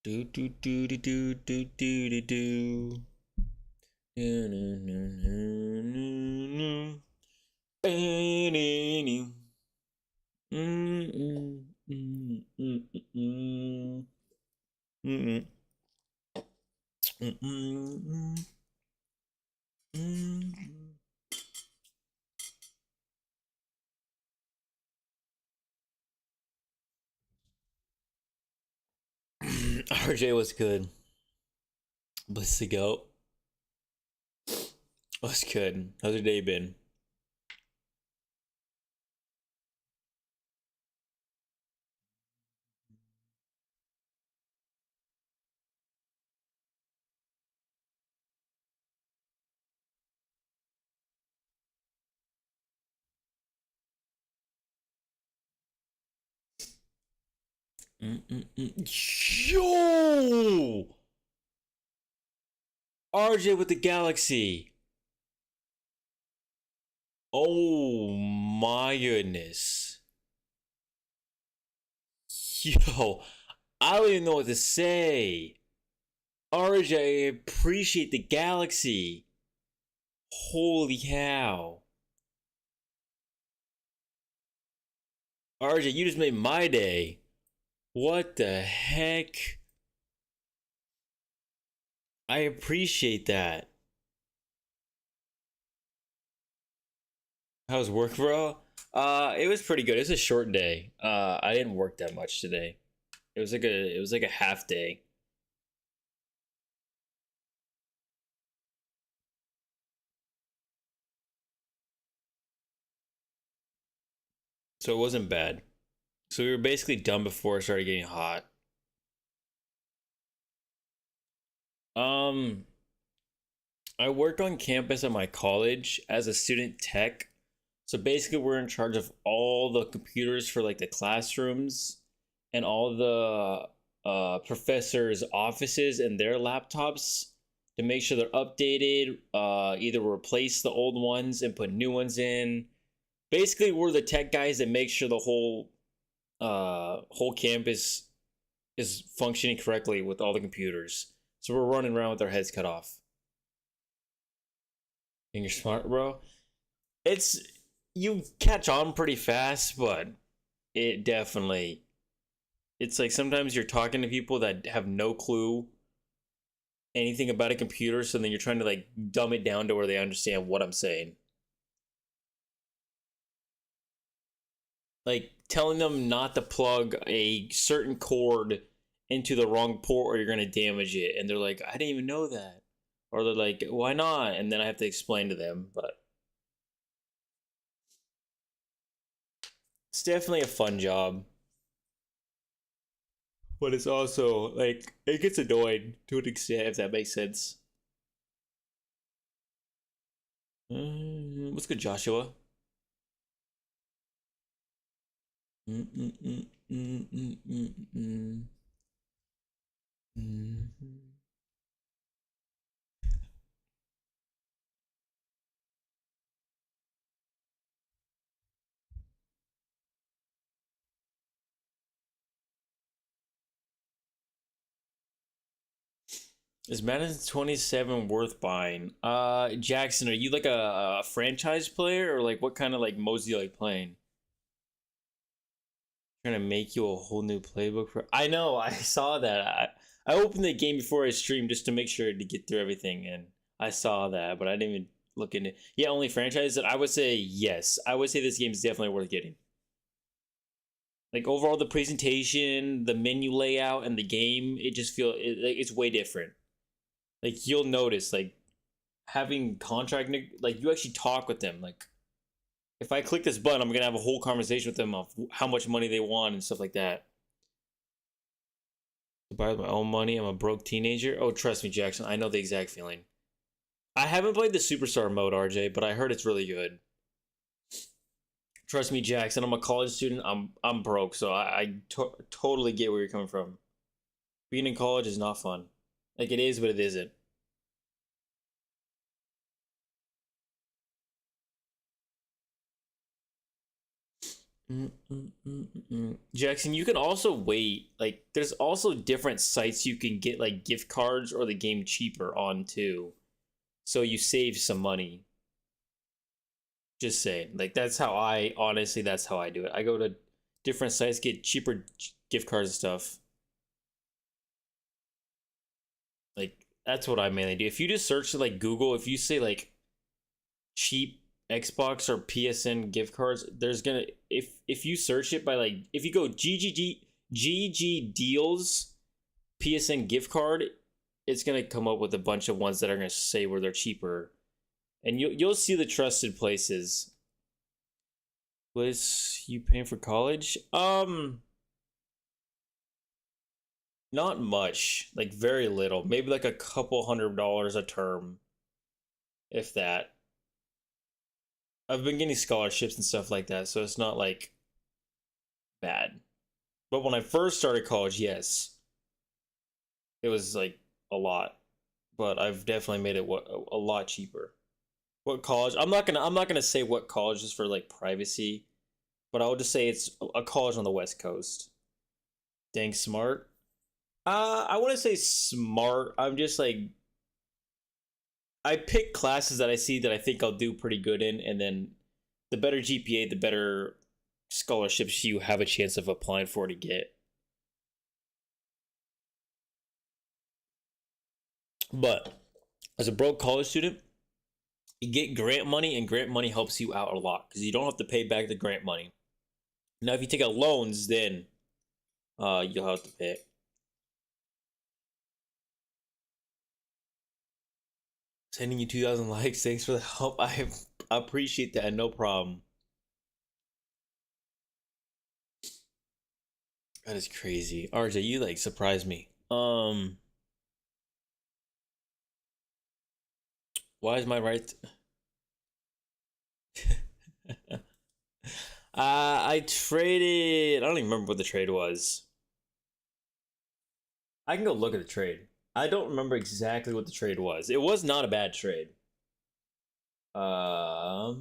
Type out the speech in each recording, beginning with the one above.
Do do do do do do do do do. No no no no no no. RJ was good. Bliss to go. What's good? How's your day been? Yo! RJ with the Galaxy. Oh my goodness. Yo, I don't even know what to say. RJ, I appreciate the Galaxy. Holy cow. RJ, you just made my day. What the heck? I appreciate that. How's work, bro? It was pretty good. It was a short day. I didn't work that much today. It was like a half day. So it wasn't bad. So we were basically done before it started getting hot. Um, I work on campus at my college as a student tech. So basically, we're in charge of all the computers for like the classrooms and all the professors' offices and their laptops to make sure they're updated. Either replace the old ones and put new ones in. Basically, we're the tech guys that make sure the whole campus is functioning correctly with all the computers. So we're running around with our heads cut off. And you're smart, bro. It's you catch on pretty fast, but it definitely it's like sometimes you're talking to people that have no clue anything about a computer, so then you're trying to like dumb it down to where they understand what I'm saying. Like telling them not to plug a certain cord into the wrong port or you're gonna damage it, and they're like, I didn't even know that. Or they're like, why not? And then I have to explain to them, but it's definitely a fun job. But it's also like it gets annoying to an extent, if that makes sense. What's good, Joshua? Mm, mm, mm, mm, mm, mm, mm, mm. Is Madden 27 worth buying? Jackson, are you like a franchise player or like what kind of like modes do you like playing? Trying to make you a whole new playbook for. I know, I saw that. I opened the game before I streamed just to make sure to get through everything, and I saw that, but I didn't even look into. Yeah, only franchise that I would say yes. I would say this game is definitely worth getting. Like overall, the presentation, the menu layout, and the game, it just like, it's way different. Like you'll notice, like having like you actually talk with them. Like if I click this button, I'm gonna have a whole conversation with them of how much money they want and stuff like that. To buy with my own money, I'm a broke teenager. Oh, trust me, Jackson, I know the exact feeling. I haven't played the superstar mode, RJ, but I heard it's really good. Trust me, Jackson, I'm a college student. I'm broke, so I totally get where you're coming from. Being in college is not fun. Like it is, but it isn't. Jackson, you can also wait. Like, there's also different sites you can get like gift cards or the game cheaper on too. So you save some money. Just saying. Like, that's how I honestly, that's how I do it. I go to different sites, get cheaper gift cards and stuff. Like, that's what I mainly do. If you just search like Google, if you say like cheap Xbox or PSN gift cards, there's gonna if you search it by like if you go GG deals PSN gift card, it's gonna come up with a bunch of ones that are gonna say where they're cheaper, and you'll see the trusted places. Was you paying for college? Not much, like very little, maybe like a couple $100 a term, if that. I've been getting scholarships and stuff like that, so it's not like bad. But when I first started college, yes, it was like a lot. But I've definitely made it a lot cheaper. What college? I'm not gonna say what college is for like privacy, but I'll just say it's a college on the West Coast. Dang smart. I want to say smart. I'm just like I pick classes that I see that I think I'll do pretty good in, and then the better GPA, the better scholarships you have a chance of applying for to get. But as a broke college student, you get grant money, and grant money helps you out a lot because you don't have to pay back the grant money. Now, if you take out loans, then you'll have to pay it. Sending you 2,000 likes. Thanks for the help. I appreciate that. No problem. That is crazy. RJ, you like surprised me. Why is my right? I traded. I don't even remember what the trade was. I can go look at the trade. I don't remember exactly what the trade was. It was not a bad trade. I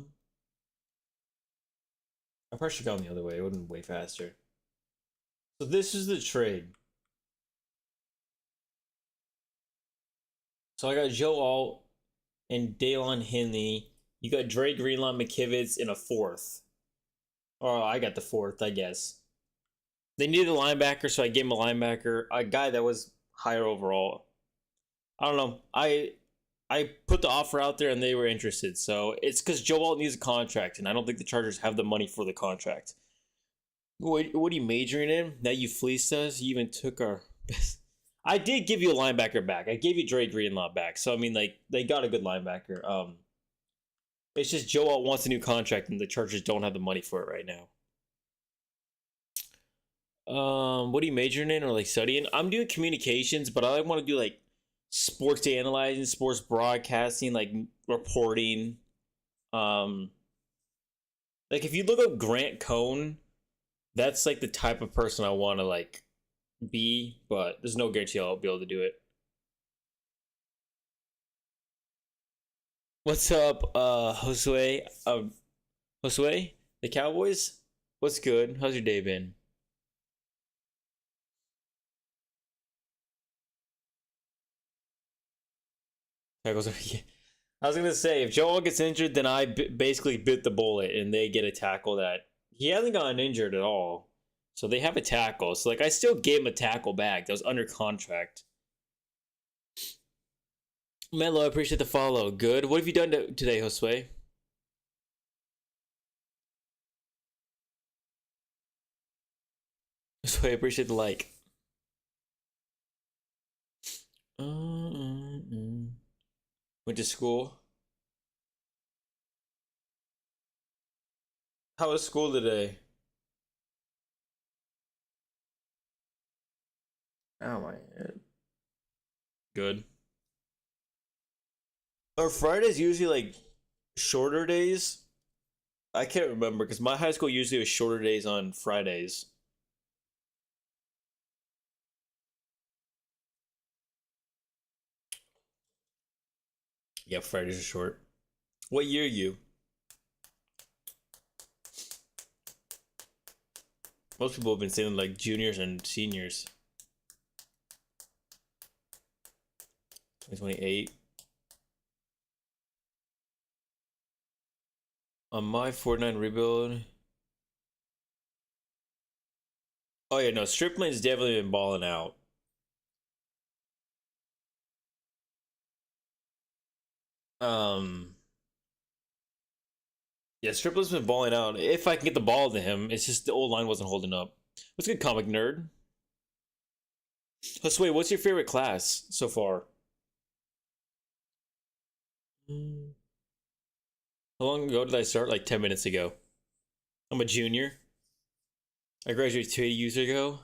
probably should have gone the other way. It would have been way faster. So this is the trade. So I got Joe Alt and Daylon Henley. You got Dre Greenlaw McKivitz in a fourth. Oh, I got the fourth, I guess. They needed a linebacker, so I gave him a linebacker, a guy that was higher overall. I don't know. I put the offer out there and they were interested. So it's because Joe Alt needs a contract, and I don't think the Chargers have the money for the contract. What are you majoring in? That you fleeced us? You even took our best. I did give you a linebacker back. I gave you Dre Greenlaw back. So I mean, like they got a good linebacker. It's just Joe Alt wants a new contract, and the Chargers don't have the money for it right now. What are you majoring in or like studying? I'm doing communications, but I want to do like sports analyzing, sports broadcasting, like reporting. Um, like if you look up Grant Cohn, that's like the type of person I want to like be, but there's no guarantee I'll be able to do it. What's up, Josue? Josue, the Cowboys. What's good? How's your day been? Tackles are. Yeah. I was gonna say if Joel gets injured, then basically bit the bullet, and they get a tackle that he hasn't gotten injured at all. So they have a tackle. So like I still gave him a tackle back that was under contract. Melo, I appreciate the follow. Good. What have you done today, Josue? Josue, I appreciate the like. Went to school. How was school today? Oh my god. Good. Are Fridays usually like shorter days? I can't remember because my high school usually was shorter days on Fridays. Yeah, Fridays are short. What year are you? Most people have been saying like juniors and seniors. 2028. On my Fortnite rebuild. Oh yeah, no, Stripling's definitely been balling out. Um, yeah, Stripling's been balling out. If I can get the ball to him, it's just the old line wasn't holding up. What's good, comic nerd? Josue, what's your favorite class so far? How long ago did I start? Like 10 minutes ago. I'm a junior. I graduated 2 years ago.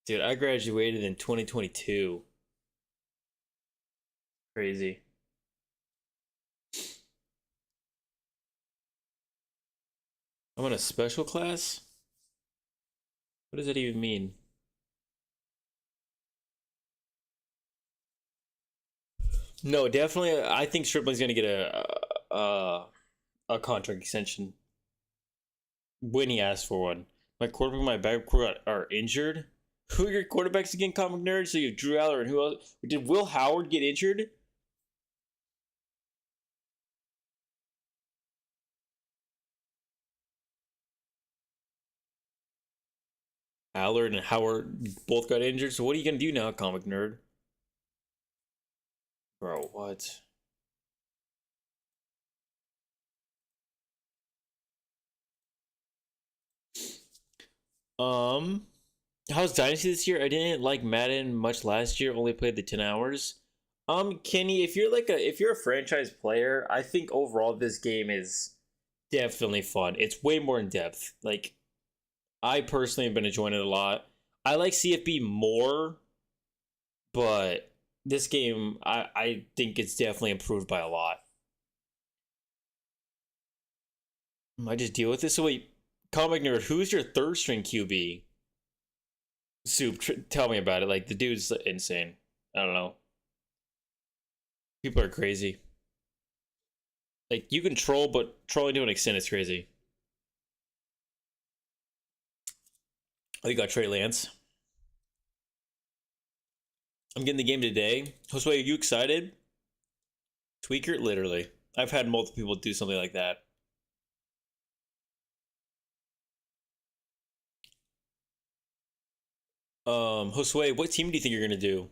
Dude, I graduated in 2022. Crazy. I'm in a special class? What does that even mean? No, definitely. I think Stripling's gonna get a contract extension when he asks for one. My quarterback and my backup are injured. Who are your quarterbacks again, comic nerd? So you have Drew Aller and who else? Did Will Howard get injured? Allard and Howard both got injured. So what are you gonna do now, comic nerd? Bro, what? Um, how's Dynasty this year? I didn't like Madden much last year. Only played the 10 hours. Kenny, if you're a franchise player, I think overall this game is definitely fun. It's way more in depth. Like I personally have been enjoying it a lot. I like CFB more, but this game I think it's definitely improved by a lot. I just deal with this. So wait, comic nerd, who's your third string QB? Soup, tell me about it. Like the dude's insane. I don't know. People are crazy. Like you can troll, but trolling to an extent is crazy. Oh, you got Trey Lance. I'm getting the game today. Josue, are you excited? Tweaker, literally. I've had multiple people do something like that. Josue, what team do you think you're gonna do?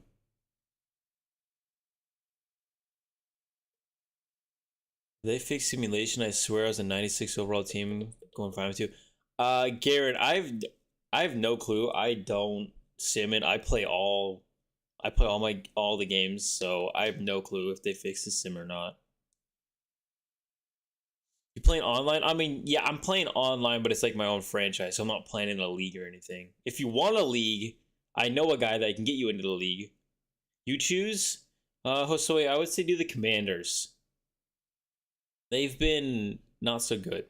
They fixed simulation. I swear I was a 96 overall team going 5-2. Garrett, I have no clue. I don't sim it. I play all the games, so I have no clue if they fixed the sim or not. You playing online? I mean, yeah, I'm playing online, but it's like my own franchise, so I'm not playing in a league or anything. If you want a league, I know a guy that can get you into the league. You choose? Josue, I would say do the Commanders. They've been not so good.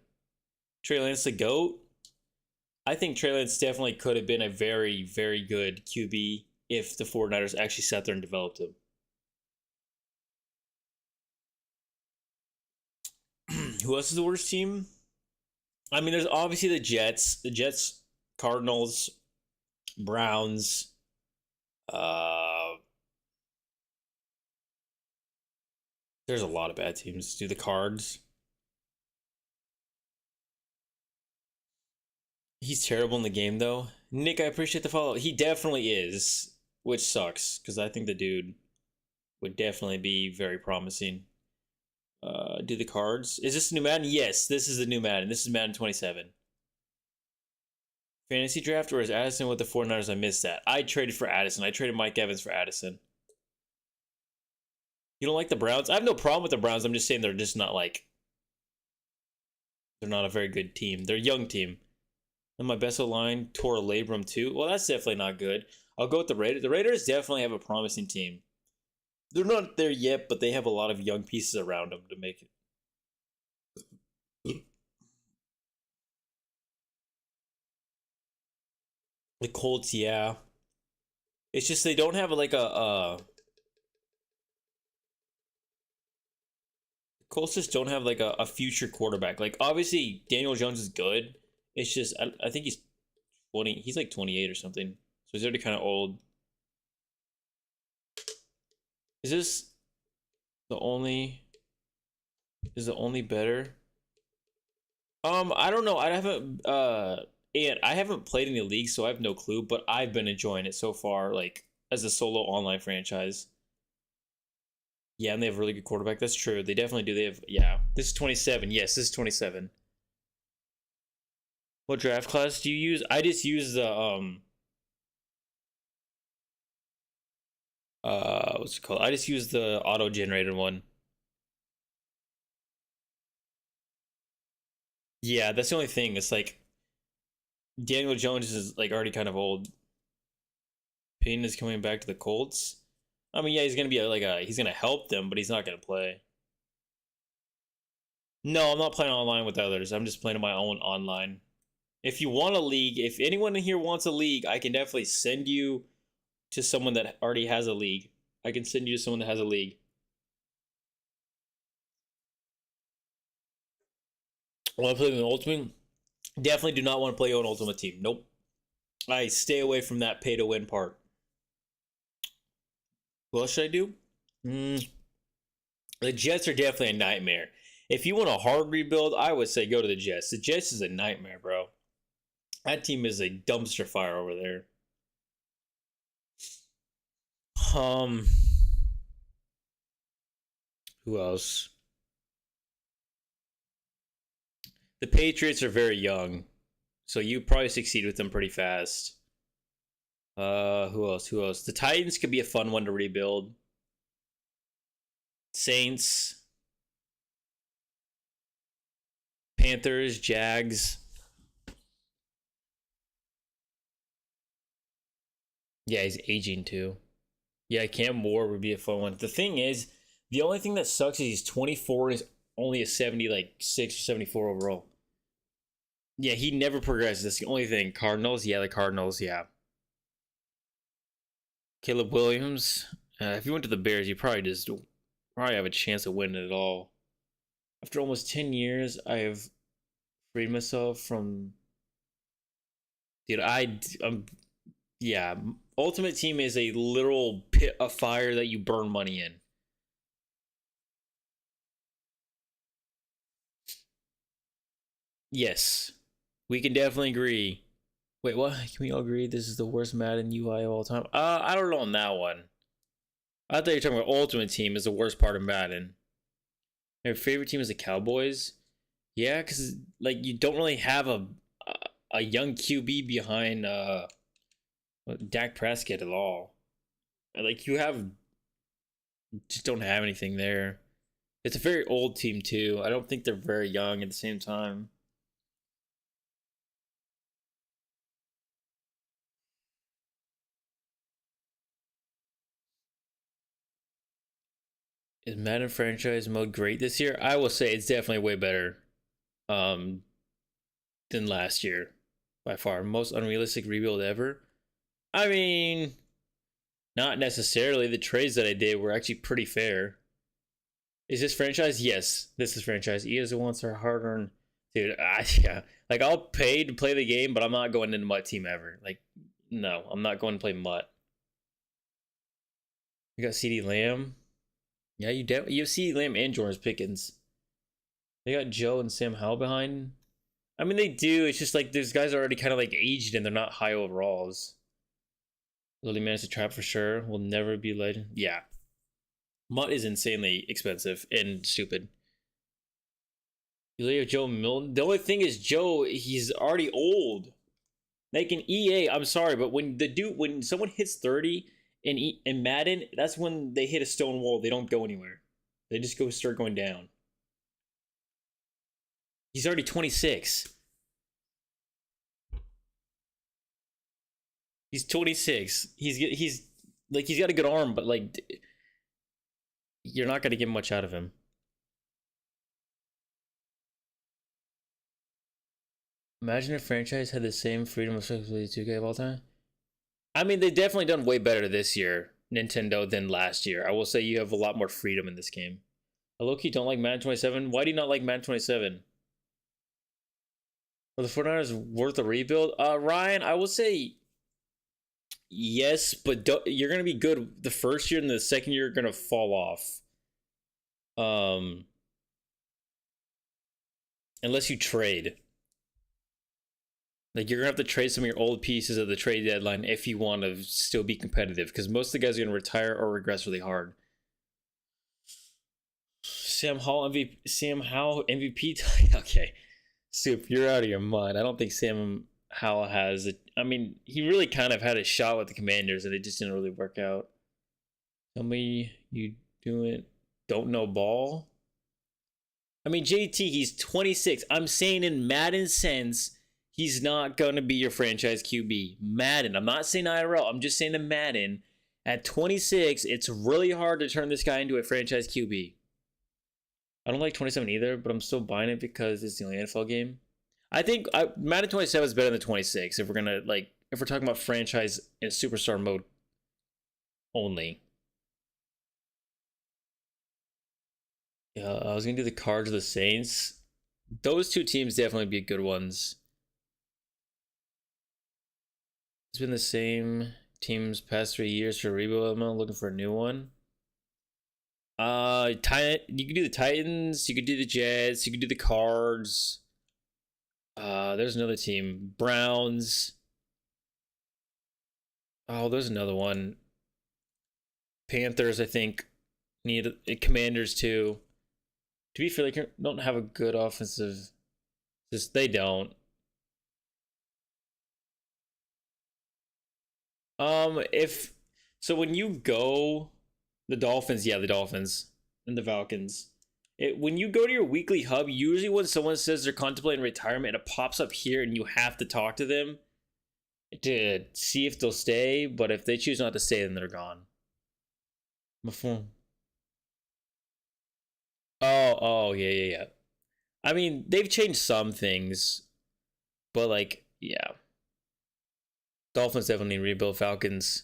Trey Lance the GOAT. I think Trey Lance definitely could have been a very, very good QB if the 49ers actually sat there and developed him. Who else is the worst team? I mean, there's obviously the Jets, Cardinals, Browns. Uh, there's a lot of bad teams. Do the Cards. He's terrible in the game though. Nick, I appreciate the follow. He definitely is, which sucks because I think the dude would definitely be very promising. Do the Cards? Is this the new Madden? Yes, this is the new Madden. This is Madden 27. Fantasy draft or is Addison with the 49ers? I missed that. I traded for Addison. I traded Mike Evans for Addison. You don't like the Browns? I have no problem with the Browns. I'm just saying they're just not like they're not a very good team. They're a young team. And my best line, Tor Labrum too. Well, that's definitely not good. I'll go with the Raiders. The Raiders definitely have a promising team. They're not there yet, but they have a lot of young pieces around them to make it. The Colts, yeah. It's just they don't have like a Colts just don't have like a future quarterback. Like obviously Daniel Jones is good. It's just I think he's 20. He's like 28 or something. So he's already kind of old. Is this the only? Is the only better? I don't know. I haven't and I haven't played any leagues, so I have no clue. But I've been enjoying it so far, like as a solo online franchise. Yeah, and they have a really good quarterback. That's true. They definitely do. They have yeah. This is 27. Yes, this is 27. What draft class do you use? I just use the what's it called? I just use the auto generated one. Yeah, that's the only thing. It's like Daniel Jones is like already kind of old. Payton is coming back to the Colts. I mean, yeah, he's gonna be he's gonna help them, but he's not gonna play. No, I'm not playing online with others. I'm just playing on my own online. If you want a league, if anyone in here wants a league, I can definitely send you to someone that already has a league. I can send you to someone that has a league. Want to play with an ultimate? Definitely do not want to play your own ultimate team. Nope. I stay away from that pay to win part. What else should I do? Mm, the Jets are definitely a nightmare. If you want a hard rebuild, I would say go to the Jets. The Jets is a nightmare, bro. That team is a dumpster fire over there. Um, who else? The Patriots are very young, so you probably succeed with them pretty fast. Who else? Who else? The Titans could be a fun one to rebuild. Saints, Panthers, Jags. Yeah, he's aging too. Yeah, Cam Moore would be a fun one. The thing is, the only thing that sucks is he's 24 and is only a 70, like 6 or 74 overall. Yeah, he never progresses. That's the only thing. Cardinals, yeah, the Cardinals, yeah. Caleb Williams. If you went to the Bears, you probably have a chance of winning it all. After almost 10 years, I have freed myself from. Dude, yeah. Ultimate Team is a literal pit of fire that you burn money in. Yes, we can definitely agree. Wait, what? Can we all agree this is the worst Madden UI of all time? I don't know on that one. I thought you were talking about Ultimate Team is the worst part of Madden. Your favorite team is the Cowboys? Yeah, because like you don't really have a young QB behind Dak Prescott at all. Like you have just don't have anything there. It's a very old team too. I don't think they're very young at the same time. Is Madden franchise mode great this year? I will say it's definitely way better um, than last year by far. Most unrealistic rebuild ever. I mean, not necessarily. The trades that I did were actually pretty fair. Is this franchise? Yes, this is franchise. EA wants our hard-earned, dude. Yeah, like I'll pay to play the game, but I'm not going into Mutt team ever. Like, no, I'm not going to play Mutt. You got CD Lamb. Yeah, you have CD Lamb and George Pickens. They got Joe and Sam Howell behind. I mean, they do. It's just like those guys are already kind of like aged and they're not high overalls. Lily managed to trap for sure. Will never be legend. Yeah, Mutt is insanely expensive and stupid. You have Joe Milton. The only thing is Joe, he's already old. Like in EA, I'm sorry, but when someone hits 30 in Madden, that's when they hit a stone wall. They don't go anywhere. They just start going down. He's already 26. He's 26. He's like he's got a good arm, but like you're not gonna get much out of him. Imagine if franchise had the same freedom of flexibility 2K of all time. I mean, they've definitely done way better this year, Nintendo, than last year. I will say you have a lot more freedom in this game. I low-key don't like Madden 27. Why do you not like Madden 27? Are the 49ers worth a rebuild? Ryan, I will say yes, but you're going to be good the first year, and the second year you're going to fall off. Um, unless you trade. Like, you're gonna have to trade some of your old pieces at the trade deadline if you want to still be competitive, because most of the guys are gonna retire or regress really hard. Sam Howell MVP. Okay, Soup, you're out of your mind. I don't think Sam Howell has it. I mean, he really kind of had a shot with the Commanders, and it just didn't really work out. Tell me you do it. Don't know ball. I mean, JT, he's 26. I'm saying in Madden sense, he's not going to be your franchise QB. Madden. I'm not saying IRL. I'm just saying in Madden. At 26, it's really hard to turn this guy into a franchise QB. I don't like 27 either, but I'm still buying it because it's the only NFL game. I think Madden 27 is better than 26 if we're going to, like, if we're talking about franchise in superstar mode only. Yeah, I was going to do the Cards or the Saints. Those two teams definitely be good ones. It's been the same teams past 3 years for rebuild. I'm looking for a new one. You could do the Titans. You could do the Jets. You could do the Cards. There's another team. Browns. Oh, there's another one. Panthers, I think. Need Commanders too. To be fair, they don't have a good offensive. Just they don't. If so, when you go, the Dolphins, yeah, the Dolphins and the Falcons. When you go to your weekly hub, usually when someone says they're contemplating retirement, it pops up here, and you have to talk to them to see if they'll stay. But if they choose not to stay, then they're gone. My phone. Oh, yeah. I mean, they've changed some things, but like, yeah. Dolphins definitely rebuild. Falcons.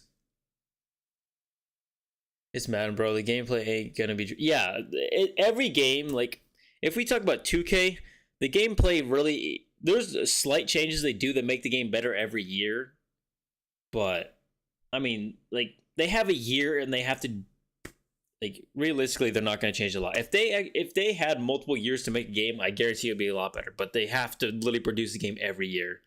It's Madden, bro. The gameplay ain't gonna be. Yeah, every game, like, if we talk about 2K, the gameplay really. There's slight changes they do that make the game better every year. But, I mean, like, they have a year and they have to. Like, realistically, they're not going to change a lot. If they had multiple years to make a game, I guarantee it'd be a lot better. But they have to literally produce a game every year.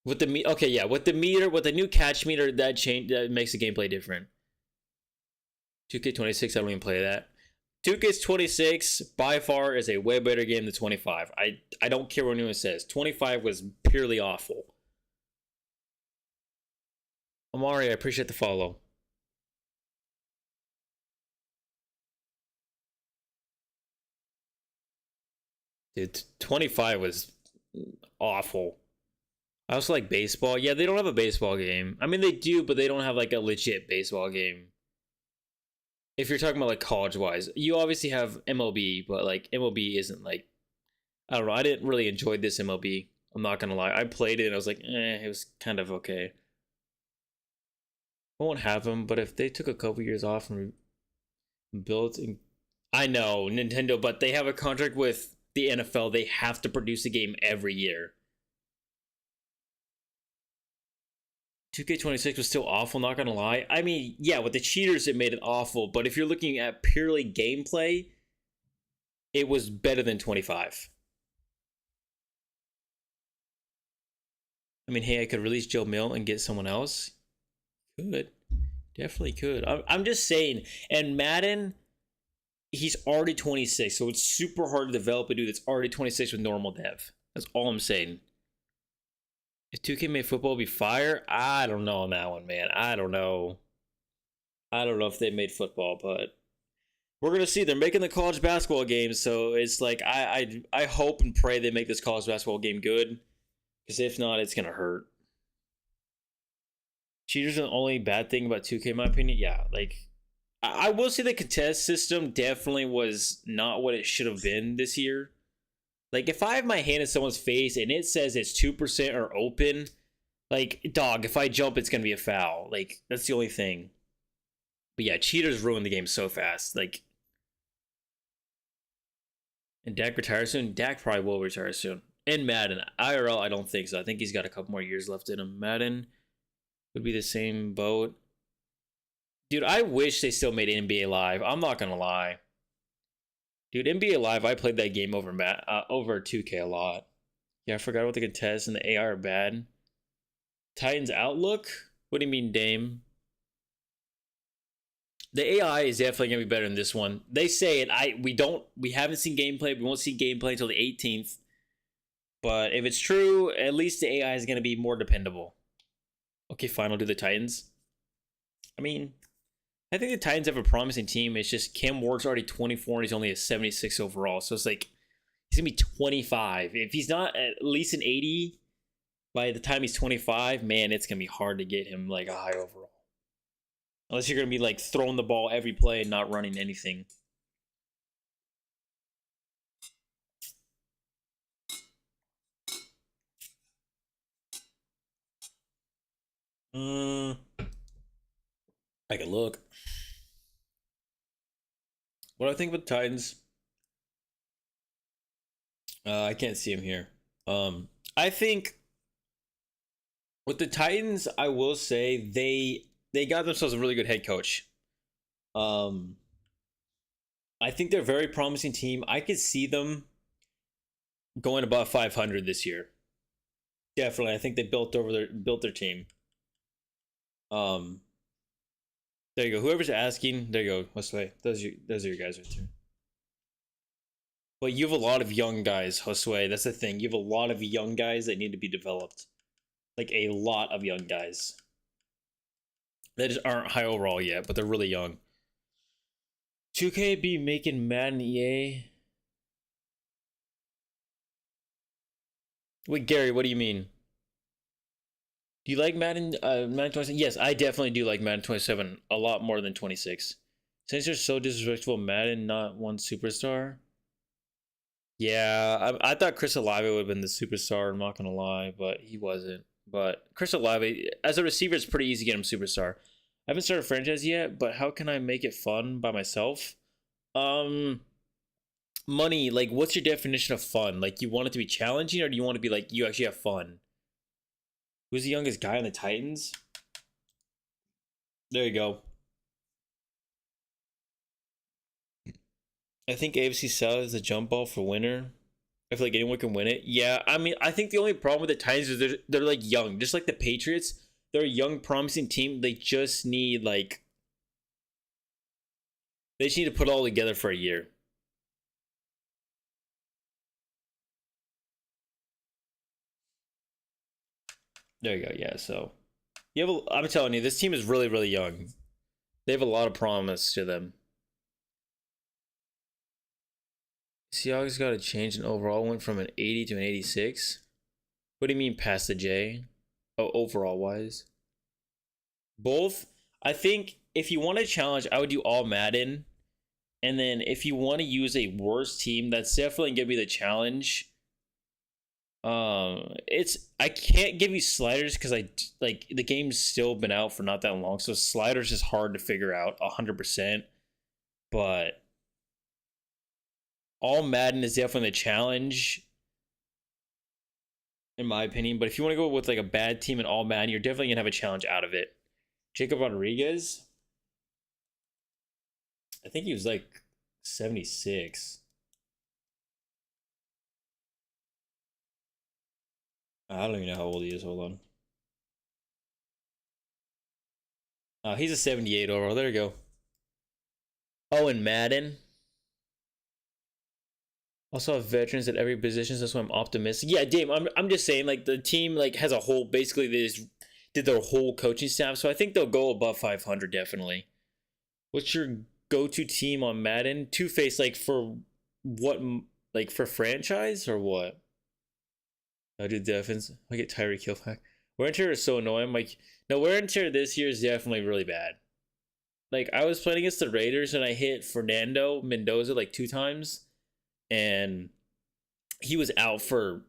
With the with the new catch meter, that makes the gameplay different. 2K26, I don't even play that. 2K26 by far is a way better game than 25. I don't care what anyone says. 25 was purely awful. Amari, I appreciate the follow. Dude, 25 was awful. I also like baseball. Yeah, they don't have a baseball game. I mean, they do, but they don't have like a legit baseball game. If you're talking about like college wise, you obviously have MLB, but like MLB isn't like, I don't know. I didn't really enjoy this MLB. I'm not gonna lie. I played it and I was like, it was kind of okay. I won't have them, but if they took a couple years off and built, I know Nintendo, but they have a contract with the NFL. They have to produce a game every year. 2K26 was still awful, not gonna lie. I mean, yeah, with the cheaters it made it awful, but if you're looking at purely gameplay, it was better than 25. I mean, hey, I could release Joe Mill and get someone else. Could. Definitely could. I'm just saying, and Madden, he's already 26, so it's super hard to develop a dude that's already 26 with normal dev. That's all I'm saying. If 2K made football be fire, I don't know on that one, man. I don't know. I don't know if they made football, but we're gonna see. They're making the college basketball game, so it's like I hope and pray they make this college basketball game good, because if not, it's gonna hurt. Cheaters are the only bad thing about 2K, in my opinion. Yeah, like I will say the contest system definitely was not what it should have been this year. Like, if I have my hand in someone's face and it says it's 2% or open, like, dog, if I jump, it's going to be a foul. Like, that's the only thing. But yeah, cheaters ruin the game so fast. Like, And Dak retires soon. Dak probably will retire soon. In Madden, IRL, I don't think so. I think he's got a couple more years left in him. Madden would be the same boat. Dude, I wish they still made NBA Live. I'm not gonna lie. Dude, NBA Live, I played that game over 2K a lot. Yeah, I forgot about the contests and the AI are bad. Titans Outlook? What do you mean, Dame? The AI is definitely gonna be better than this one. They say it. We haven't seen gameplay. We won't see gameplay until the 18th. But if it's true, at least the AI is gonna be more dependable. Okay, fine. I'll do the Titans. I mean, I think the Titans have a promising team. It's just Cam Ward's already 24 and he's only a 76 overall. So it's like he's gonna be 25. If he's not at least an 80 by the time he's 25, man, it's gonna be hard to get him like a high overall. Unless you're gonna be like throwing the ball every play and not running anything. I can look. What do I think about the Titans? I can't see him here. I think with the Titans, I will say they got themselves a really good head coach. I think they're a very promising team. I could see them going above 500 this year. Definitely, I think they built their team. There you go. Whoever's asking, there you go. Josue. Those are your guys right there. But you have a lot of young guys, Josue. That's the thing. You have a lot of young guys that need to be developed. Like a lot of young guys. They just aren't high overall yet, but they're really young. 2K be making Madden EA. Wait, Gary, what do you mean? Do you like Madden 27? Yes, I definitely do like Madden 27 a lot more than 26. Since you're so disrespectful, Madden not one superstar. Yeah, I thought Chris Olave would have been the superstar, I'm not going to lie, but he wasn't. But Chris Olave, as a receiver, it's pretty easy to get him superstar. I haven't started a franchise yet, but how can I make it fun by myself? Money, like what's your definition of fun? Like you want it to be challenging or do you want to be like you actually have fun? Who's the youngest guy on the Titans? There you go. I think AFC South is a jump ball for winner. I feel like anyone can win it. Yeah, I mean, I think the only problem with the Titans is they're like young. Just like the Patriots, they're a young, promising team. They just need like they just need to put it all together for a year. There you go. Yeah, so I'm telling you, this team is really, really young. They have a lot of promise to them. Seahawks got a change in overall. Went from an 80 to an 86. What do you mean past the J? Oh, overall wise. Both. I think if you want to challenge, I would do all Madden. And then if you want to use a worse team, that's definitely gonna be the challenge. I can't give you sliders because I like the game's still been out for not that long, so sliders is hard to figure out 100%. But all Madden is definitely the challenge, in my opinion. But if you want to go with like a bad team in all Madden, you're definitely gonna have a challenge out of it. Jacob Rodriguez, I think he was like 76. I don't even know how old he is. Hold on. He's a 78 overall. There you go. Oh, and Madden. Also have veterans at every position. So that's why I'm optimistic. Yeah, Dave. I'm just saying, like the team like has a whole. Basically, they just did their whole coaching staff. So I think they'll go above 500 definitely. What's your go-to team on Madden? Two-Face, like for what? Like for franchise or what? I do defense. I get Tyreek Hill back. Wear and tear is so annoying. Like, no, wear and tear this year is definitely really bad. Like, I was playing against the Raiders and I hit Fernando Mendoza like 2 times. And he was out for.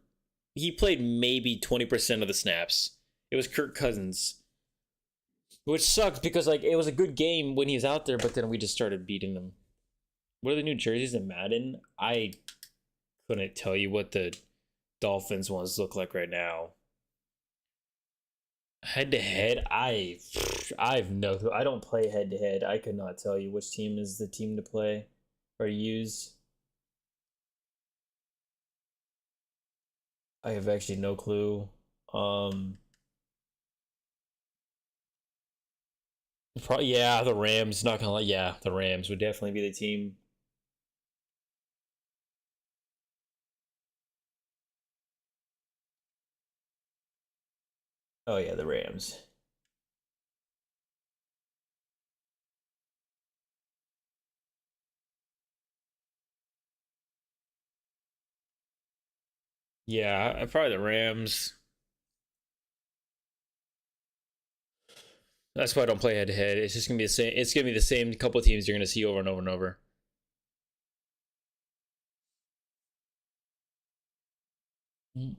He played maybe 20% of the snaps. It was Kirk Cousins. Which sucks because, like, it was a good game when he was out there, but then we just started beating them. What are the new jerseys in Madden? I Couldn't tell you what the Dolphins ones look like right now. Head to head, I've no clue. I don't play head to head. I could not tell you which team is the team to play or use. I have actually no clue. Um, Probably yeah, the Rams. Not gonna lie, yeah, the Rams would definitely be the team. Oh yeah, the Rams. Yeah, probably the Rams. That's why I don't play head to head. It's just gonna be the same. It's gonna be the same couple of teams you're gonna see over and over and over. You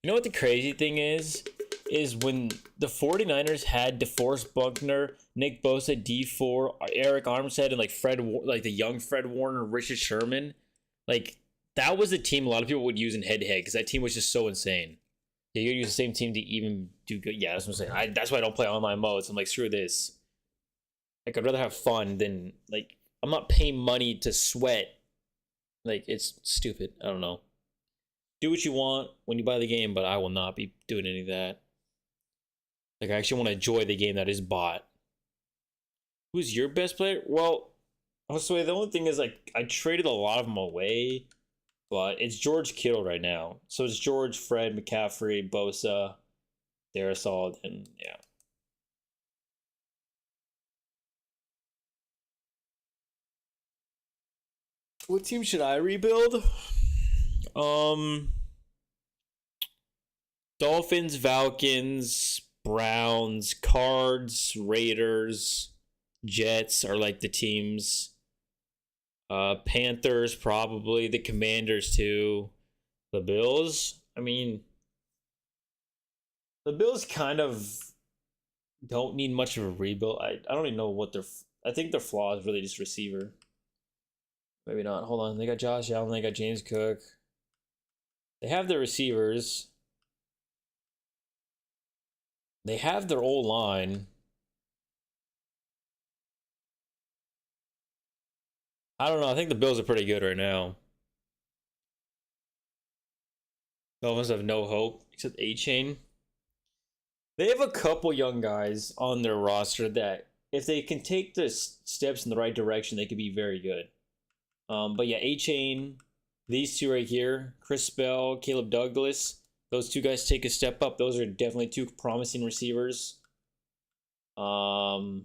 know what the crazy thing is when the 49ers had DeForest Buckner, Nick Bosa, D4, Eric Armstead, and like like the young Fred Warner, Richard Sherman, like that was a team a lot of people would use in head to head because that team was just so insane. Yeah, you use the same team to even do good. Yeah, that's what I'm saying. That's why I don't play online modes. I'm like, screw this. Like, I'd rather have fun than like I'm not paying money to sweat. Like, it's stupid. I don't know. Do what you want when you buy the game, but I will not be doing any of that. Like, I actually want to enjoy the game that is bought. Who's your best player? Well, also the only thing is like I traded a lot of them away, but it's George Kittle right now. So it's George, Fred, McCaffrey, Bosa, Darisaw, and yeah. What team should I rebuild? Um, Dolphins, Falcons, Browns, Cards, Raiders, Jets are like the teams. Panthers probably, the Commanders too. The Bills. I mean, the Bills kind of don't need much of a rebuild. I don't even know what their. I think their flaw is really just receiver. Maybe not. Hold on. They got Josh Allen. They got James Cook. They have their receivers. They have their old line. I don't know. I think the Bills are pretty good right now. Dolphins have no hope except A Chain. They have a couple young guys on their roster that, if they can take the steps in the right direction, they could be very good. But yeah, A Chain, these two right here, Chris Bell, Caleb Douglas, those two guys take a step up. Those are definitely two promising receivers. What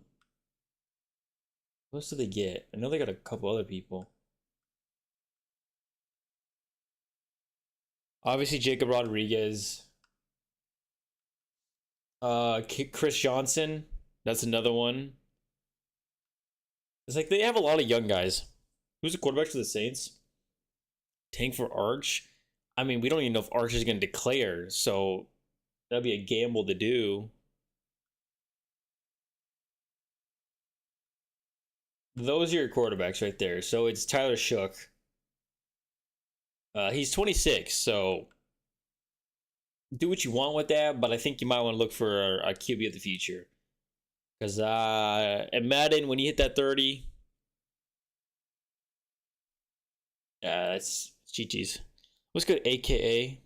else do they get? I know they got a couple other people. Obviously, Jacob Rodriguez. Chris Johnson. That's another one. It's like they have a lot of young guys. Who's the quarterback for the Saints? Tank for Arch. I mean, we don't even know if Arch is going to declare, so that'd be a gamble to do. Those are your quarterbacks right there. So it's Tyler Shook. He's 26, so do what you want with that, but I think you might want to look for a QB of the future. Because at Madden, when you hit that 30, that's GG's. What's good, AKA?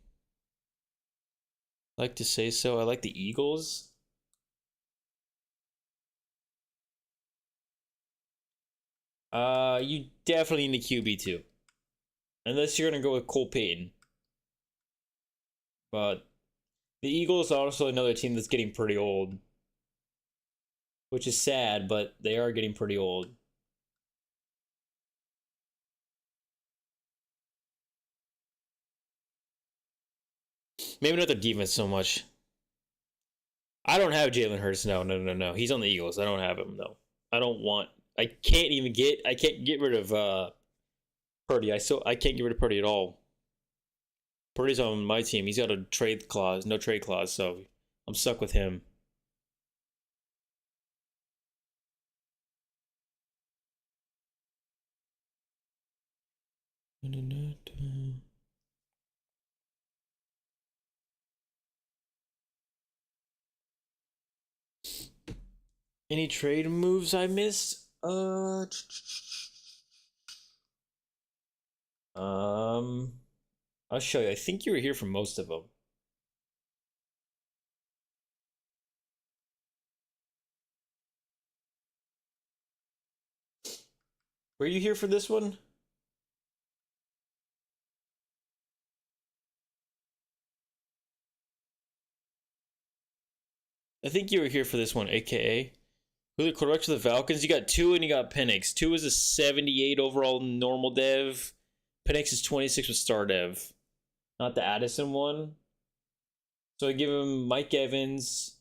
I like to say so. I like the Eagles. You definitely need a QB too. Unless you're going to go with Cole Payton. But the Eagles are also another team that's getting pretty old. Which is sad, but they are getting pretty old. Maybe not the defense so much. I don't have Jalen Hurts. No. He's on the Eagles. I don't have him, though. I don't want. I can't get rid of Purdy. I can't get rid of Purdy at all. Purdy's on my team. He's got a trade clause, no trade clause, so I'm stuck with him. Any trade moves I missed? I'll show you. I think you were here for most of them. Were you here for this one? I think you were here for this one, aka who the quarterbacks for the Falcons? You got two and you got Penix. Two is a 78 overall normal dev. Penix is 26 with star dev. Not the Addison one. So I give him Mike Evans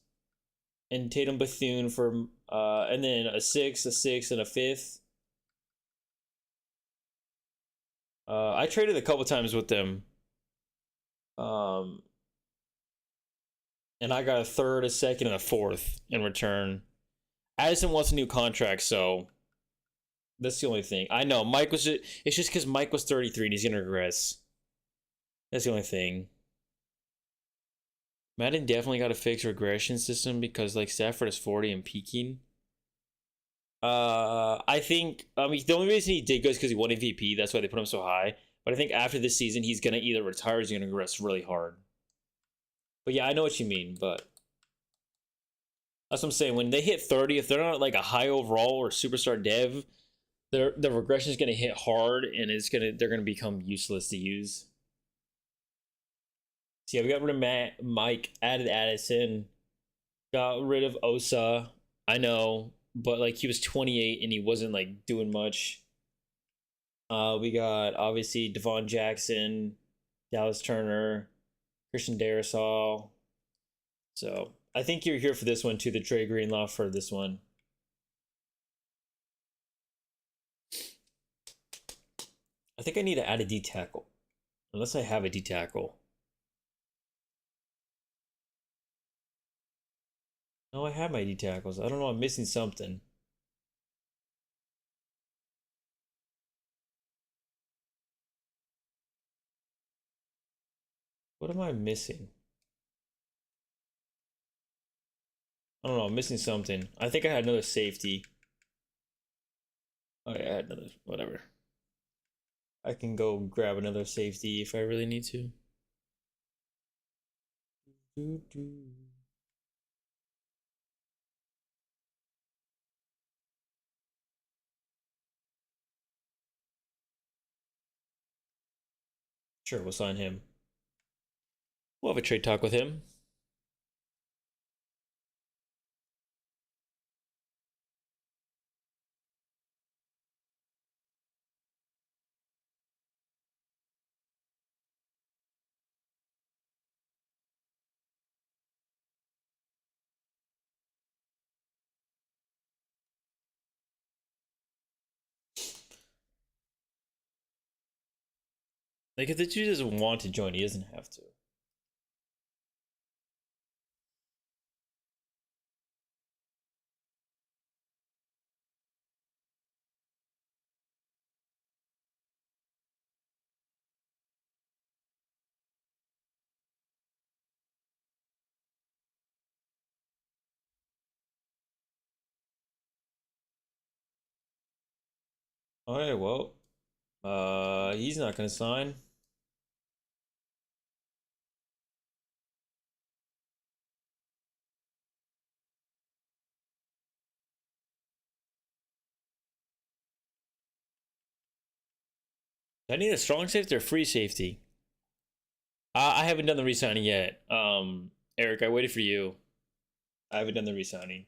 and Tatum Bethune for and then a six, and a fifth. I traded a couple times with them. Um and I got a third, a second, and a fourth in return. Addison wants a new contract, so that's the only thing. I know Mike was. It's just because Mike was 33 and he's gonna regress. That's the only thing. Madden definitely got to fix regression system because like Stafford is 40 and peaking. I think the only reason he did go is because he won MVP. That's why they put him so high. But I think after this season, he's gonna either retire or he's gonna regress really hard. But yeah, I know what you mean. But that's what I'm saying. When they hit 30, if they're not like a high overall or superstar dev, the regression is gonna hit hard and they're gonna become useless to use. So yeah, we got rid of Mike, added Addison, got rid of Osa. I know, but like he was 28 and he wasn't like doing much. We got obviously Devon Jackson, Dallas Turner, Christian Darrisaw. So I think you're here for this one too. The Trey Greenlaw for this one. I think I need to add a D tackle, unless I have a D tackle. No, I have my D tackles. I don't know. I'm missing something. What am I missing? I don't know. I'm missing something. I think I had another safety. Oh yeah, I had another. Whatever. I can go grab another safety if I really need to. Sure, we'll sign him. We'll have a trade talk with him. Like if the dude doesn't want to join, he doesn't have to. All right, well, he's not gonna sign. I need a strong safety or free safety. I haven't done the resigning yet. Eric, I waited for you. I haven't done the resigning.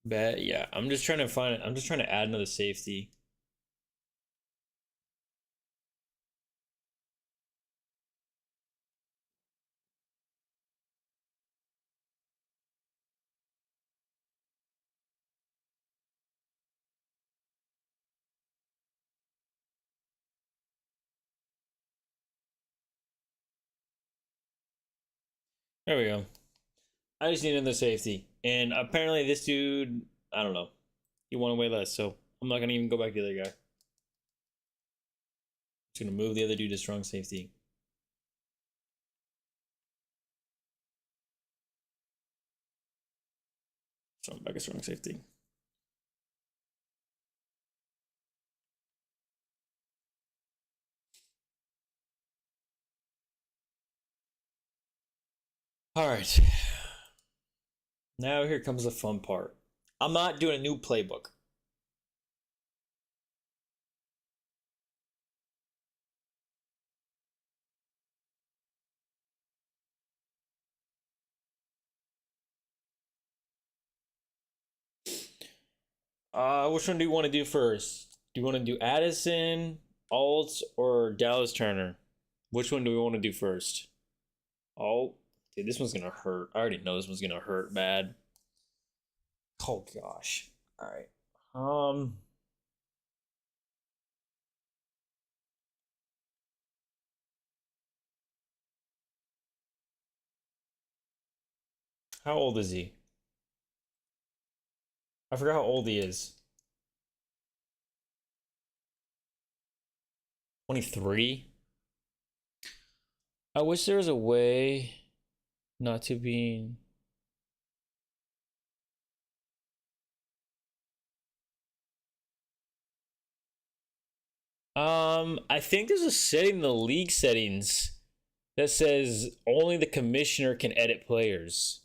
Bet yeah. I'm just trying to find it. I'm just trying to add another safety. There we go. I just need another safety. And apparently this dude, I don't know. He won way less, so I'm not gonna even go back to the other guy. Just gonna move the other dude to strong safety. So I'm back at strong safety. Alright. Now here comes the fun part. I'm not doing a new playbook. Which one do you want to do first? Do you want to do Addison, Alt, or Dallas Turner? Which one do we want to do first? Alt. Dude, this one's gonna hurt. I already know this one's gonna hurt bad. Oh gosh. All right. How old is he? I forgot how old he is. 23. I wish there was a way not to be. I think there's a setting in the league settings that says only the commissioner can edit players.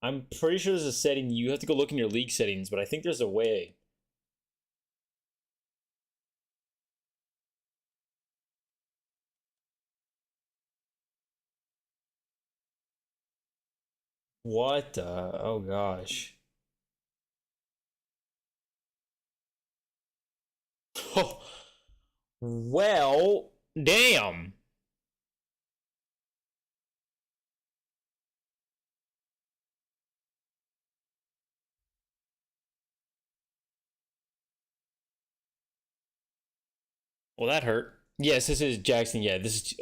I'm pretty sure there's a setting you have to go look in your league settings, but I think there's a way. What the? Oh gosh. Well, damn. Well, that hurt. Yes, this is Jackson. Yeah, this is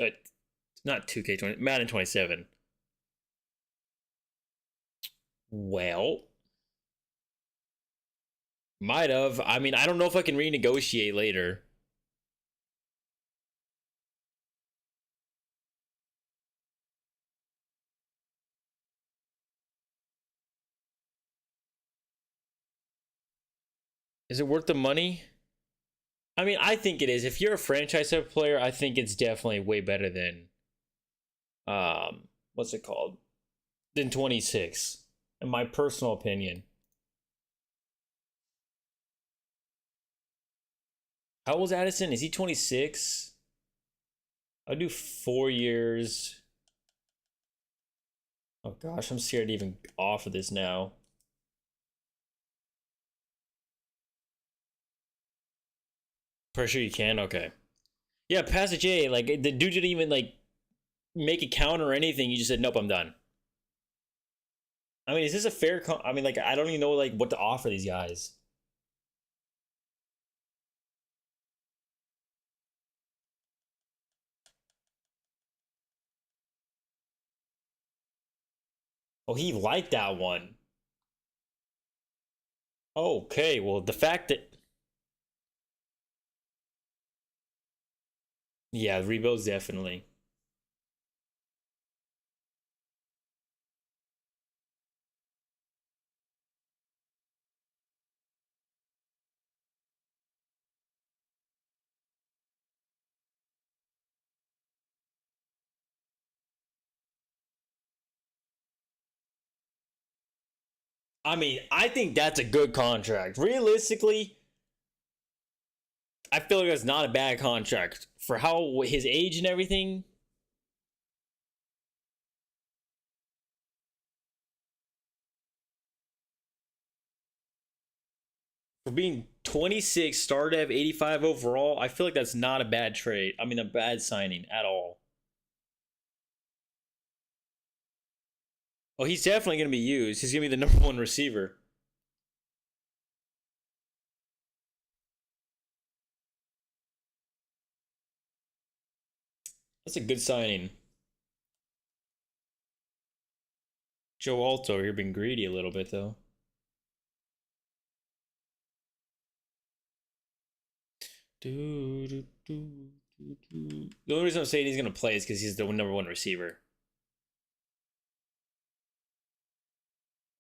not 2K20, Madden 27. Well, might have. I mean, I don't know if I can renegotiate later. Is it worth the money? I mean, I think it is. If you're a franchise type player, I think it's definitely way better than what's it called? Than 26. In my personal opinion. How old is Addison? Is he 26? I'll do 4 years. Oh gosh, I'm scared to even offer this now. Pretty sure you can. Okay. Yeah, Passage A. Like the dude didn't even like make a counter or anything. You just said nope, I'm done. I mean, is this a fair? I mean, like I don't even know like what to offer these guys. Oh, he liked that one. Okay, well the fact that yeah, rebuilds definitely. I mean, I think that's a good contract. Realistically, I feel like that's not a bad contract for how his age and everything. For being 26, started at 85 overall, I feel like that's not a bad trade. I mean, a bad signing at all. Oh, he's definitely going to be used. He's going to be the number one receiver. That's a good signing. Joe Alto here being greedy a little bit though. Do, do, do, do, do. The only reason I'm saying he's gonna play is because he's the number one receiver.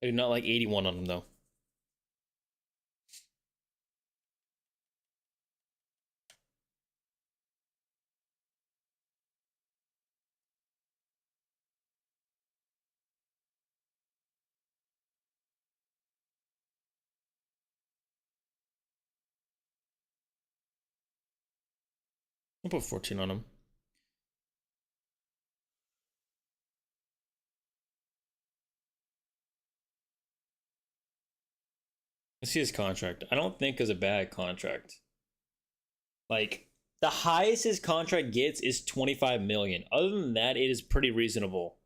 I do not like 81 on him though. I'll put 14 on him. Let's see his contract. I don't think it's a bad contract. Like the highest his contract gets is 25 million. Other than that, it is pretty reasonable.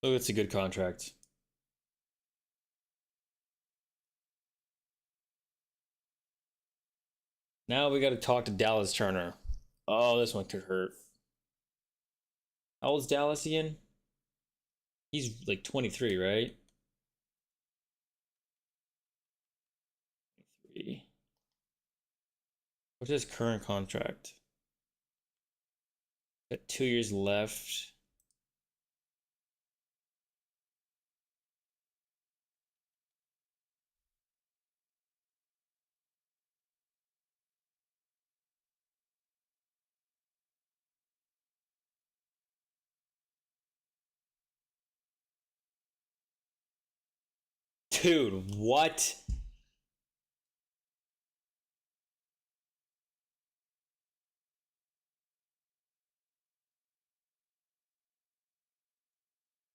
Oh, it's a good contract. Now we got to talk to Dallas Turner. Oh, this one could hurt. How old's Dallas again? He's like 23, right? 23. What's his current contract? Got 2 years left. Dude, what?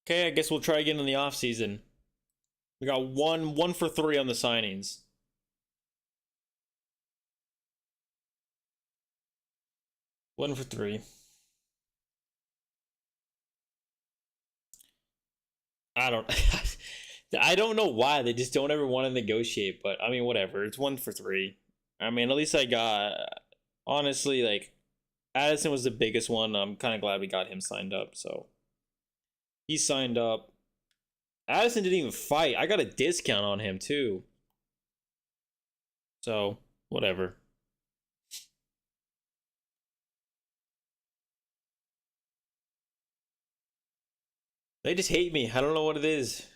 Okay, I guess we'll try again in the off season. We got one for three on the signings. One for three. I don't. I don't know why they just don't ever want to negotiate, but I mean, whatever. It's one for three. I mean, at least I got. Honestly, like Addison was the biggest one. I'm kind of glad we got him signed up. So he signed up. Addison didn't even fight. I got a discount on him too. So whatever. They just hate me. I don't know what it is.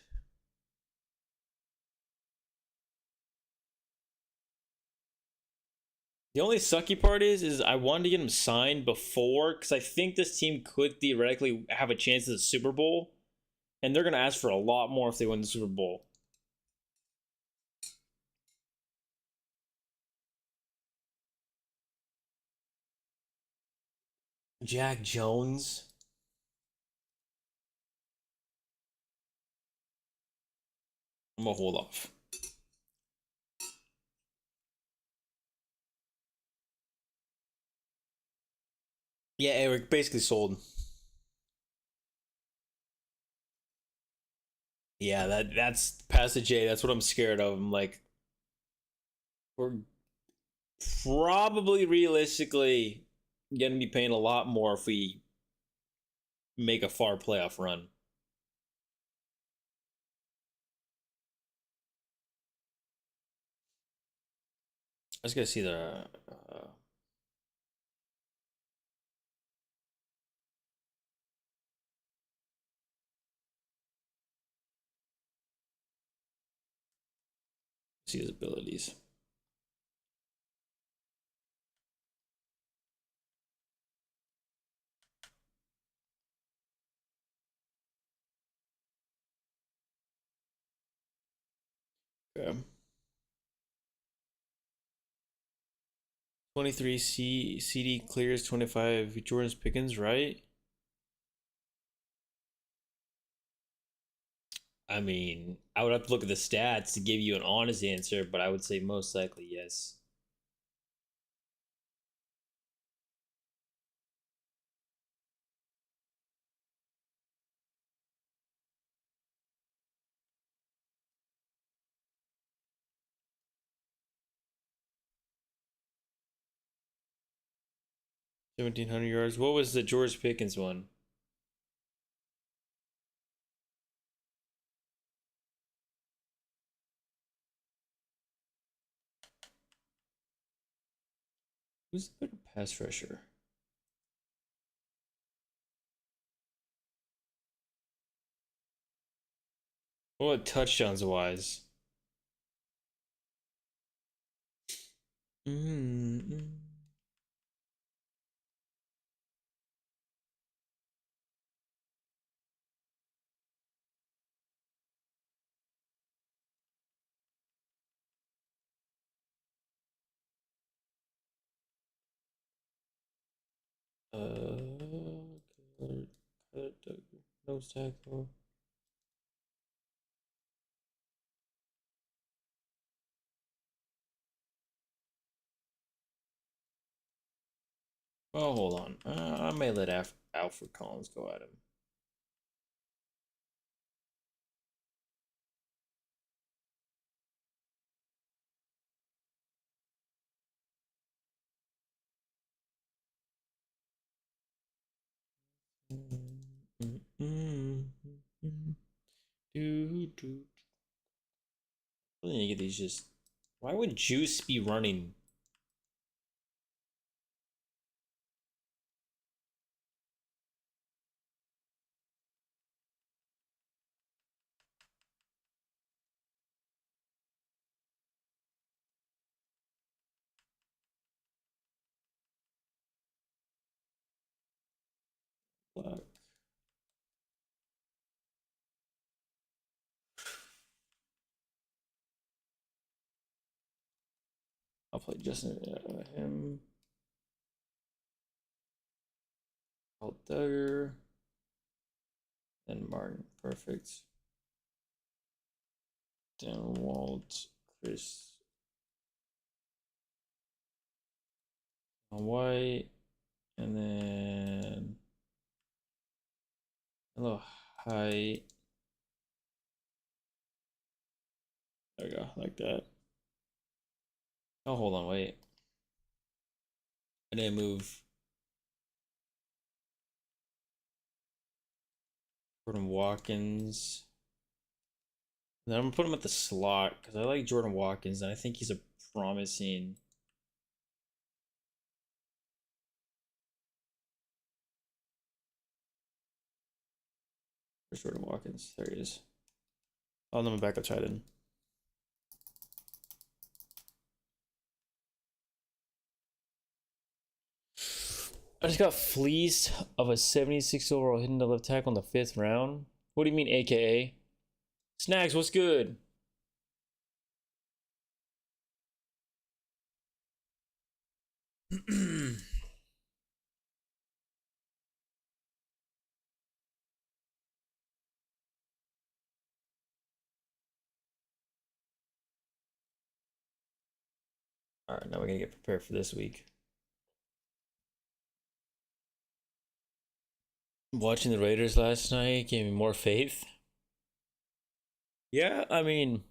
The only sucky part is I wanted to get him signed before because I think this team could theoretically have a chance at the Super Bowl, and they're gonna ask for a lot more if they win the Super Bowl. Jack Jones. I'm gonna hold off. Yeah, Eric basically sold. Yeah, that's past the J. That's what I'm scared of. I'm like, we're probably realistically gonna be paying a lot more if we make a far playoff run. I was gonna see the. See his abilities. Okay. 23 CD clears 25 Jordan's Pickens, right? I mean, I would have to look at the stats to give you an honest answer, but I would say most likely yes. 1,700 yards. What was the George Pickens one? Who's the better pass rusher? What touchdowns wise? Mm-hmm. Color, nose tackle. Oh, hold on. I may let Alfred Collins go at him. Do. I need to get these just. Why would Juice be running? Black. I'll play Justin. Him. Paul Duggar. And Martin. Perfect. Dan Walt. Chris. White. And then. Hello. Hi. There we go. Like that. Oh, hold on. Wait. I didn't move. Jordan Watkins. Then I'm gonna put him at the slot because I like Jordan Watkins and I think he's a promising. Where's Jordan Watkins? There he is. Oh, no, my backup tight end. I just got fleeced of a 76 overall hitting the left tackle in the 5th round. What do you mean, AKA? Snags, what's good? All right, now we're gonna get prepared for this week. Watching the Raiders last night gave me more faith. Yeah, I mean,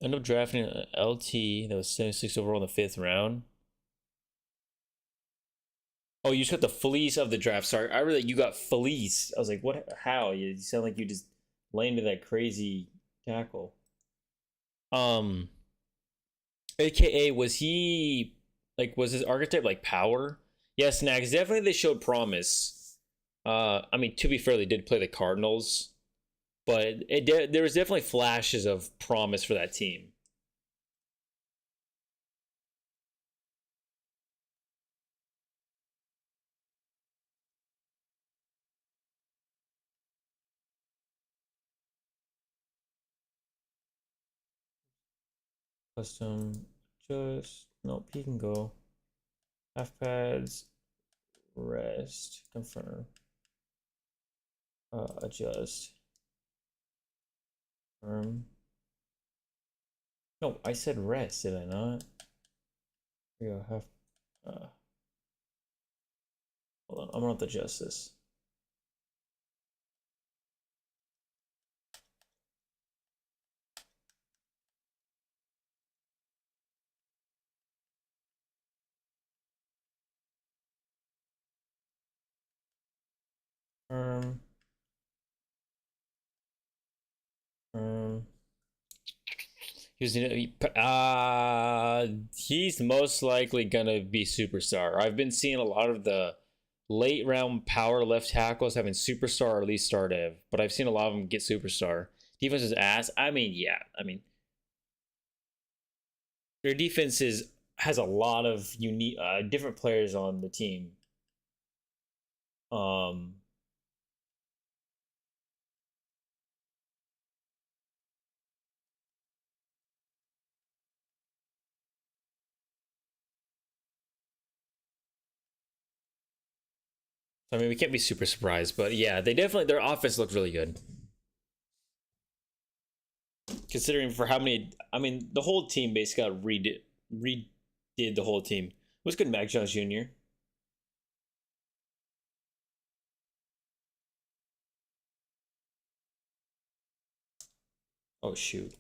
I ended up drafting an LT that was 76 overall in the 5th round. Oh, you just got the fleece of the draft. Sorry, I really you got fleece. I was like, what? How? You sound like you just landed that crazy tackle. Um, AKA was he like was his archetype like power? Yes, Snags definitely they showed promise. I mean to be fair, they did play the Cardinals, but there was definitely flashes of promise for that team. Custom, just nope. He can go half pads, rest, confirm, adjust, confirm. No, I said rest, did I not? Here we go, half. Hold on, I'm gonna have to adjust this. He's most likely gonna be superstar. I've been seeing a lot of the late round power left tackles having superstar or at least star dev, but I've seen a lot of them get superstar. Defense is ass. I mean, yeah. I mean, their defense has a lot of unique, different players on the team. Um, I mean, we can't be super surprised, but yeah, they definitely their offense looked really good. Considering for how many, I mean, the whole team basically got redid the whole team. It was good, Mac Jones Jr. Oh shoot,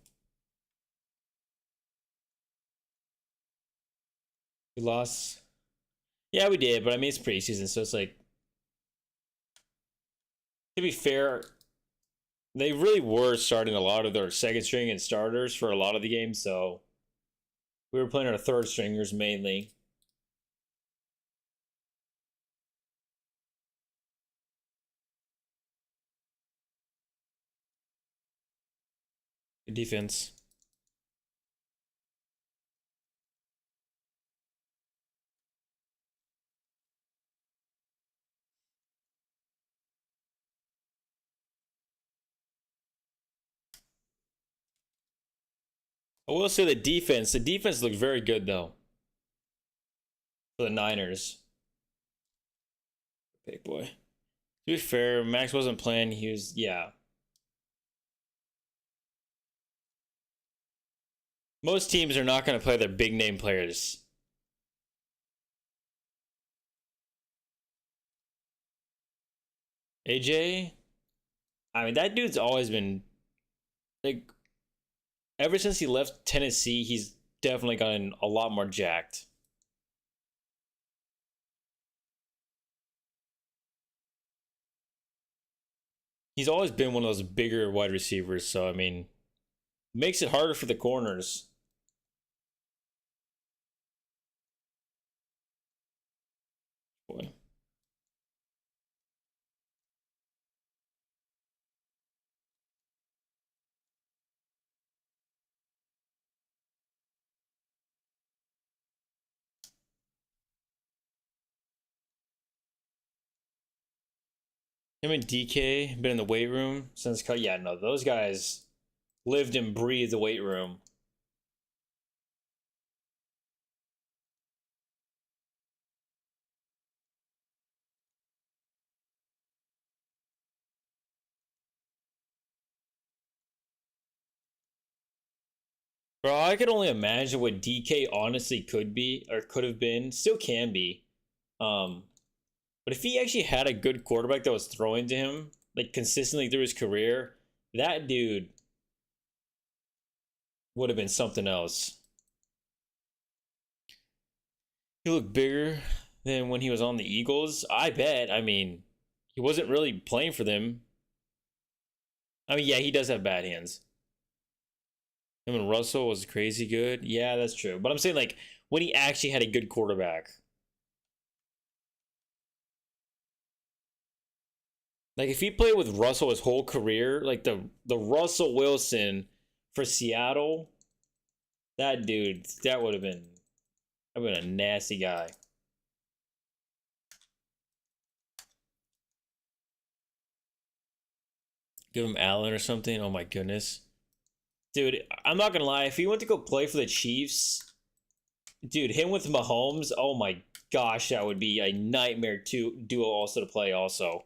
we lost. Yeah, we did, but I mean it's preseason, so it's like to be fair, they really were starting a lot of their second string and starters for a lot of the games, so we were playing our third stringers mainly. Good defense. I will say the defense. The defense looked very good though for the Niners. Big boy. To be fair, Max wasn't playing. He was, yeah. Most teams are not going to play their big name players. AJ, I mean that dude's always been like ever since he left Tennessee, he's definitely gotten a lot more jacked. He's always been one of those bigger wide receivers, so I mean, makes it harder for the corners. Boy. Him and DK been in the weight room since. Yeah, no, those guys lived and breathed the weight room. Bro, I could only imagine what DK honestly could be or could have been, still can be. Um, but if he actually had a good quarterback that was throwing to him like consistently through his career, that dude would have been something else. He looked bigger than when he was on the Eagles. I bet. I mean, he wasn't really playing for them. I mean, yeah, he does have bad hands. Him and Russell was crazy good. Yeah, that's true. But I'm saying like when he actually had a good quarterback. Like if he played with Russell his whole career, like the Russell Wilson for Seattle, that dude, that would have been a nasty guy. Give him Allen or something. Oh my goodness. Dude, I'm not gonna lie, if he went to go play for the Chiefs, dude, him with Mahomes, oh my gosh, that would be a nightmare duo also to play also.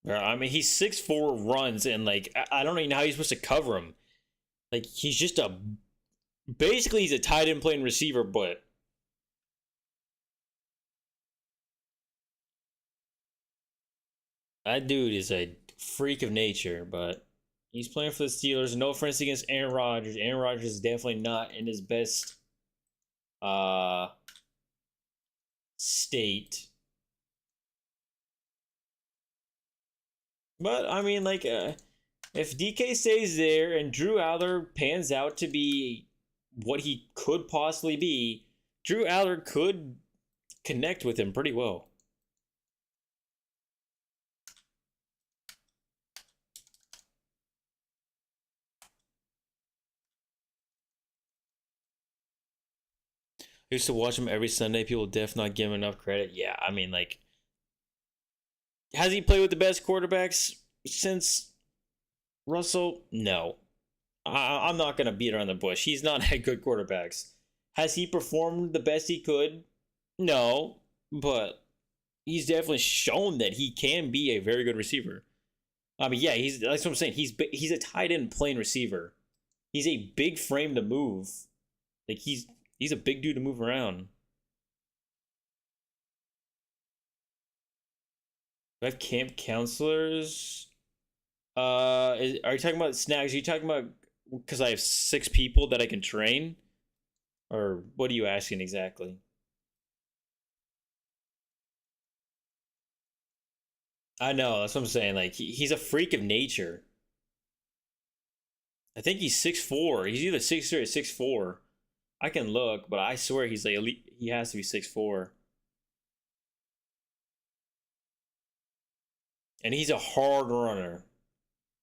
I mean, he's 6'4", runs, and like I don't even know how he's supposed to cover him. Like he's just a basically he's a tight end playing receiver, but that dude is a freak of nature. But He's playing for the Steelers. No offense against Aaron Rodgers. Aaron Rodgers is definitely not in his best uh state. But I mean, like, if DK stays there and Drew Aller pans out to be what he could possibly be, Drew Aller could connect with him pretty well. I used to watch him every Sunday. People definitely not give him enough credit. Yeah, I mean, like, has he played with the best quarterbacks since Russell? No. I'm not going to beat around the bush. He's not had good quarterbacks. Has he performed the best he could? No. But he's definitely shown that he can be a very good receiver. I mean, yeah, that's what I'm saying. He's a tight end playing receiver. He's a big frame to move. Like he's a big dude to move around. Do I have camp counselors? Are you talking about snags? Are you talking about because I have 6 people that I can train, or what are you asking exactly? I know that's what I'm saying. Like he's a freak of nature. I think he's 6'4". He's either 6'3" or 6'4". I can look, but I swear he's like elite. He has to be 6'4". And he's a hard runner.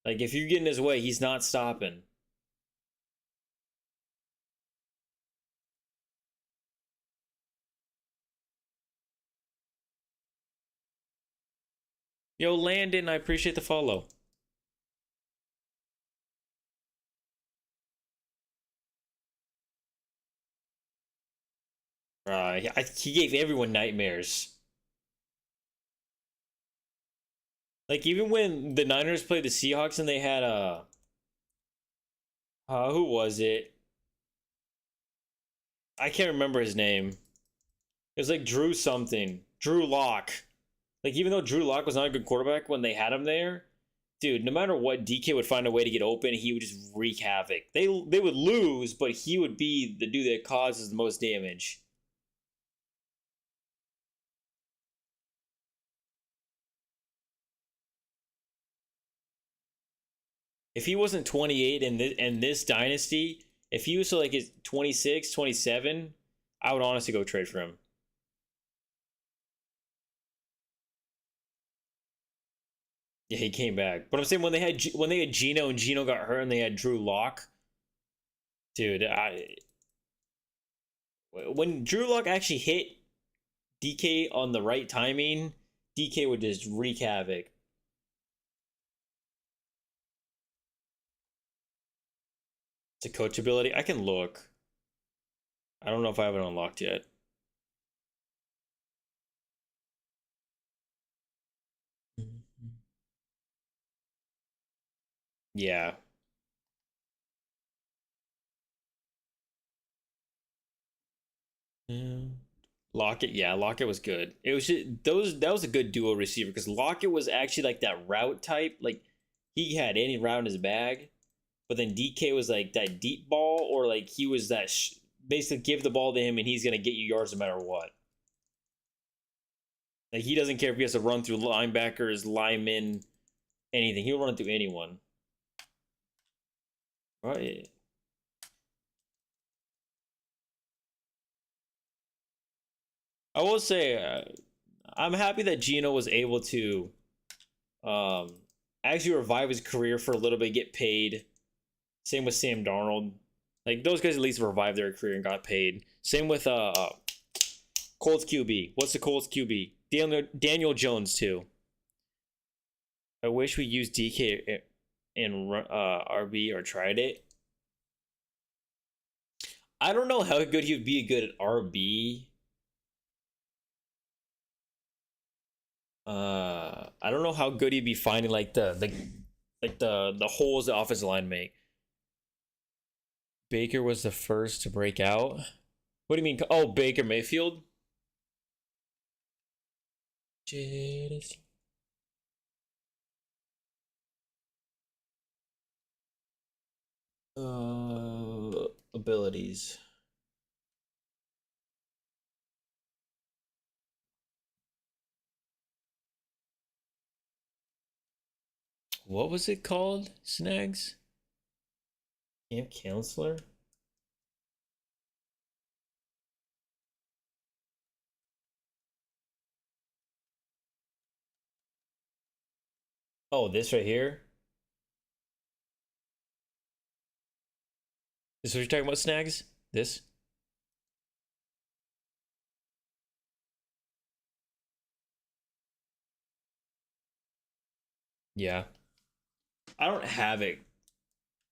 Like if you get in his way, he's not stopping. Yo, Landon, I appreciate the follow. He gave everyone nightmares. Like even when the Niners played the Seahawks and they had who was it? I can't remember his name. It was like Drew something. Drew Lock. Like even though Drew Lock was not a good quarterback when they had him there, dude, no matter what, DK would find a way to get open. He would just wreak havoc. They would lose, but he would be the dude that causes the most damage. If he wasn't 28 in this dynasty, if he was like his 26, 27, I would honestly go trade for him. Yeah, he came back. But I'm saying when they had Gino and Gino got hurt and they had Drew Lock, dude, when Drew Lock actually hit DK on the right timing, DK would just wreak havoc. It's a coachability. I can look. I don't know if I have it unlocked yet. Yeah. Yeah. Lockett, yeah, Lockett was good. It was just, those that was a good duo receiver because Lockett was actually like that route type. Like he had any route in his bag, but then DK was like that deep ball, or like he was that basically give the ball to him and he's gonna get you yards no matter what. Like he doesn't care if he has to run through linebackers, linemen, anything. He'll run through anyone. Right. I will say, I'm happy that Gino was able to um, actually revive his career for a little bit, get paid. Same with Sam Darnold. Like those guys at least revived their career and got paid. Same with Colts QB. What's the Colts QB? Daniel Jones too. I wish we used DK in RB or tried it. I don't know how good he would be good at RB. I don't know how good he'd be finding like the holes the offensive line make. Baker was the first to break out. What do you mean? Oh, Baker Mayfield. Abilities. What was it called? Snags? Camp counselor? Oh, this right here? This is what you're talking about, Snags? This? Yeah. I don't have it.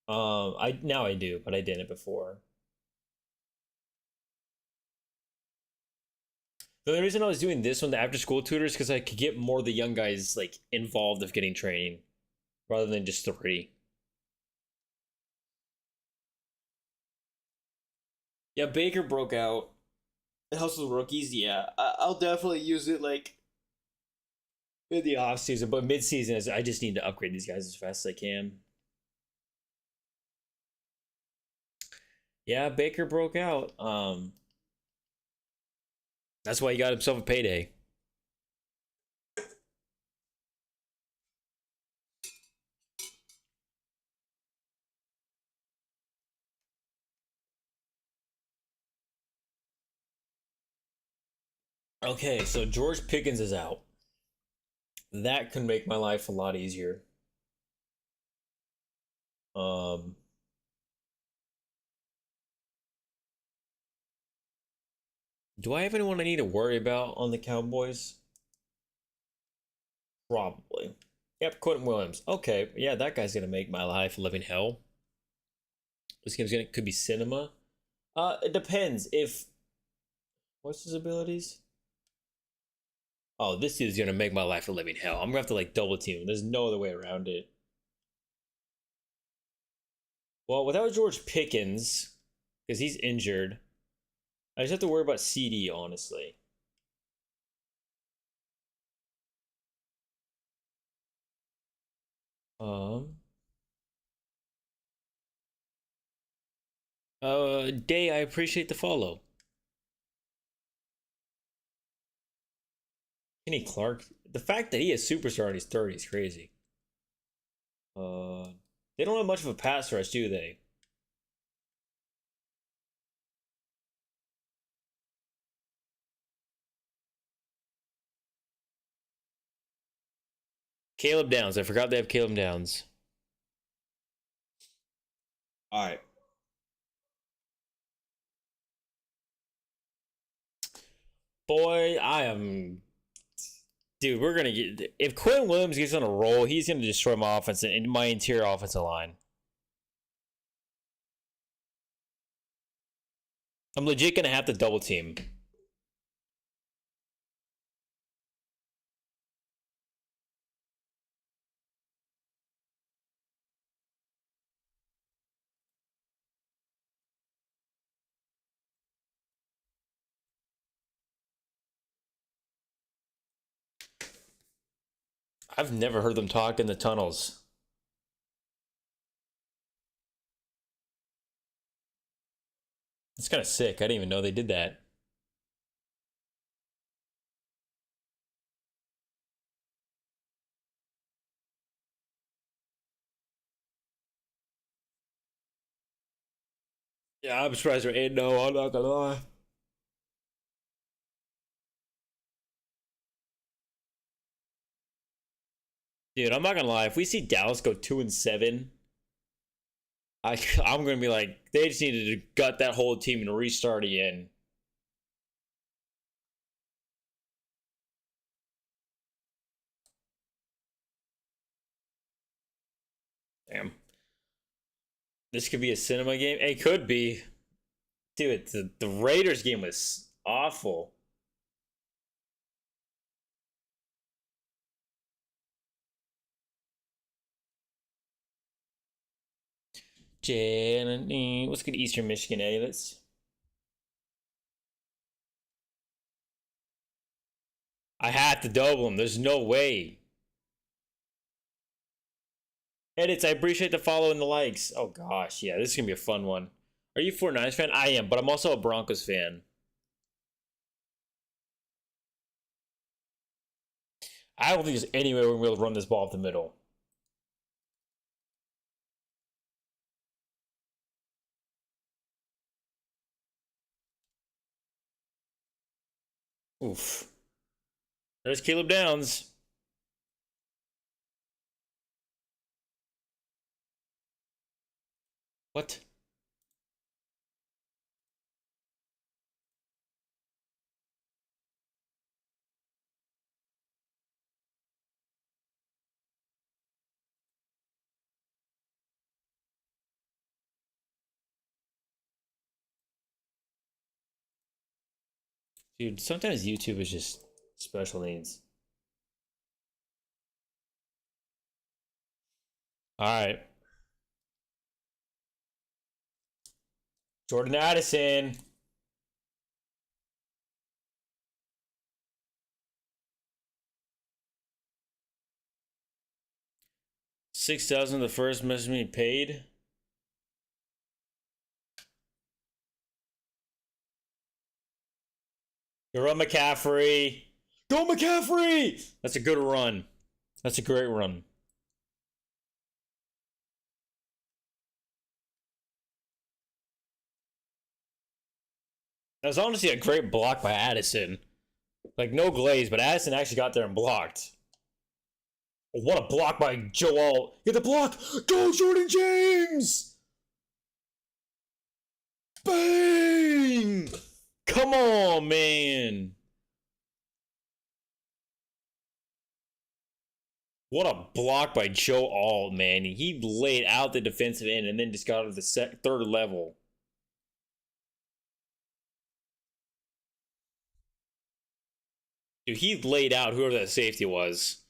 I now I do, but I didn't before. The only reason I was doing this one, the after school tutors, because I could get more of the young guys like involved of getting training rather than just three. Yeah, Baker broke out. It helps with rookies. Yeah, I'll definitely use it like in the off season, but mid season is I just need to upgrade these guys as fast as I can. Yeah, Baker broke out. That's why he got himself a payday. Okay, so George Pickens is out. That can make my life a lot easier. Um, do I have anyone I need to worry about on the Cowboys? Probably. Yep, Quentin Williams. Okay, yeah, that guy's gonna make my life a living hell. This game's gonna could be cinema. It depends. If what's his abilities? Oh, this dude's gonna make my life a living hell. I'm gonna have to like double team him. There's no other way around it. Well, without George Pickens, because he's injured, I just have to worry about CD, honestly. Um, Day, I appreciate the follow. Kenny Clark, the fact that he is superstar in his 30s is crazy. Uh, they don't have much of a pass rush, do they? Caleb Downs, I forgot they have Caleb Downs. All right. Boy, I am. Dude, we're gonna get. If Quinn Williams gets on a roll, he's gonna destroy my offense and my interior offensive line. I'm legit gonna have to double team. I've never heard them talk in the tunnels. It's kind of sick. I didn't even know they did that. Yeah, I'm surprised we're 8-0. I'm not gonna lie. Dude, I'm not gonna lie. If we see Dallas go 2-7, I'm gonna be like, they just needed to gut that whole team and restart again. Damn, this could be a cinema game. It could be, dude. The Raiders game was awful. Jan, what's good, Eastern Michigan? Eddie? I have to double him. There's no way. Edits, I appreciate the follow and the likes. Oh gosh, yeah, this is gonna be a fun one. Are you a 49ers fan? I am, but I'm also a Broncos fan. I don't think there's any way we're gonna be able to run this ball up the middle. Oof. There's Caleb Downs. What? Dude, sometimes YouTube is just special needs. Alright. Jordan Addison. $6,000 the first message me paid. Go McCaffrey. Go McCaffrey! That's a good run. That's a great run. That was honestly a great block by Addison. Like, no glaze, but Addison actually got there and blocked. What a block by Joel. Get the block. Go, Jordan James. Bang. Come on, man. What a block by Joe Alt, man. He laid out the defensive end and then just got to the third level. Dude, he laid out whoever that safety was.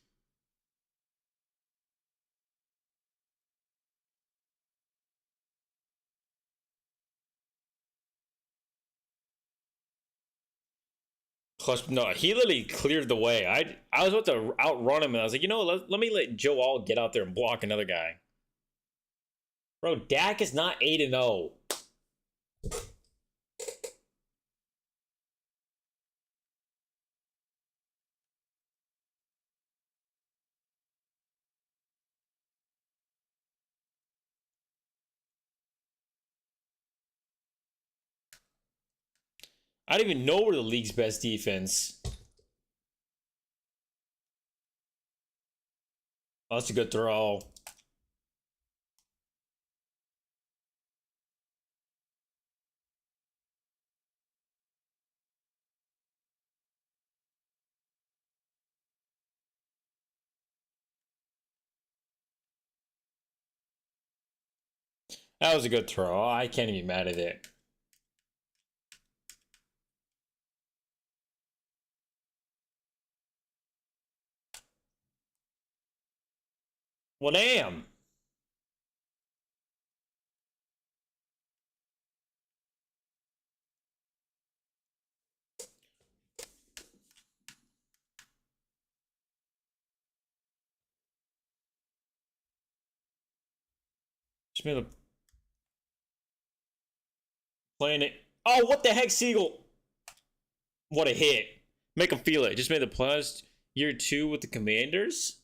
Clutch, no, he literally cleared the way. I was about to outrun him, and I was like, you know what, let me let Joe All get out there and block another guy. Bro, Dak is not 8-0. I don't even know where the league's best defense. Oh, that's a good throw. That was a good throw. I can't even be mad at it. Well, damn. Just made a playing it. Oh, what the heck, Siegel? What a hit. Make him feel it. Just made the plus year 2 with the Commanders.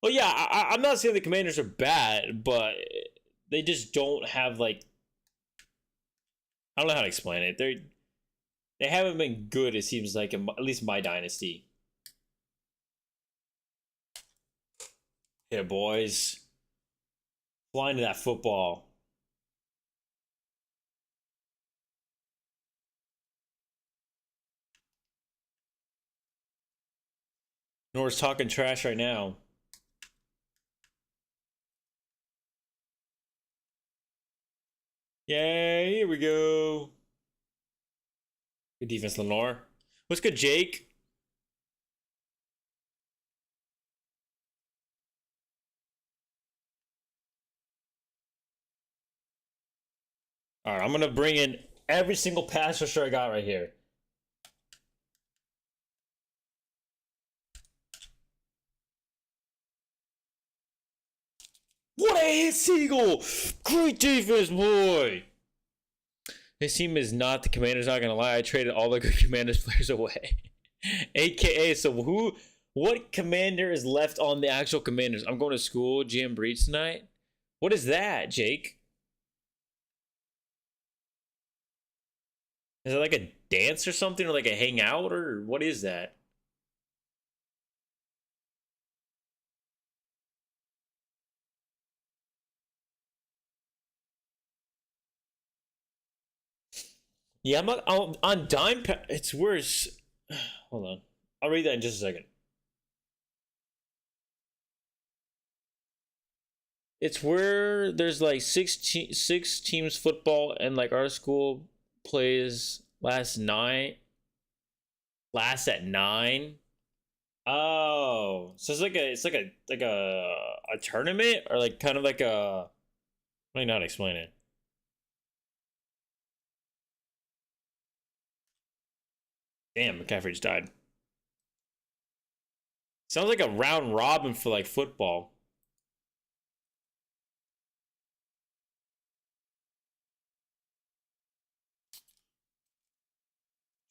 Well, yeah, I'm not saying the Commanders are bad, but they just don't have, like, I don't know how to explain it. They haven't been good, it seems like, in at least my dynasty. Yeah, boys. Flying to that football. Nor's talking trash right now. Yay, here we go. Good defense, Lenore. What's good, Jake? All right, I'm going to bring in every single pass rusher I got right here. What a hit, Siegel! Great defense, boy! This team is not the Commanders, not gonna lie. I traded all the good Commanders players away. AKA, so what Commander is left on the actual Commanders? I'm going to school, GM Breach tonight. What is that, Jake? Is it like a dance or something, or like a hangout, or what is that? Yeah, I'm not on Dime. It's worse. Hold on, I'll read that in just a second. It's where there's like six teams football, and like our school plays last at 9. Oh, so it's like a tournament, or like kind of like a, let me not explain it. Damn, McCaffrey just died. Sounds like a round robin for like football.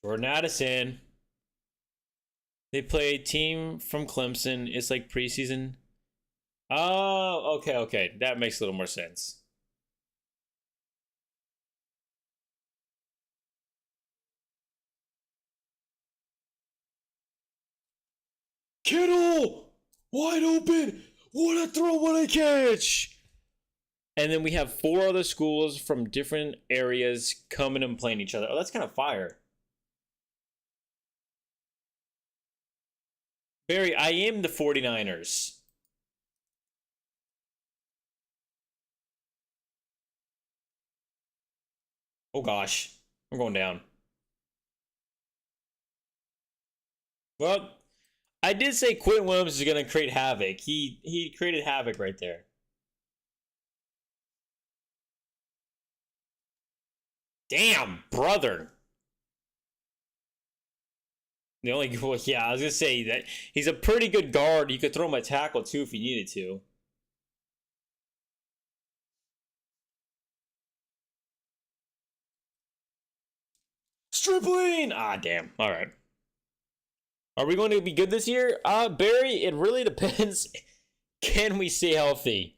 Jordan Addison. They play a team from Clemson. It's like preseason. Oh, okay. That makes a little more sense. Kittle! Wide open! What a throw, what a catch! And then we have 4 other schools from different areas coming and playing each other. Oh, that's kind of fire. Barry, I am the 49ers. Oh gosh. I'm going down. Well, I did say Quinn Williams is going to create havoc. He created havoc right there. Damn, brother. The only, well, yeah, I was gonna say that he's a pretty good guard. You could throw him a tackle too if you needed to. Stripling! Ah, damn. All right. Are we going to be good this year? Barry, it really depends. Can we stay healthy?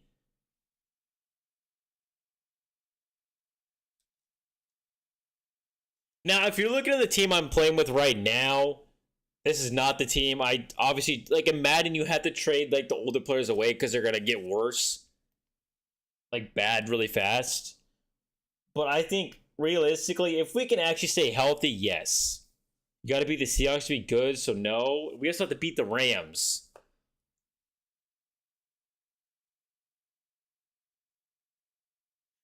Now, if you're looking at the team I'm playing with right now, this is not the team. I obviously, like in Madden, you have to trade like the older players away because they're gonna get worse, like bad, really fast. But I think realistically, if we can actually stay healthy, yes. You got to beat the Seahawks to be good, so no. We also have to beat the Rams.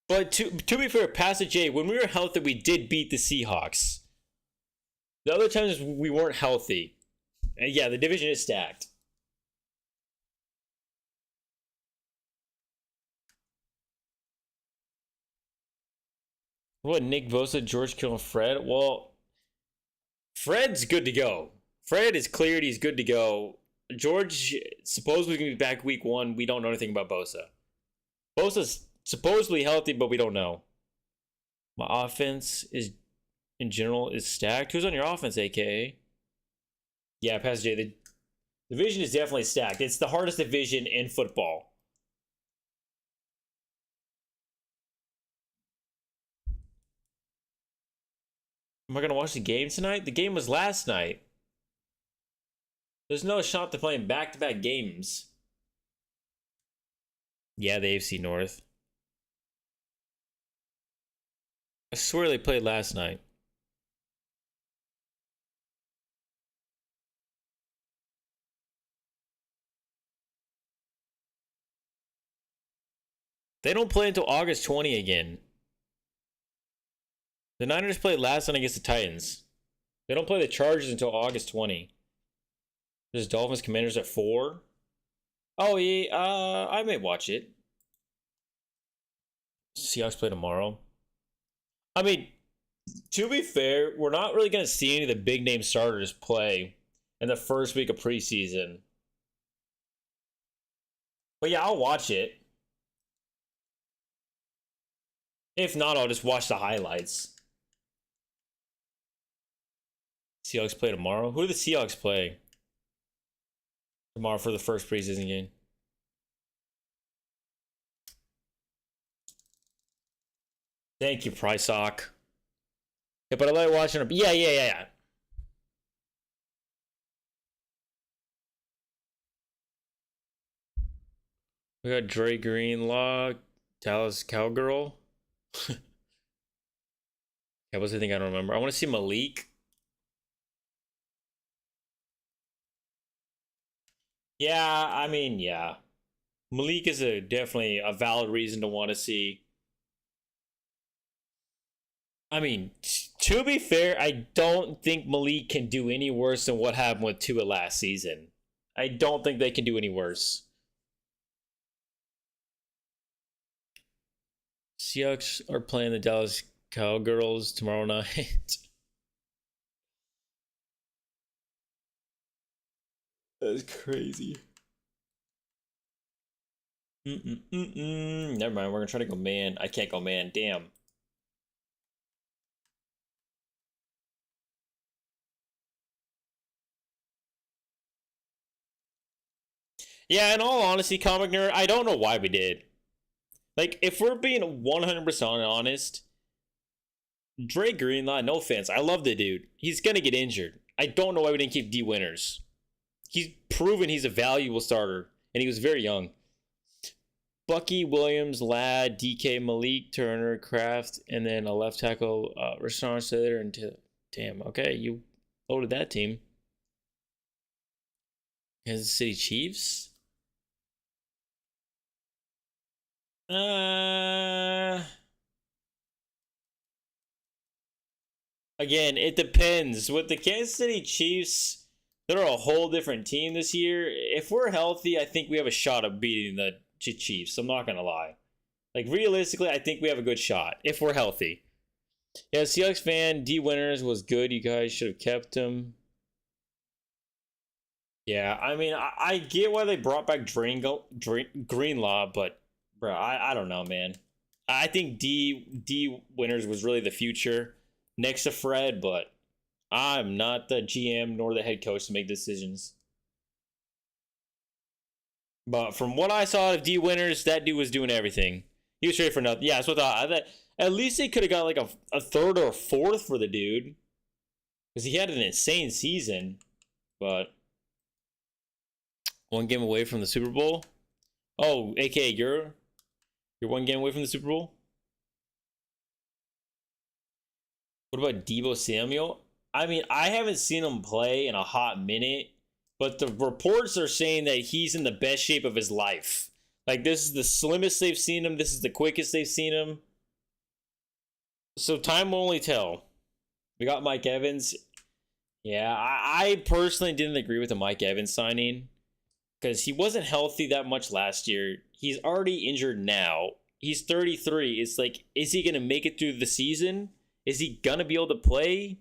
But to be fair, Pastor J, when we were healthy, we did beat the Seahawks. The other times we weren't healthy. And yeah, the division is stacked. What, Nick Bosa, George Kittle, and Fred? Well, Fred's good to go. Fred is cleared. He's good to go. George supposedly going to be back week 1. We don't know anything about Bosa. Bosa's supposedly healthy, but we don't know. My offense is, in general, is stacked. Who's on your offense, AKA? Yeah, Pastor J, the division is definitely stacked. It's the hardest division in football. Am I going to watch the game tonight? The game was last night. There's no shot to playing back-to-back games. Yeah, the AFC North. I swear they played last night. They don't play until August 20 again. The Niners played last night against the Titans. They don't play the Chargers until August 20. There's Dolphins Commanders at 4. Oh, yeah, I may watch it. Seahawks play tomorrow. I mean, to be fair, we're not really going to see any of the big name starters play in the first week of preseason. But yeah, I'll watch it. If not, I'll just watch the highlights. Seahawks play tomorrow. Who do the Seahawks play tomorrow for the first preseason game? Thank you, Prysock. Yeah, but I like watching them. Yeah. We got Dre Greenlaw, Dallas Cowgirl. Yeah, what's the thing I don't remember? I want to see Malik. Yeah, I mean, yeah. Malik is definitely a valid reason to want to see. I mean, to be fair, I don't think Malik can do any worse than what happened with Tua last season. I don't think they can do any worse. Seahawks are playing the Dallas Cowgirls tomorrow night. That's crazy. Never mind. We're gonna try to go man. I can't go man. Damn. Yeah, in all honesty, comic nerd, I don't know why we did. Like, if we're being 100% honest, Dre Greenlaw, no offense, I love the dude. He's gonna get injured. I don't know why we didn't keep D Winners. He's proven he's a valuable starter, and he was very young. Bucky, Williams, Ladd, DK, Malik, Turner, Kraft, and then a left tackle, Rashawn Slater, and damn, okay, you loaded that team. Kansas City Chiefs? Again, it depends. With the Kansas City Chiefs, they're a whole different team this year. If we're healthy, I think we have a shot of beating the Chiefs. I'm not going to lie. Like, realistically, I think we have a good shot if we're healthy. Yeah, Seahawks fan, D Winners was good. You guys should have kept him. Yeah, I mean, I get why they brought back Greenlaw, but, bro, I don't know, man. I think D Winners was really the future next to Fred, but I'm not the GM nor the head coach to make decisions. But from what I saw of D Winners, that dude was doing everything. He was straight for nothing. Yeah, so I thought at least they could have got like a third or a fourth for the dude. Because he had an insane season. But one game away from the Super Bowl. Oh, aka you're one game away from the Super Bowl? What about Deebo Samuel? I mean, I haven't seen him play in a hot minute, but the reports are saying that he's in the best shape of his life. Like, this is the slimmest they've seen him. This is the quickest they've seen him. So time will only tell. We got Mike Evans. Yeah, I personally didn't agree with the Mike Evans signing because he wasn't healthy that much last year. He's already injured now. He's 33. It's like, is he going to make it through the season? Is he going to be able to play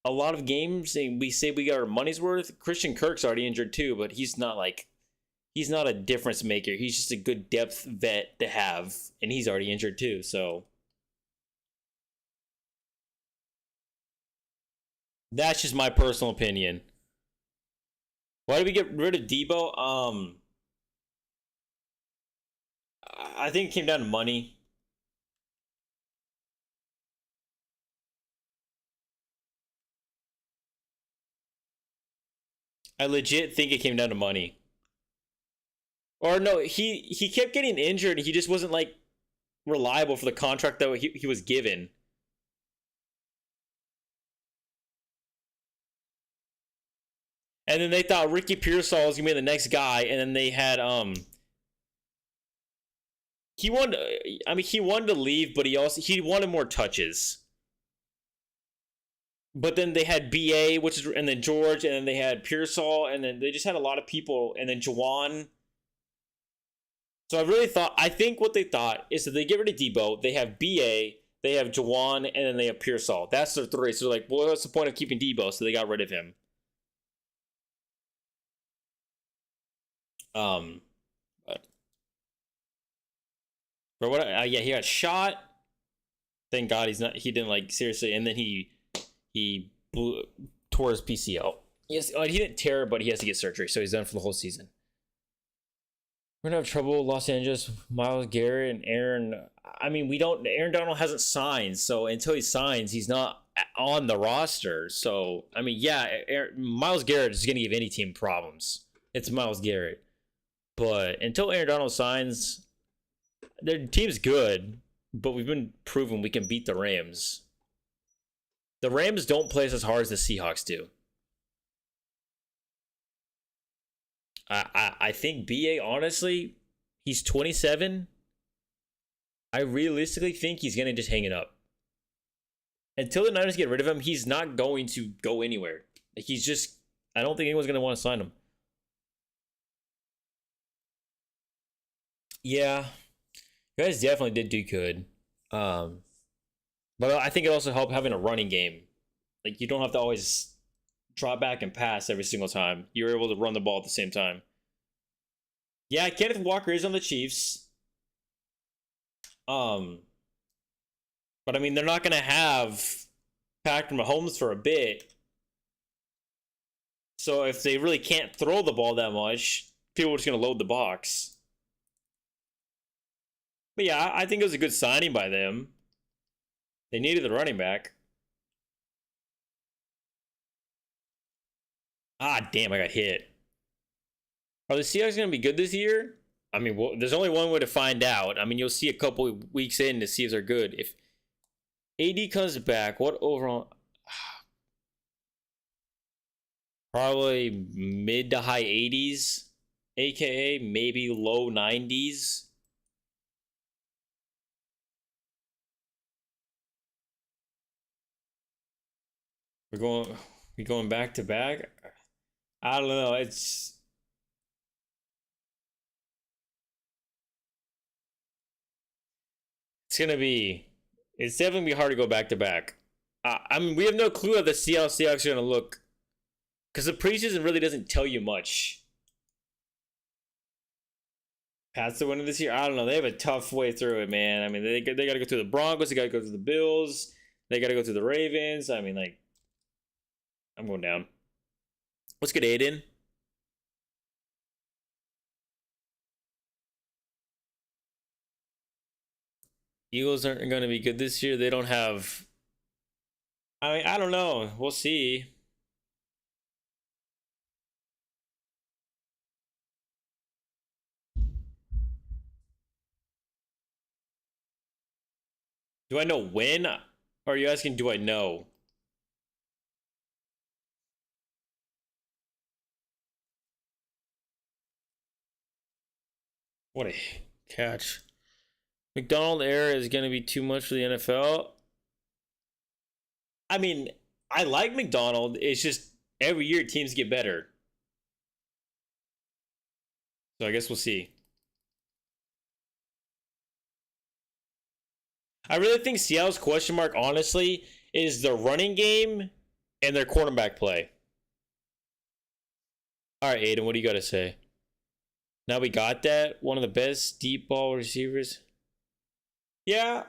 a lot of games? And we say we got our money's worth. Christian Kirk's already injured too, but he's not a difference maker. He's just a good depth vet to have, and he's already injured too. So that's just my personal opinion. Why did we get rid of Debo? I think it came down to money. I legit think it came down to money. Or no, he kept getting injured. He just wasn't like reliable for the contract that he was given. And then they thought Ricky Pearsall was gonna be the next guy, and then they had he wanted. I mean, he wanted to leave, but he wanted more touches. But then they had BA, and then George, and then they had Pearsall, and then they just had a lot of people, and then Jawan. So I think what they thought is that they get rid of Debo, they have BA, they have Jawan, and then they have Pearsall. That's their three. So they're like, well, what's the point of keeping Debo? So they got rid of him. But what? Yeah, he got shot. Thank God he didn't like seriously, and then he tore his PCL. Yes, he didn't tear, but he has to get surgery, so he's done for the whole season. We're gonna have trouble. Los Angeles, Miles Garrett and Aaron. I mean, we don't. Aaron Donald hasn't signed, so until he signs, he's not on the roster. So I mean, yeah, Miles Garrett is gonna give any team problems. It's Miles Garrett, but until Aaron Donald signs, their team's good. But we've been proven we can beat the Rams. The Rams don't play us as hard as the Seahawks do. I think BA, honestly, he's 27. I realistically think he's going to just hang it up. Until the Niners get rid of him, he's not going to go anywhere. Like, he's just, I don't think anyone's going to want to sign him. Yeah, you guys definitely did do good. But I think it also helped having a running game. Like, you don't have to always drop back and pass every single time. You're able to run the ball at the same time. Yeah, Kenneth Walker is on the Chiefs. But I mean, they're not gonna have Patrick Mahomes for a bit. So if they really can't throw the ball that much, people are just gonna load the box. But yeah, I think it was a good signing by them. They needed the running back. Ah, damn, I got hit. Are the Seahawks going to be good this year? I mean, well, there's only one way to find out. I mean, you'll see a couple of weeks in to see if they're good. If AD comes back, what overall? Probably mid to high 80s, aka maybe low 90s. We going back to back. I don't know. It's definitely be hard to go back to back. I mean, we have no clue how the Seattle Seahawks are gonna look because the preseason really doesn't tell you much. Pats the winner this year. I don't know. They have a tough way through it, man. I mean, they got to go through the Broncos. They got to go through the Bills. They got to go through the Ravens. I mean, like, I'm going down. What's good, Aiden? Eagles aren't going to be good this year. They don't have. I mean, I don't know. We'll see. Do I know when? Or are you asking, do I know? What a catch. McDonald era is going to be too much for the NFL. I mean, I like McDonald. It's just every year teams get better. So I guess we'll see. I really think Seattle's question mark, honestly, is the running game and their quarterback play. All right, Aiden, what do you got to say? Now we got that. One of the best deep ball receivers. Yeah,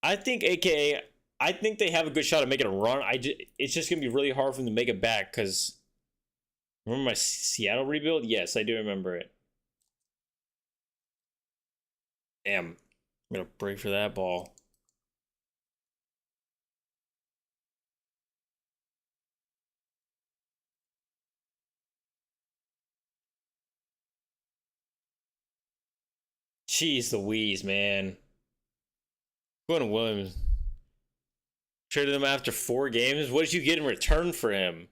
I think AKA, I think they have a good shot at making a run. It's just going to be really hard for them to make it back because remember my Seattle rebuild? Yes, I do remember it. Damn. I'm going to break for that ball. Jeez Louise, man. Gordon Williams. Traded him after 4 games. What did you get in return for him?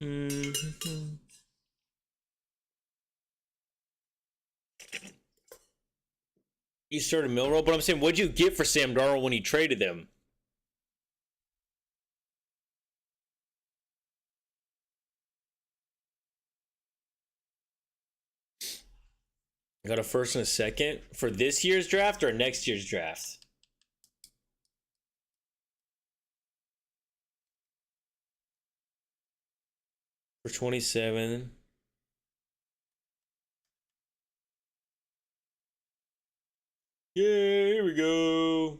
Mm-hmm. He started Milrow, but I'm saying, what'd you get for Sam Darnold when he traded him? I got a first and a second for this year's draft or next year's draft. For 27. Yeah, here we go.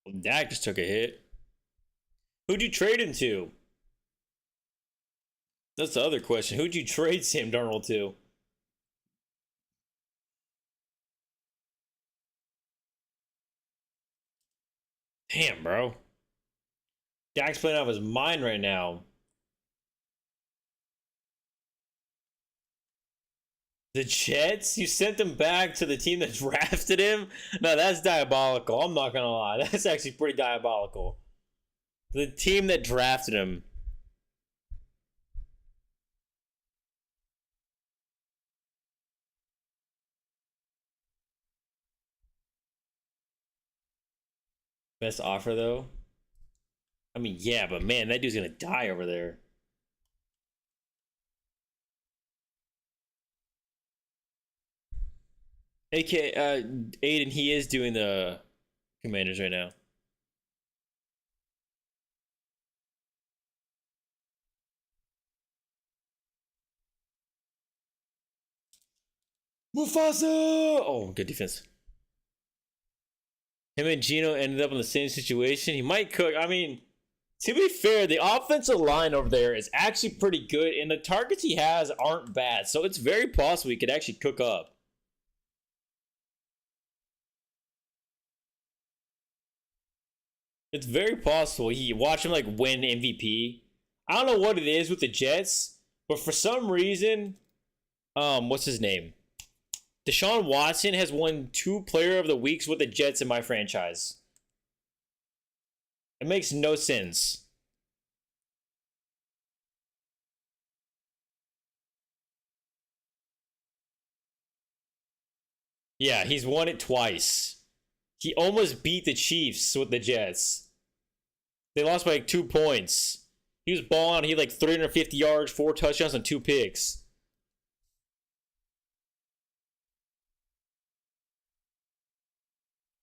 Well, Dak just took a hit. Who'd you trade him to? That's the other question. Who'd you trade Sam Darnold to? Damn, bro. Dak's playing out of his mind right now. The Jets? You sent him back to the team that drafted him? No, that's diabolical. I'm not gonna lie. That's actually pretty diabolical. The team that drafted him. Best offer though? I mean, yeah, but man, that dude's gonna die over there. AK Aiden, he is doing the Commanders right now. Mufasa! Oh, good defense. Him and Gino ended up in the same situation. He might cook. I mean, to be fair, the offensive line over there is actually pretty good, and the targets he has aren't bad. So it's very possible he could actually cook up. It's very possible. He watch him like win MVP. I don't know what it is with the Jets, but for some reason, what's his name? Deshaun Watson has won 2 Player of the Weeks with the Jets in my franchise. It makes no sense. Yeah, he's won it twice. He almost beat the Chiefs with the Jets. They lost by like 2 points. He was balling. He had like 350 yards, 4 touchdowns, and 2 picks.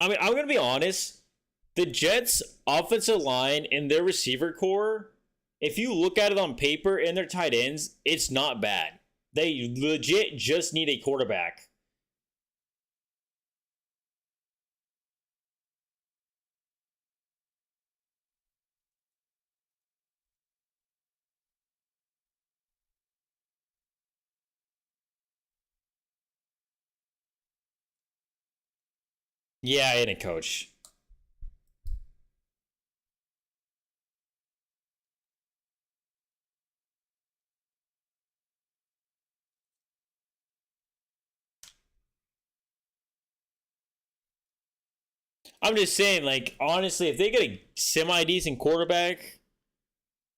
I mean, I'm going to be honest. The Jets' offensive line and their receiver core, if you look at it on paper and their tight ends, it's not bad. They legit just need a quarterback. Yeah, and a coach. I'm just saying, like, honestly, if they get a semi decent quarterback,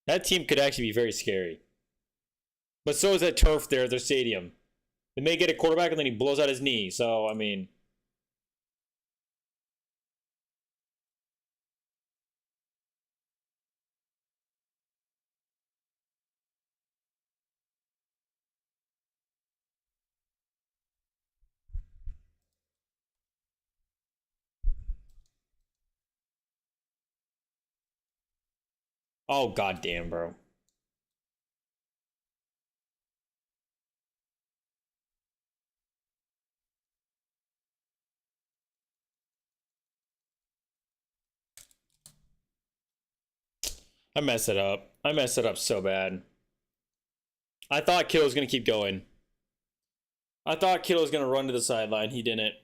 that team could actually be very scary. But so is that turf there at their stadium. They may get a quarterback and then he blows out his knee. So, I mean. Oh, goddamn, bro. I messed it up. I messed it up so bad. I thought Kittle was going to keep going. I thought Kittle was going to run to the sideline. He didn't.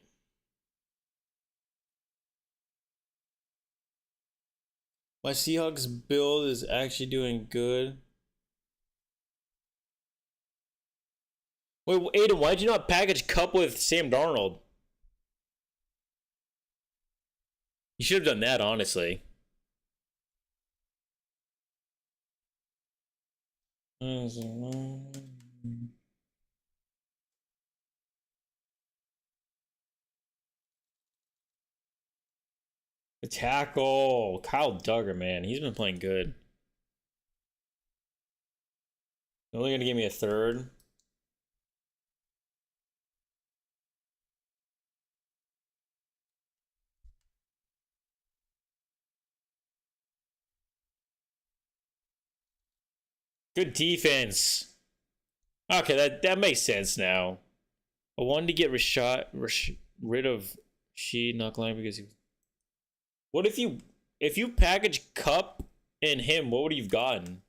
My Seahawks build is actually doing good. Wait, Aiden, why'd you not package Cup with Sam Darnold? You should have done that, honestly. The tackle. Kyle Duggar, man. He's been playing good. They're only going to give me a third. Good defense. Okay, that makes sense now. I wanted to get rid of She not lying because he. What if you package Cup and him? What would you've gotten?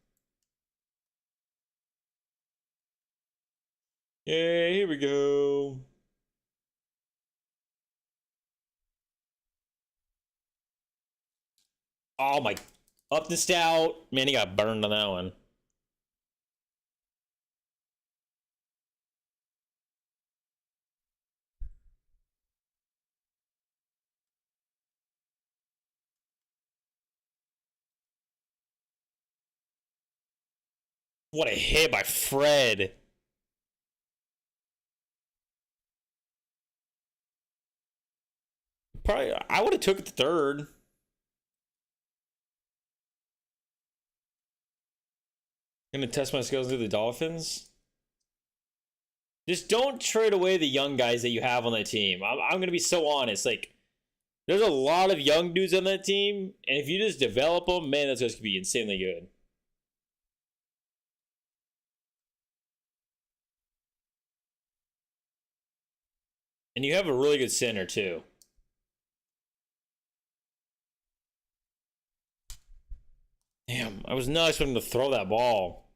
Yeah, here we go. Oh my, up the stout. Man, he got burned on that one. What a hit by Fred. Probably, I would have took it to third. Gonna test my skills through the Dolphins. Just don't trade away the young guys that you have on that team. I'm gonna be so honest. Like, there's a lot of young dudes on that team, and if you just develop them, man, that's just gonna be insanely good. And you have a really good center too. Damn, I was not expecting to throw that ball.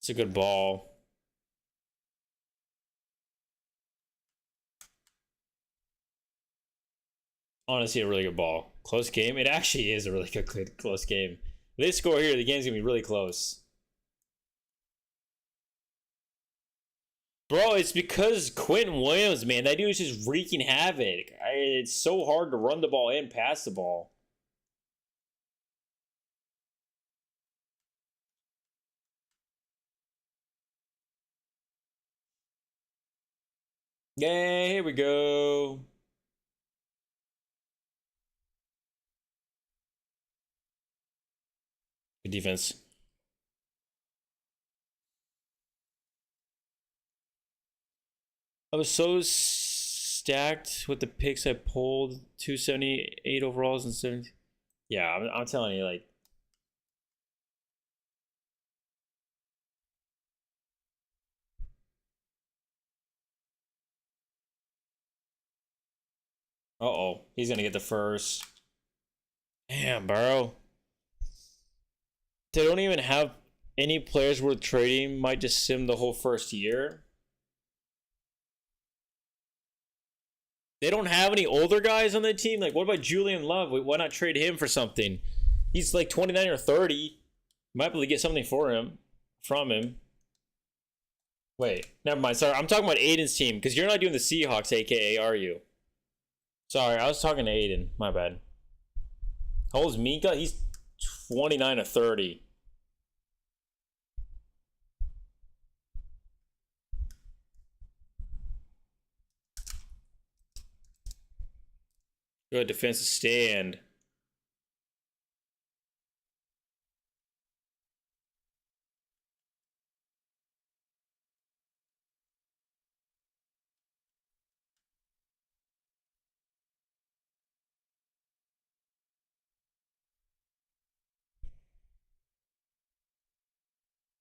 It's a good ball. Honestly, a really good ball. Close game. It actually is a really good close game. If they score here, the game's gonna be really close. Bro, it's because Quentin Williams, man. That dude is just wreaking havoc. It's so hard to run the ball and pass the ball. Yeah, here we go. Good defense. I was so stacked with the picks I pulled. 278 overalls and 70. Yeah, I'm telling you, like. Uh-oh. He's going to get the first. Damn, bro. They don't even have any players worth trading. Might just sim the whole first year. They don't have any older guys on the team. Like, what about Julian Love? Why not trade him for something? He's like 29 or 30. Might be able to get something for him, from him. Wait, never mind. Sorry, I'm talking about Aiden's team because you're not doing the Seahawks, aka, are you? Sorry, I was talking to Aiden. My bad. How old is Mika? He's 29 or 30. Good defensive stand.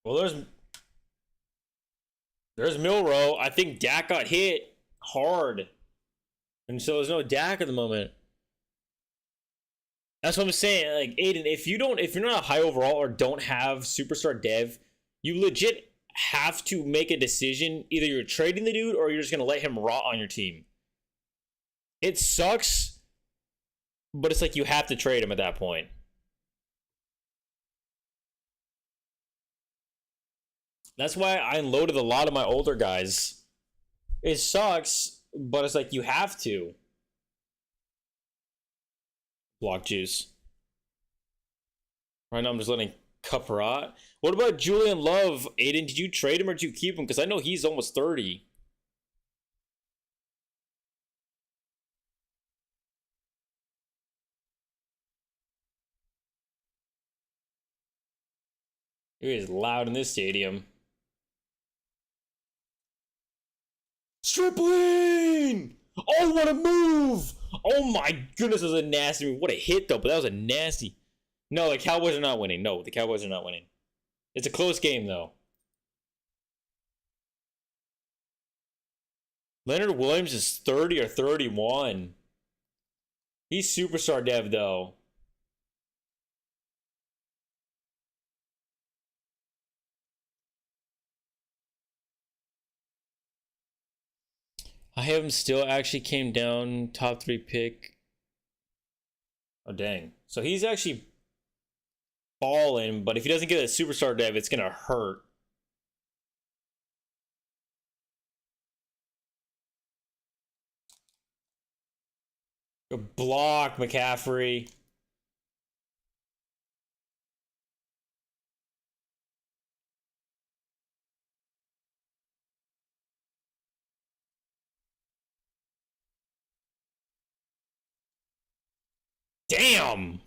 Well, there's Milrow. I think Dak got hit hard, and so there's no Dak at the moment. That's what I'm saying. Like, Aiden, if you're not a high overall or don't have superstar dev, you legit have to make a decision. Either you're trading the dude or you're just gonna let him rot on your team. It sucks, but it's like you have to trade him at that point. That's why I unloaded a lot of my older guys. It sucks, but it's like you have to. Block juice. Right now I'm just letting Cup rot. What about Julian Love, Aiden? Did you trade him or did you keep him? Because I know he's almost 30. It is loud in this stadium. Stripling! Oh, what a move! Oh my goodness, that was a nasty move. What a hit, though, but that was a nasty No, the Cowboys are not winning. No, the Cowboys are not winning. It's a close game, though. Leonard Williams is 30 or 31. He's superstar dev, though. I have him still actually came down top 3 pick. Oh, dang. So he's actually balling, but if he doesn't get a superstar dev, it's going to hurt. Good block, McCaffrey. Damn!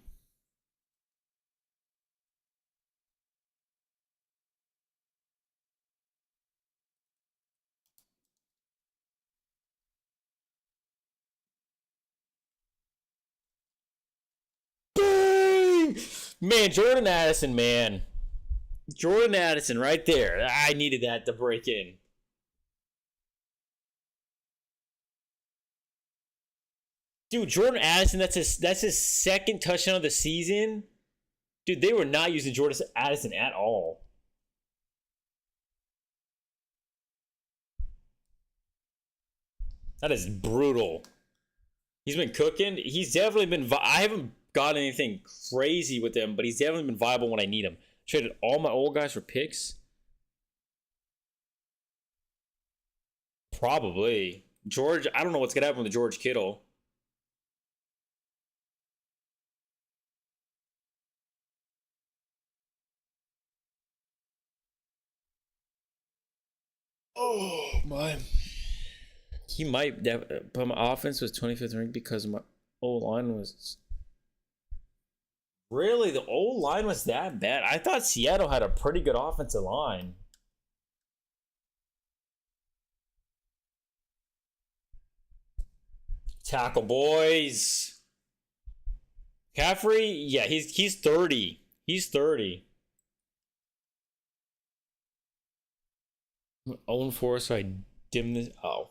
Bang! Man, Jordan Addison, man. Jordan Addison right there. I needed that to break in. Dude, Jordan Addison, that's his second touchdown of the season. Dude, they were not using Jordan Addison at all. That is brutal. He's been cooking. He's definitely been. I haven't got anything crazy with him, but he's definitely been viable when I need him. Traded all my old guys for picks. Probably. George, I don't know what's going to happen with George Kittle. Oh, my. He might. But my offense was 25th ranked because my old line was. Really? The old line was that bad? I thought Seattle had a pretty good offensive line. Tackle boys. Caffrey, yeah, he's 30. He's 30. Own 4, so I dim this. Oh.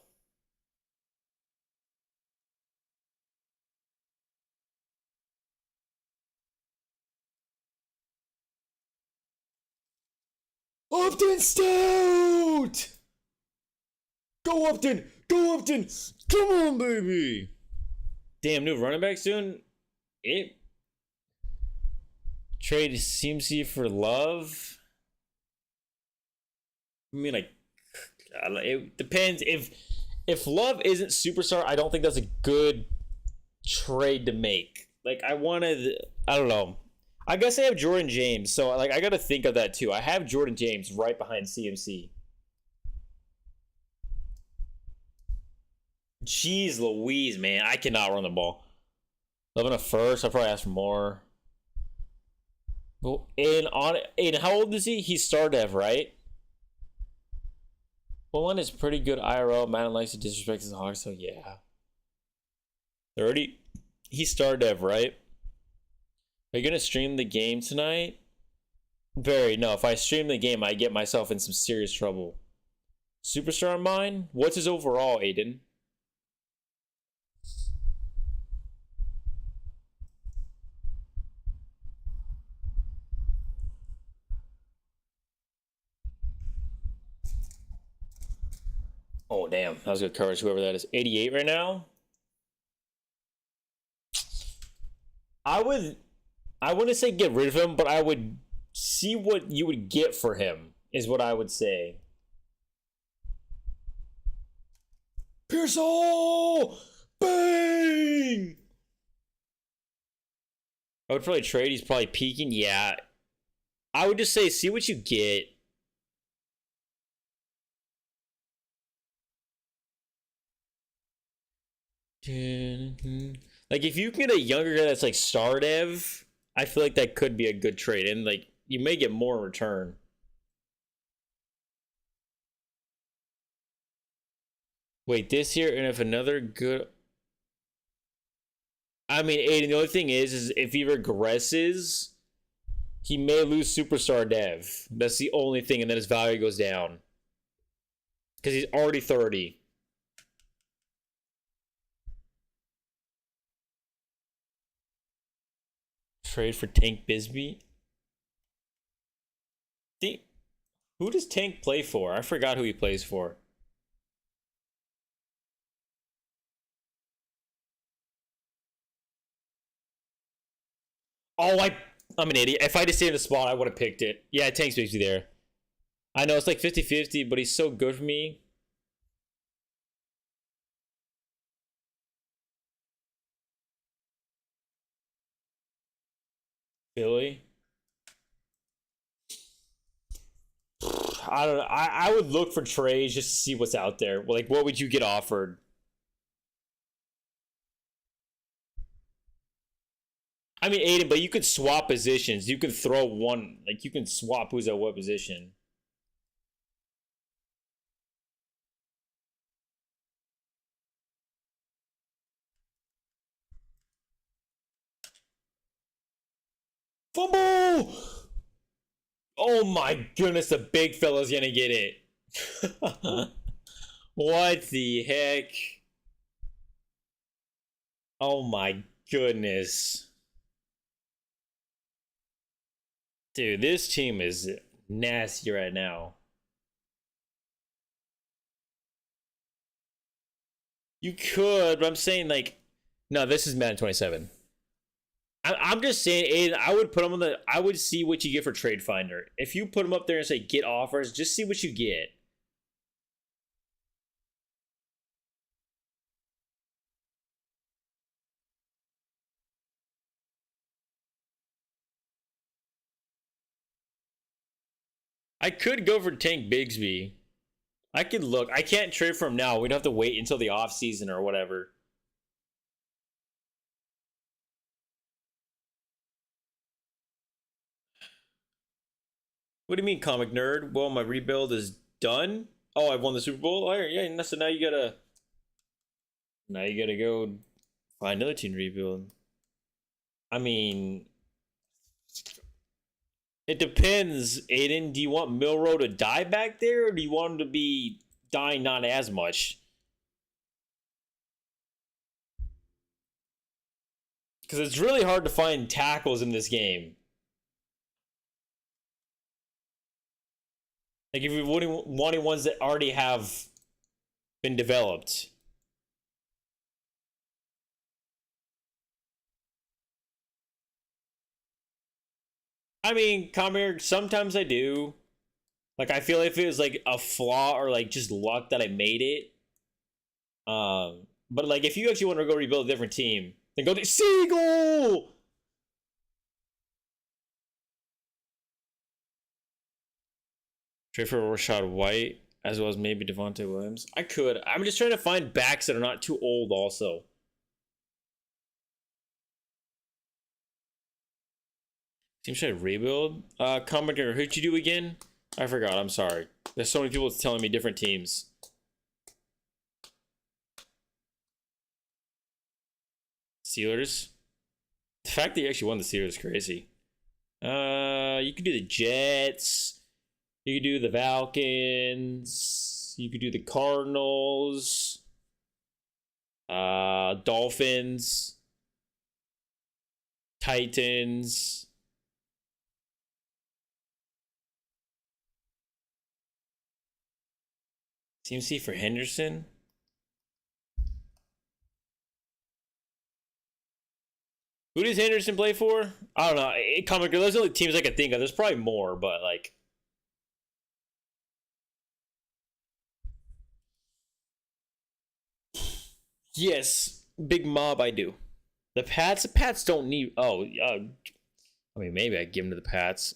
Upton Stout! Go Upton! Go Upton! Come on, baby! Damn, new running back soon? It trade CMC for Love. I mean, like, it depends. If Love isn't superstar, I don't think that's a good trade to make. Like, I don't know. I guess I have Jordan James, so like I got to think of that too. I have Jordan James right behind CMC. Jeez Louise, man, I cannot run the ball. 11 a first, I'll probably ask for more. Well, and how old is he? He's star dev, right? Bullen is pretty good IRL. Madden likes to disrespect his Hawks, so yeah. 30. He's star dev, right? Are you gonna stream the game tonight? Very. No, if I stream the game, I get myself in some serious trouble. Superstar of mine? What's his overall, Aiden? Oh, damn. That was good coverage, whoever that is. 88 right now? I wouldn't say get rid of him, but I would see what you would get for him, is what I would say. Pearsall! Bang! I would probably trade. He's probably peaking. Yeah. I would just say, see what you get. Like, if you can get a younger guy that's like star dev, I feel like that could be a good trade. And, like, you may get more in return. Wait, this year, and if another good. I mean, Aiden, the only thing is if he regresses, He may lose superstar dev. That's the only thing, and then his value goes down. Because he's already 30. Trade for Tank Bisbee? Who does Tank play for? I forgot who he plays for. Oh, I'm an idiot. If I just stayed in the spot, I would have picked it. Yeah, Tank's Bisbee there. I know it's like 50-50, but he's so good for me. Philly. I don't know. I would look for trades just to see what's out there. Like, what would you get offered? I mean, Aiden, but you could swap positions. You could throw one. Like, you can swap who's at what position. Fumble! Oh my goodness, the big fella's gonna get it. What the heck? Oh my goodness. Dude, this team is nasty right now. You could, but I'm saying, like, no, this is Madden 27. I'm just saying, Aiden, I would put them on the. I would see what you get for Trade Finder. If you put them up there and say get offers, just see what you get. I could go for Tank Bigsby. I could look. I can't trade for him now. We'd have to wait until the off season or whatever. What do you mean, comic nerd? Well, my rebuild is done. Oh, I've won the Super Bowl. Oh, yeah. So now you gotta. Now you gotta go find another team to rebuild. I mean, it depends, Aiden. Do you want Milrow to die back there, or do you want him to be dying not as much? Because it's really hard to find tackles in this game. Like, if you're wanting ones that already have been developed. I mean, Comic, sometimes I do. Like, I feel if it was like a flaw or like just luck that I made it. But like, if you actually want to go rebuild a different team, then go to Seagull. Trade for Rashad White as well as maybe Devontae Williams. I could. I'm just trying to find backs that are not too old. Also, team should I rebuild. Commenter, who'd you do again? I forgot. I'm sorry. There's so many people telling me different teams. Steelers. The fact that you actually won the Steelers is crazy. You could do the Jets. You could do the Falcons. You could do the Cardinals. Dolphins. Titans. CMC for Henderson. Who does Henderson play for? I don't know. Comic, those are the only teams I can think of. There's probably more, but like. Yes, big mob. I do. The Pats don't need. Oh, I mean, maybe I'd give them to the Pats.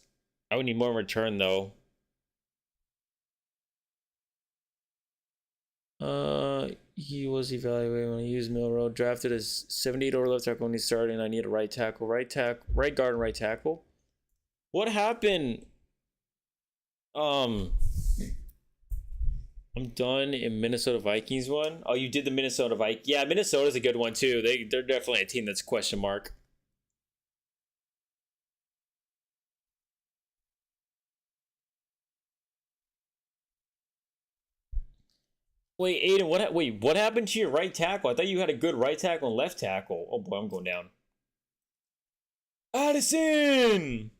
I would need more in return, though. He was evaluated when he used Milrow. Drafted as 78 over left tackle when he started, and I need a right tackle, right guard, and right tackle. What happened? I'm done in Minnesota Vikings one. Oh, you did the Minnesota Vikings. Yeah, Minnesota's a good one too. They're definitely a team that's question mark. Wait, Aiden, what happened to your right tackle? I thought you had a good right tackle and left tackle. Oh boy, I'm going down. Addison!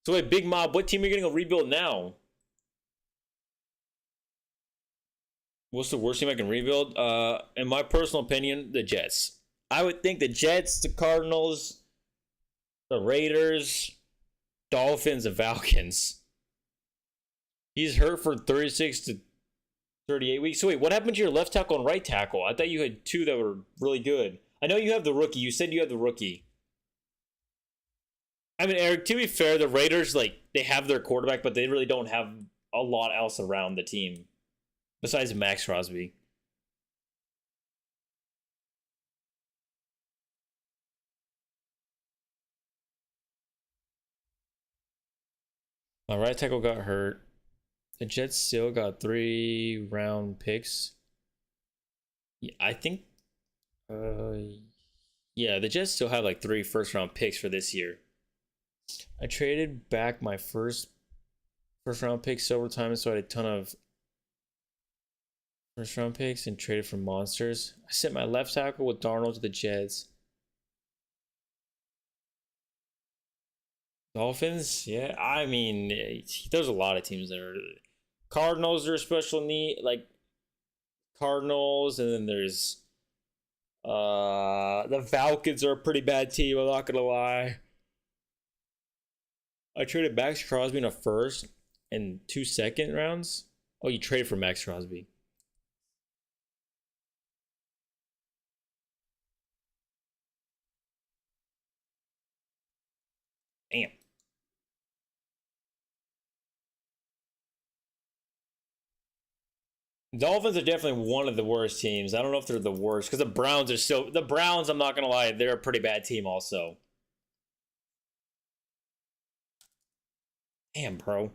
So wait, Big Mob, what team are you gonna go rebuild now? What's the worst team I can rebuild? In my personal opinion, the Jets. I would think the Jets, the Cardinals, the Raiders, Dolphins, the Falcons. He's hurt for 36 to 38 weeks. So wait, what happened to your left tackle and right tackle? I thought you had two that were really good. I know you have the rookie. You said you have the rookie. I mean, Eric, to be fair, the Raiders, like, they have their quarterback, but they really don't have a lot else around the team besides Max Crosby. My right tackle got hurt. The Jets still got 3-round picks. Yeah, I think. Yeah, the Jets still have like 3 first-round picks for this year. I traded back my first-round picks several times, so I had a ton of first-round picks and traded for monsters. I sent my left tackle with Darnold to the Jets. Dolphins, yeah. I mean, there's a lot of teams that are. Cardinals are a special need, like Cardinals, and then there's the Falcons are a pretty bad team. I'm not gonna lie. I traded Max Crosby in a first and 2 second rounds. Oh, you traded for Max Crosby. Damn. Dolphins are definitely one of the worst teams. I don't know if they're the worst because the Browns are still the Browns. I'm not gonna lie, they're a pretty bad team also. Damn, bro.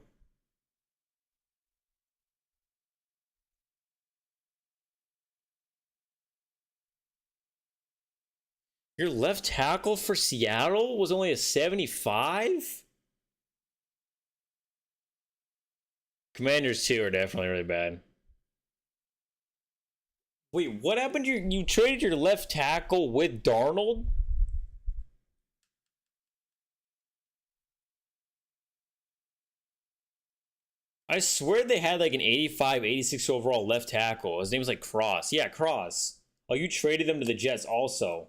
Your left tackle for Seattle was only a 75? Commanders too are definitely really bad. Wait, what happened? You traded your left tackle with Darnold? I swear they had like an 85, 86 overall left tackle. His name was like Cross. Yeah, Cross. Oh, you traded them to the Jets also.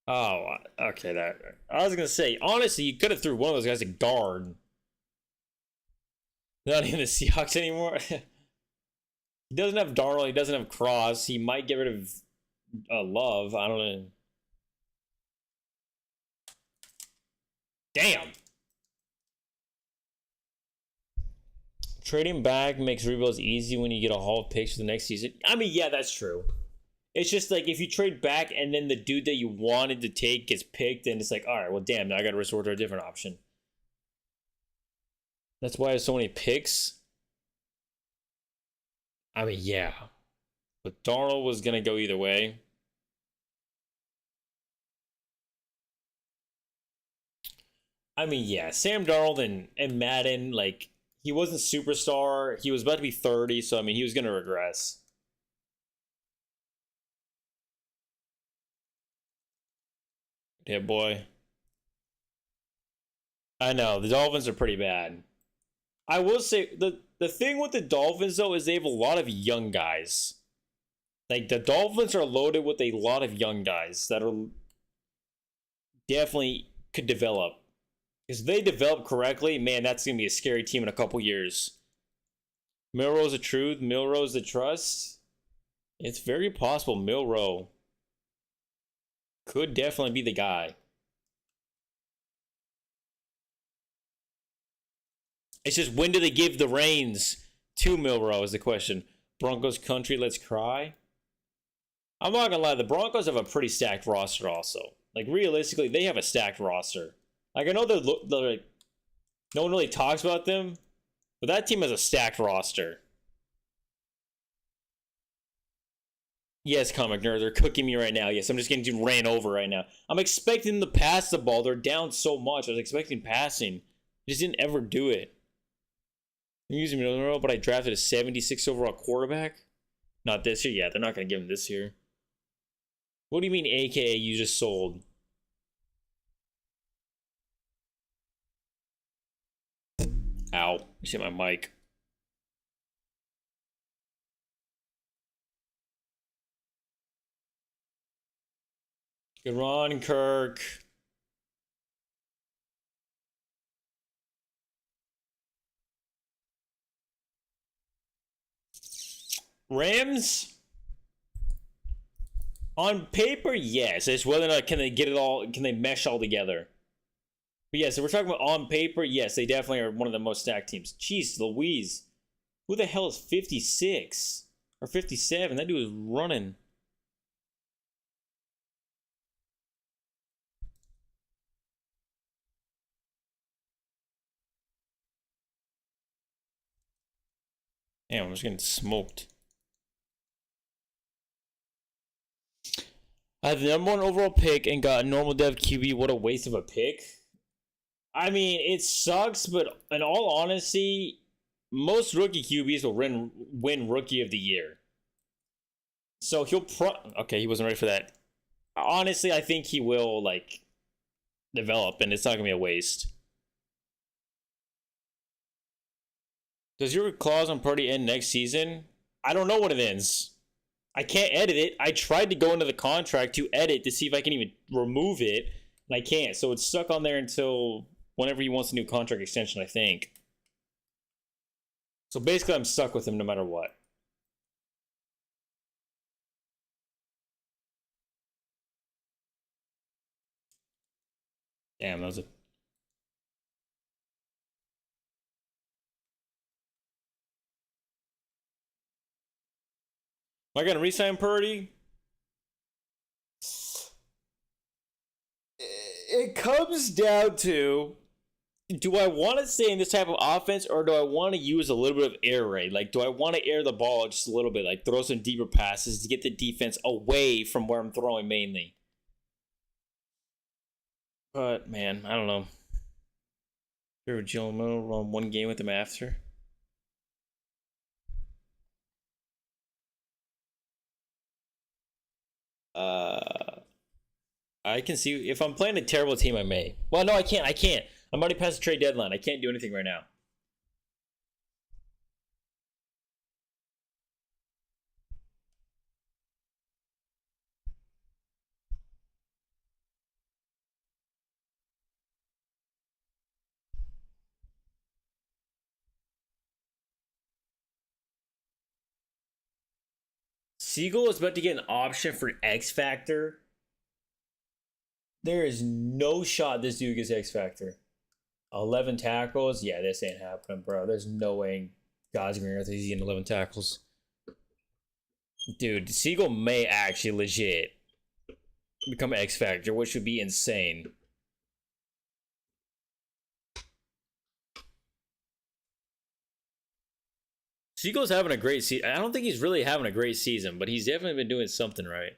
Oh, okay. That I was gonna say. Honestly, you could have threw one of those guys a guard. Not even the Seahawks anymore. He doesn't have Darnold. He doesn't have Cross. He might get rid of Love. I don't know. Damn. Trading back makes rebuilds easy when you get a haul of picks for the next season. I mean, yeah, that's true. It's just like if you trade back and then the dude that you wanted to take gets picked, and it's like, all right, well, damn, now I got to resort to a different option. That's why I have so many picks. I mean, yeah. But Darnold was going to go either way. I mean, yeah, Sam Darnold and Madden, like, he wasn't superstar. He was about to be 30, so, I mean, he was going to regress. Yeah, boy. I know, the Dolphins are pretty bad. I will say, the thing with the Dolphins, though, is they have a lot of young guys. Like, the Dolphins are loaded with a lot of young guys that are definitely could develop. Because they develop correctly, man, that's going to be a scary team in a couple years. Milrose the truth, Milrose the trust. It's very possible Milroe could definitely be the guy. It's just when do they give the reins to Milroe is the question. Broncos country, let's cry. I'm not gonna lie, the Broncos have a pretty stacked roster also. Like realistically, they have a stacked roster. Like I know they're like, no one really talks about them, but that team has a stacked roster. Yes, comic nerds are cooking me right now. Yes, I'm just getting ran over right now. I'm expecting them to pass the ball. They're down so much. I was expecting passing. Just didn't ever do it. I'm using him in a row, but I drafted a 76 overall quarterback. Not this year. Yeah, they're not going to give him this year. What do you mean, AKA you just sold? Ow. You hit my mic. Good run, Kirk. Rams? On paper, yes. It's whether or not can they get it all, can they mesh all together. But yes, if we're talking about on paper, yes, they definitely are one of the most stacked teams. Jeez Louise. Who the hell is 56? Or 57? That dude is running. Damn, I'm just getting smoked. I have the #1 overall pick and got a normal dev QB. What a waste of a pick. I mean, it sucks, but in all honesty, most rookie QBs will win Rookie of the Year. So he'll okay, he wasn't ready for that. Honestly, I think he will, like, develop, and it's not going to be a waste. Does your clause on Purdy end next season? I don't know when it ends. I can't edit it. I tried to go into the contract to edit to see if I can even remove it, and I can't. So it's stuck on there until whenever he wants a new contract extension, I think. So basically, I'm stuck with him no matter what. Damn, that was a... Am I going to re-sign Purdy? It comes down to, do I want to stay in this type of offense, or do I want to use a little bit of air raid? Like, do I want to air the ball just a little bit, like throw some deeper passes to get the defense away from where I'm throwing mainly? But, man, I don't know. Favorite Gilmo, run one game with him after. I can see if I'm playing a terrible team, I may. Well, no, I can't. I'm already past the trade deadline. I can't do anything right now. Siegel is about to get an option for X Factor. There is no shot this dude gets X Factor. 11 tackles? Yeah, this ain't happening, bro. There's no way God's green earth he's getting 11 tackles. Dude, Siegel may actually legit become X Factor, which would be insane. Siegel's having a great season. I don't think he's really having a great season, but he's definitely been doing something right.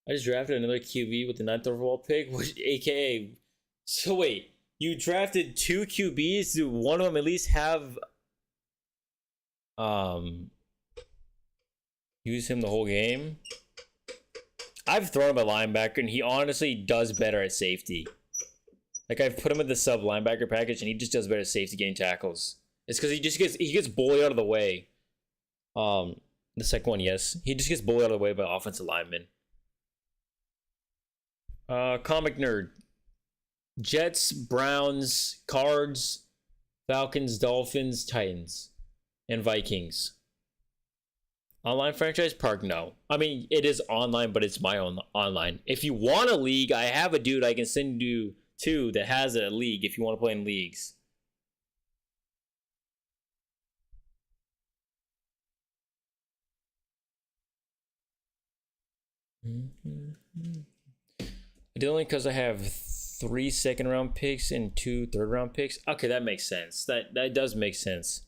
I just drafted another QB with the 9th overall pick, which, aka... So wait, you drafted 2 QBs? Do one of them at least have... use him the whole game? I've thrown him a linebacker, and he honestly does better at safety. Like, I've put him in the sub linebacker package, and he just does better at safety getting tackles. It's because he gets bullied out of the way. The second one, yes. He just gets bullied out of the way by offensive linemen. Comic nerd. Jets, Browns, Cards, Falcons, Dolphins, Titans, and Vikings. Online franchise park? No. I mean, it is online, but it's my own online. If you want a league, I have a dude I can send you to that has a league if you want to play in leagues. Only because I have 3 second-round picks and 2 third-round picks. Okay, that makes sense. That does make sense.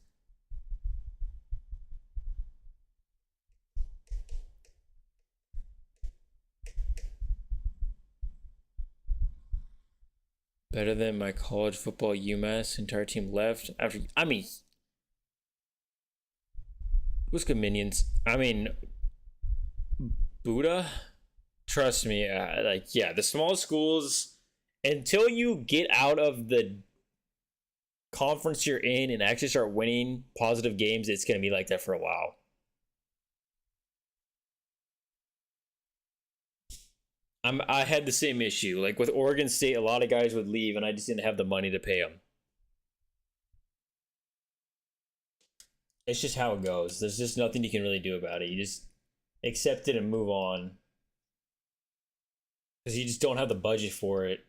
Better than my college football UMass entire team left after. I mean, who's good minions? I mean, Buddha. Trust me, like yeah, the small schools until you get out of the conference you're in and actually start winning positive games, it's gonna be like that for a while. I had the same issue. Like with Oregon State, a lot of guys would leave, and I just didn't have the money to pay them. It's just how it goes. There's just nothing you can really do about it. You just accept it and move on because you just don't have the budget for it.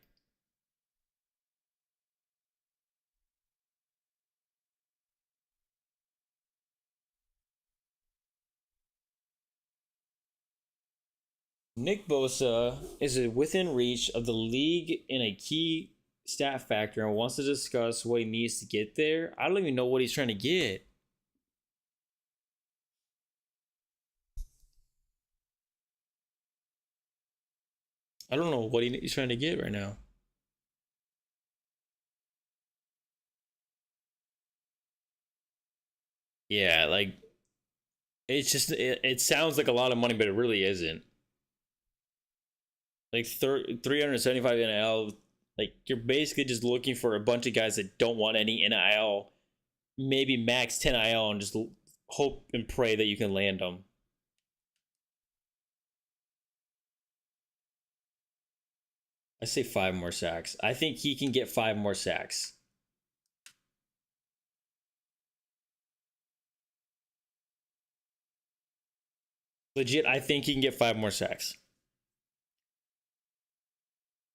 Nick Bosa is within reach of the league in a key stat factor and wants to discuss what he needs to get there. I don't even know what he's trying to get. I don't know what he's trying to get right now. Yeah, like it's just it sounds like a lot of money, but it really isn't. Like 375 NIL, like you're basically just looking for a bunch of guys that don't want any NIL, maybe max 10 IL, and just hope and pray that you can land them. I say 5 more sacks. I think he can get 5 more sacks. Legit, I think he can get 5 more sacks.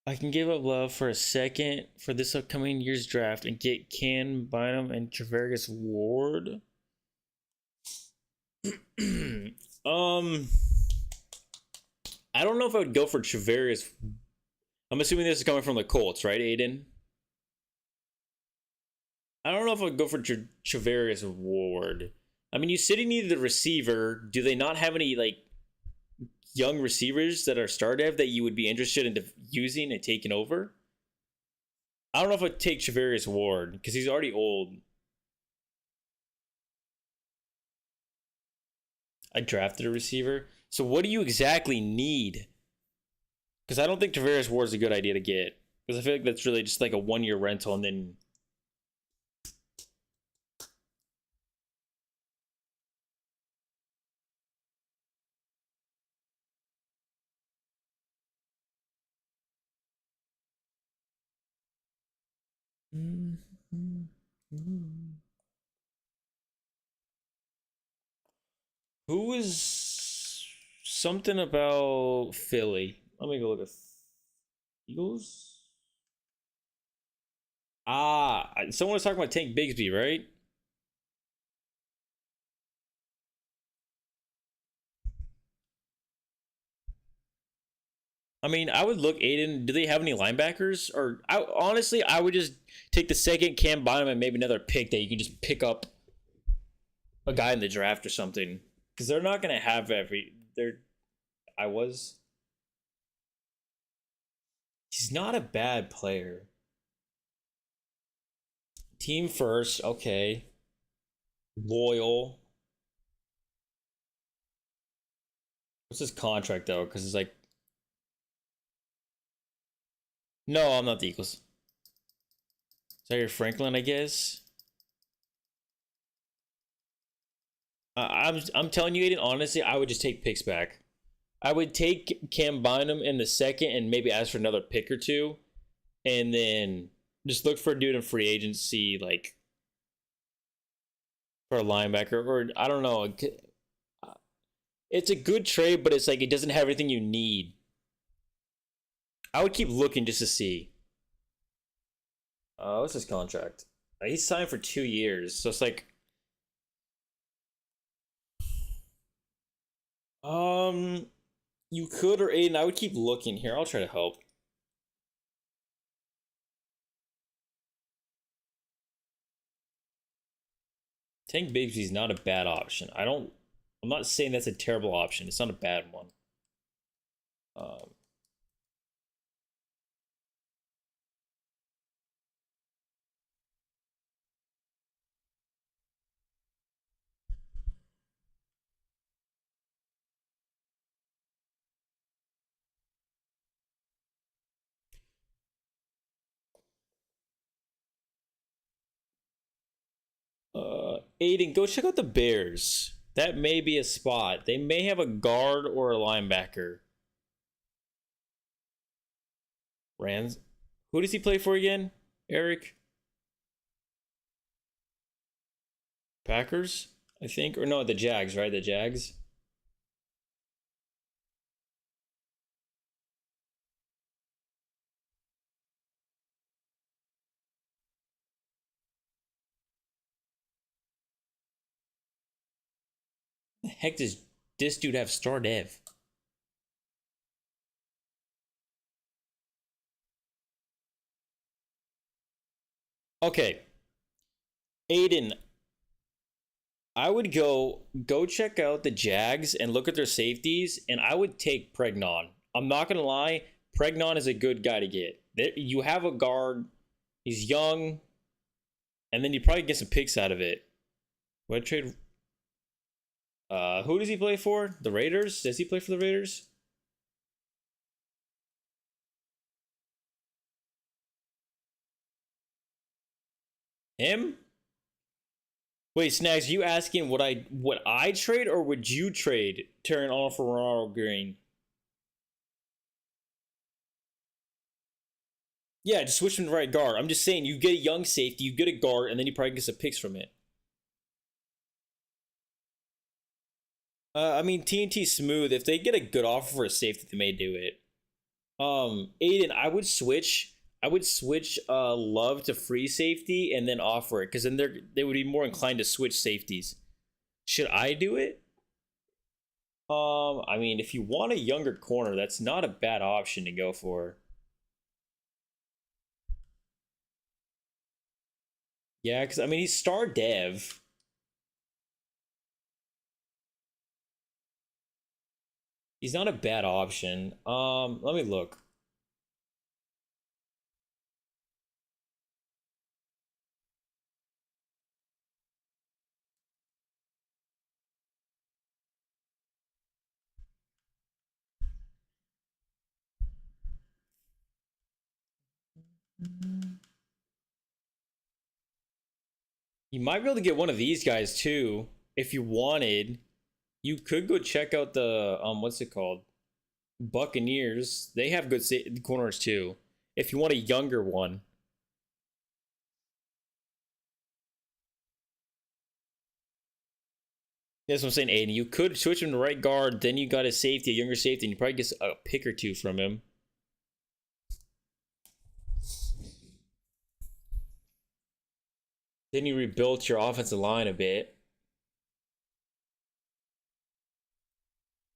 I can give up love for a second for this upcoming year's draft and get Can Bynum and Travarius Ward. um, I don't know if I would go for Travarius. I'm assuming this is coming from the Colts, right, Aiden? I don't know if I would go for Travarius Ward. I mean, you sitting near the receiver. Do they not have any like young receivers that are star dev that you would be interested in using and taking over? I don't know if I'd take Travarius Ward because he's already old. I drafted a receiver. So what do you exactly need? Because I don't think Travarius Ward is a good idea to get. Because I feel like that's really just like a 1 year rental and then. Who is something about Philly? Let me go look at Eagles. Someone was talking about Tank Bigsby, right? I mean, I would look Aiden. Do they have any linebackers? Or honestly, I would just take the second Cam Bynum and maybe another pick that you can just pick up a guy in the draft or something. Because they're not gonna have every. They're. I was. He's not a bad player. Team first, okay. Loyal. What's his contract though? Because it's like. No, I'm not the Eagles. Is that your Franklin? I guess. I'm telling you, Aiden. Honestly, I would just take picks back. I would take Cam Bynum in the second and maybe ask for another pick or two, and then just look for a dude in free agency, like for a linebacker, or I don't know. It's a good trade, but it's like it doesn't have everything you need. I would keep looking just to see. What's his contract? He's signed for 2 years, so it's like, um, you could or Aiden. I would keep looking here. I'll try to help. Tank Bigsby's not a bad option. I'm not saying that's a terrible option. It's not a bad one. Um, Aiden, go check out the Bears. That may be a spot. They may have a guard or a linebacker. Rams. Who does he play for again? Eric? Packers, I think. Or no, the Jags, right? The Jags. The heck does this dude have star dev? Okay. Aiden, I would go check out the Jags and look at their safeties, and I would take Pregnon. I'm not gonna lie, Pregnon is a good guy to get. You have a guard, he's young, and then you probably get some picks out of it. What trade? Who does he play for? The Raiders? Does he play for the Raiders? Him? Wait, Snags, you asking what I trade or would you trade Terran on for Ronald Green? Yeah, just switch him to right guard. I'm just saying, you get a young safety, you get a guard, and then you probably get some picks from it. I mean, TNT smooth. If they get a good offer for a safety, they may do it. Aiden, I would switch. I would switch Love to free safety and then offer it because then they would be more inclined to switch safeties. Should I do it? I mean, if you want a younger corner, that's not a bad option to go for. Yeah, because I mean he's star dev. He's not a bad option. Let me look. You might be able to get one of these guys too if you wanted. You could go check out the what's it called? Buccaneers. They have good corners too. If you want a younger one. That's what I'm saying, Aiden. You could switch him to right guard, then you got a safety, a younger safety, and you probably get a pick or two from him. Then you rebuilt your offensive line a bit.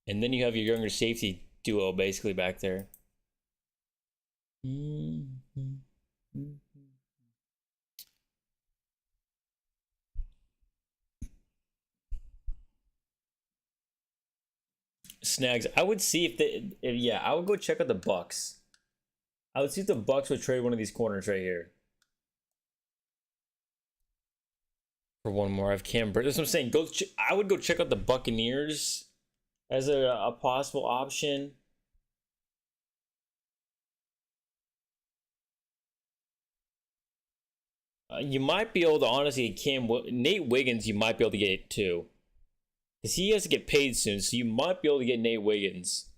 And then you have your younger safety duo basically back there. Snags. I would see yeah, I would go check out the Bucks. I would see if the Bucks would trade one of these corners right here. For one more, I have Cam Burton. That's what I'm saying. I would go check out the Buccaneers as a possible option. You might be able to honestly get Nate Wiggins. You might be able to get too, because he has to get paid soon. So you might be able to get Nate Wiggins.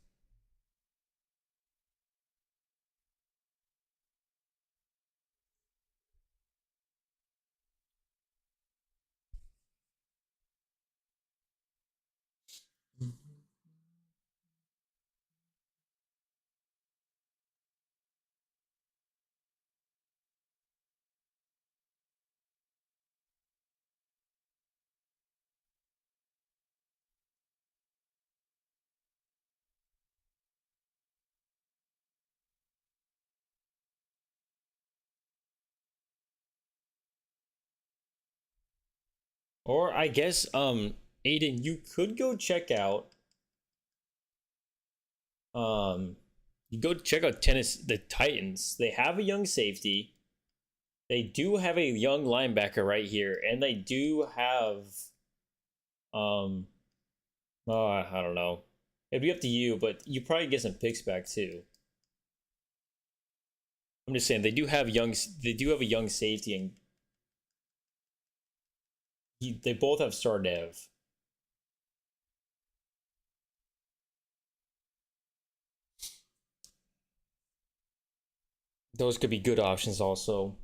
Or I guess Aiden, you could go check out you go check out the Titans. They have a young safety. They do have a young linebacker right here, and they do have um I don't know. It'd be up to you, but you probably get some picks back too. I'm just saying they do have a young safety and They both have star dev. Those could be good options also.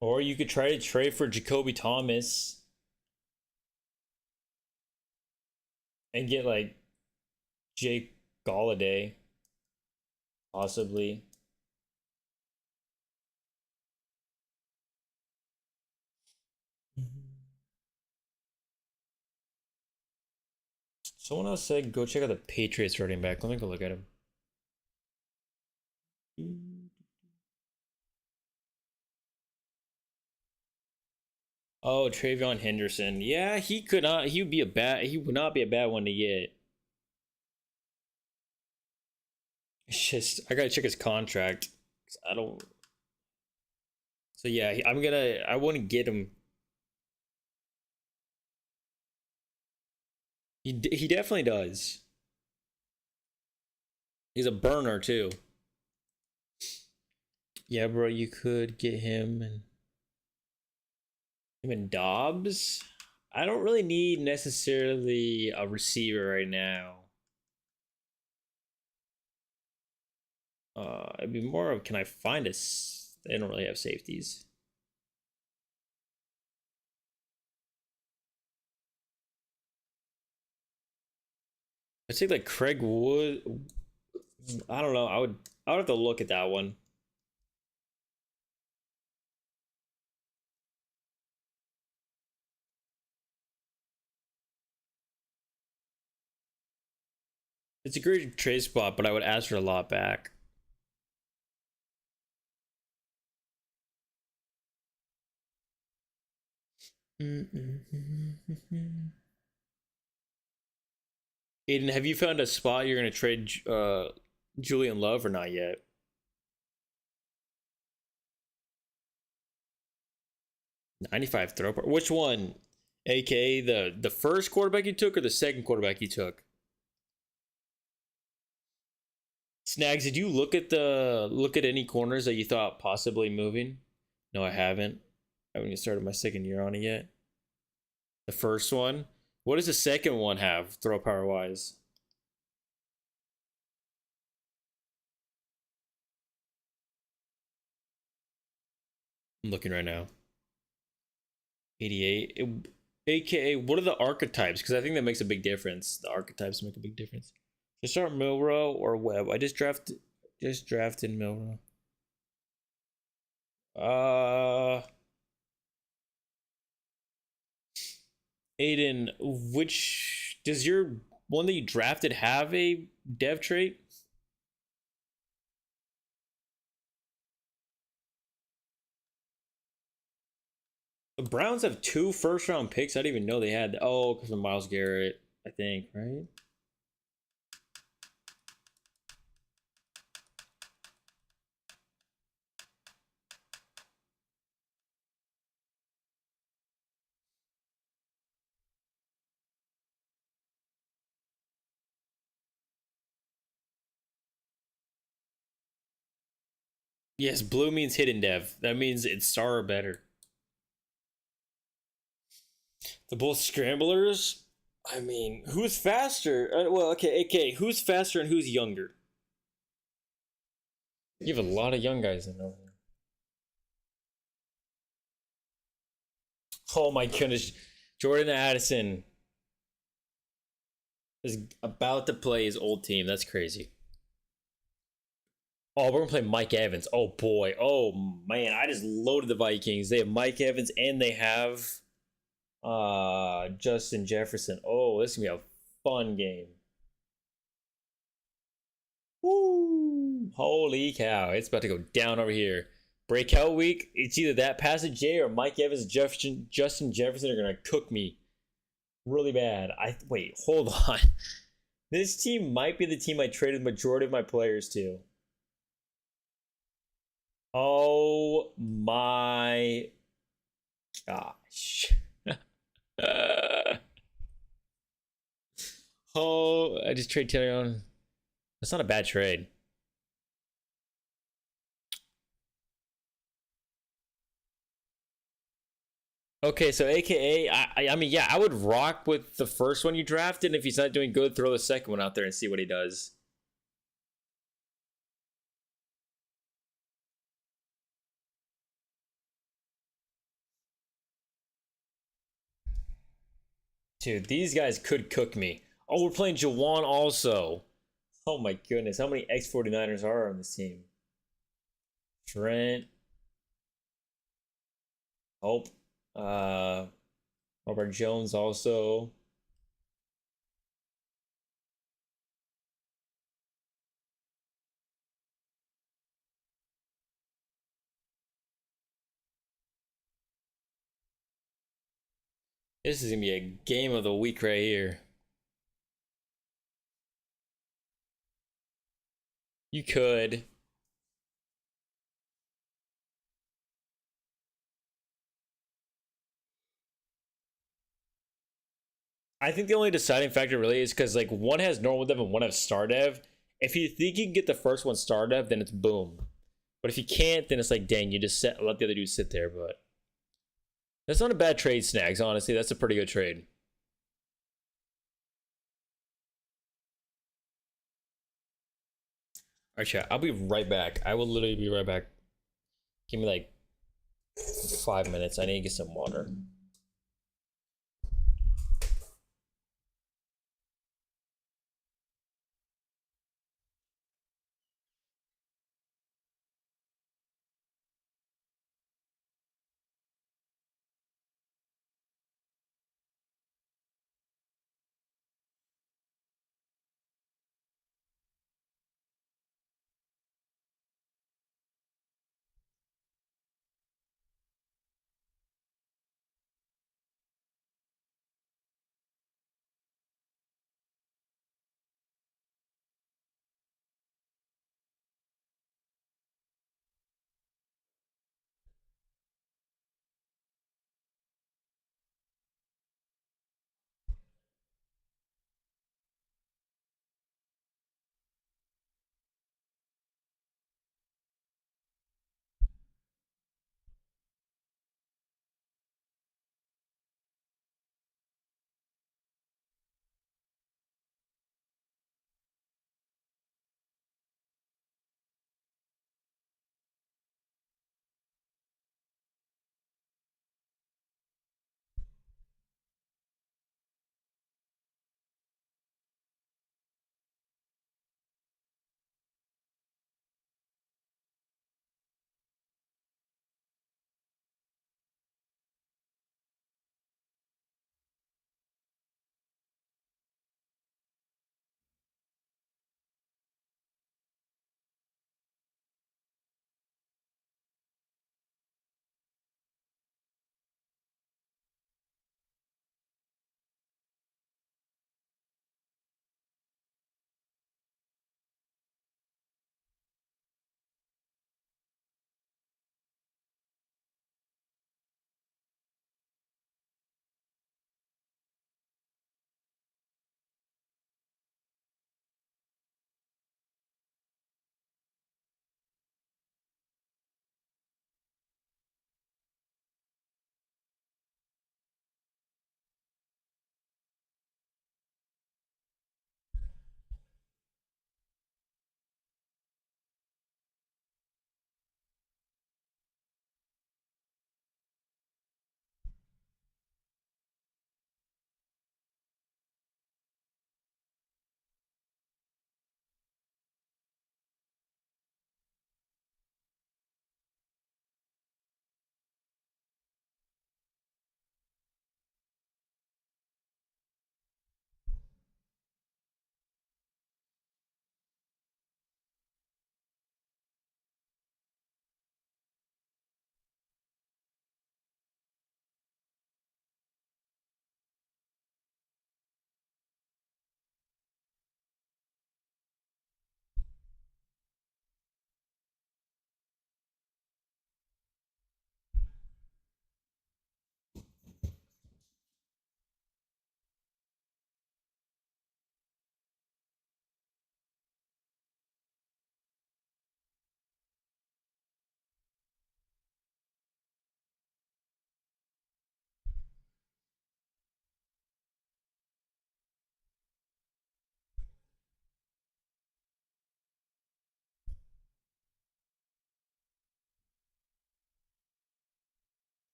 Or you could try to trade for Jacoby Thomas and get like Jake Galladay, possibly. Someone else said go check out the Patriots running back. Let me go look at him. Oh, Travion Henderson. Yeah, he could not. He would be a bad. He would not be a bad one to get. It's just I gotta check his contract. I don't. So yeah, I'm gonna. I want to get him. He definitely does. He's a burner too. Yeah, bro, you could get him and Dobbs. I don't really need necessarily a receiver right now. It'd be more of can I find a? They don't really have safeties. I think like Craig Wood. I don't know. I would have to look at that one. It's a great trade spot, but I would ask for a lot back. Aiden, have you found a spot you're gonna trade Julian Love or not yet? 95 throw. Which one? AKA the first quarterback you took or the second quarterback you took? Snags, did you look at any corners that you thought possibly moving? No, I haven't. I haven't even started my second year on it yet. The first one. What does the second one have, throw power wise? I'm looking right now. 88. AKA, what are the archetypes? Because I think that makes a big difference. The archetypes make a big difference. Should I start Milrow or Webb? I just drafted Milrow. Uh Aiden, which does your one that you drafted have a dev trait? The Browns have two first round picks. I didn't even know they had. Oh, because of Miles Garrett, I think, right? Yes, blue means hidden dev. That means it's star or better. The both scramblers. I mean, who's faster? Well, okay. Who's faster and who's younger? You have a lot of young guys in over there. Oh my goodness, Jordan Addison is about to play his old team. That's crazy. Oh, we're gonna play Mike Evans. Oh boy. Oh man, I just loaded the Vikings. They have Mike Evans and they have Justin Jefferson. Oh, this is gonna be a fun game. Woo! Holy cow! It's about to go down over here. Breakout week. It's either that passage J or Mike Evans, Justin Jefferson are gonna cook me really bad. I wait. Hold on. This team might be the team I traded the majority of my players to. Oh my gosh. Oh, I just trade Taylor on. That's not a bad trade. Okay, so AKA, I mean, yeah, I would rock with the first one you drafted. And if he's not doing good, throw the second one out there and see what he does. Dude, these guys could cook me. Oh, we're playing Jawan also. Oh my goodness, how many X 49ers are on this team? Trent, Hope, uh, Robert Jones also. This is gonna be a game of the week right here. You could. I think the only deciding factor really is because like one has normal dev and one has star dev. If you think you can get the first one star dev, then it's boom. But if you can't, then it's like dang, you just let the other dude sit there. But that's not a bad trade, Snags. Honestly, that's a pretty good trade. All right, chat. I'll be right back. I will literally be right back. Give me like 5 minutes. I need to get some water.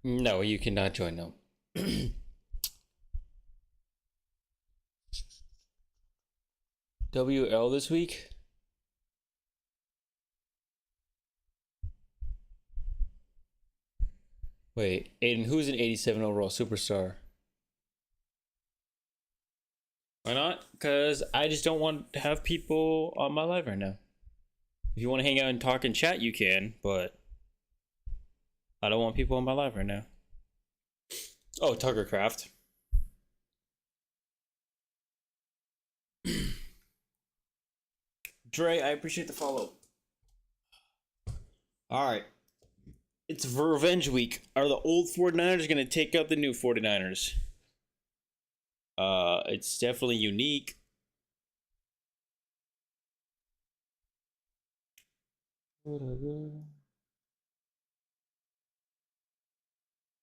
No, you cannot join them. WL this week? Wait, Aiden, who's an 87 overall superstar? Why not? Because I just don't want to have people on my live right now. If you want to hang out and talk and chat, you can, but I don't want people on my live right now. Oh, Tuckercraft. Dre, I appreciate the follow. All right. It's revenge week. Are the old 49ers going to take out the new 49ers? It's definitely unique.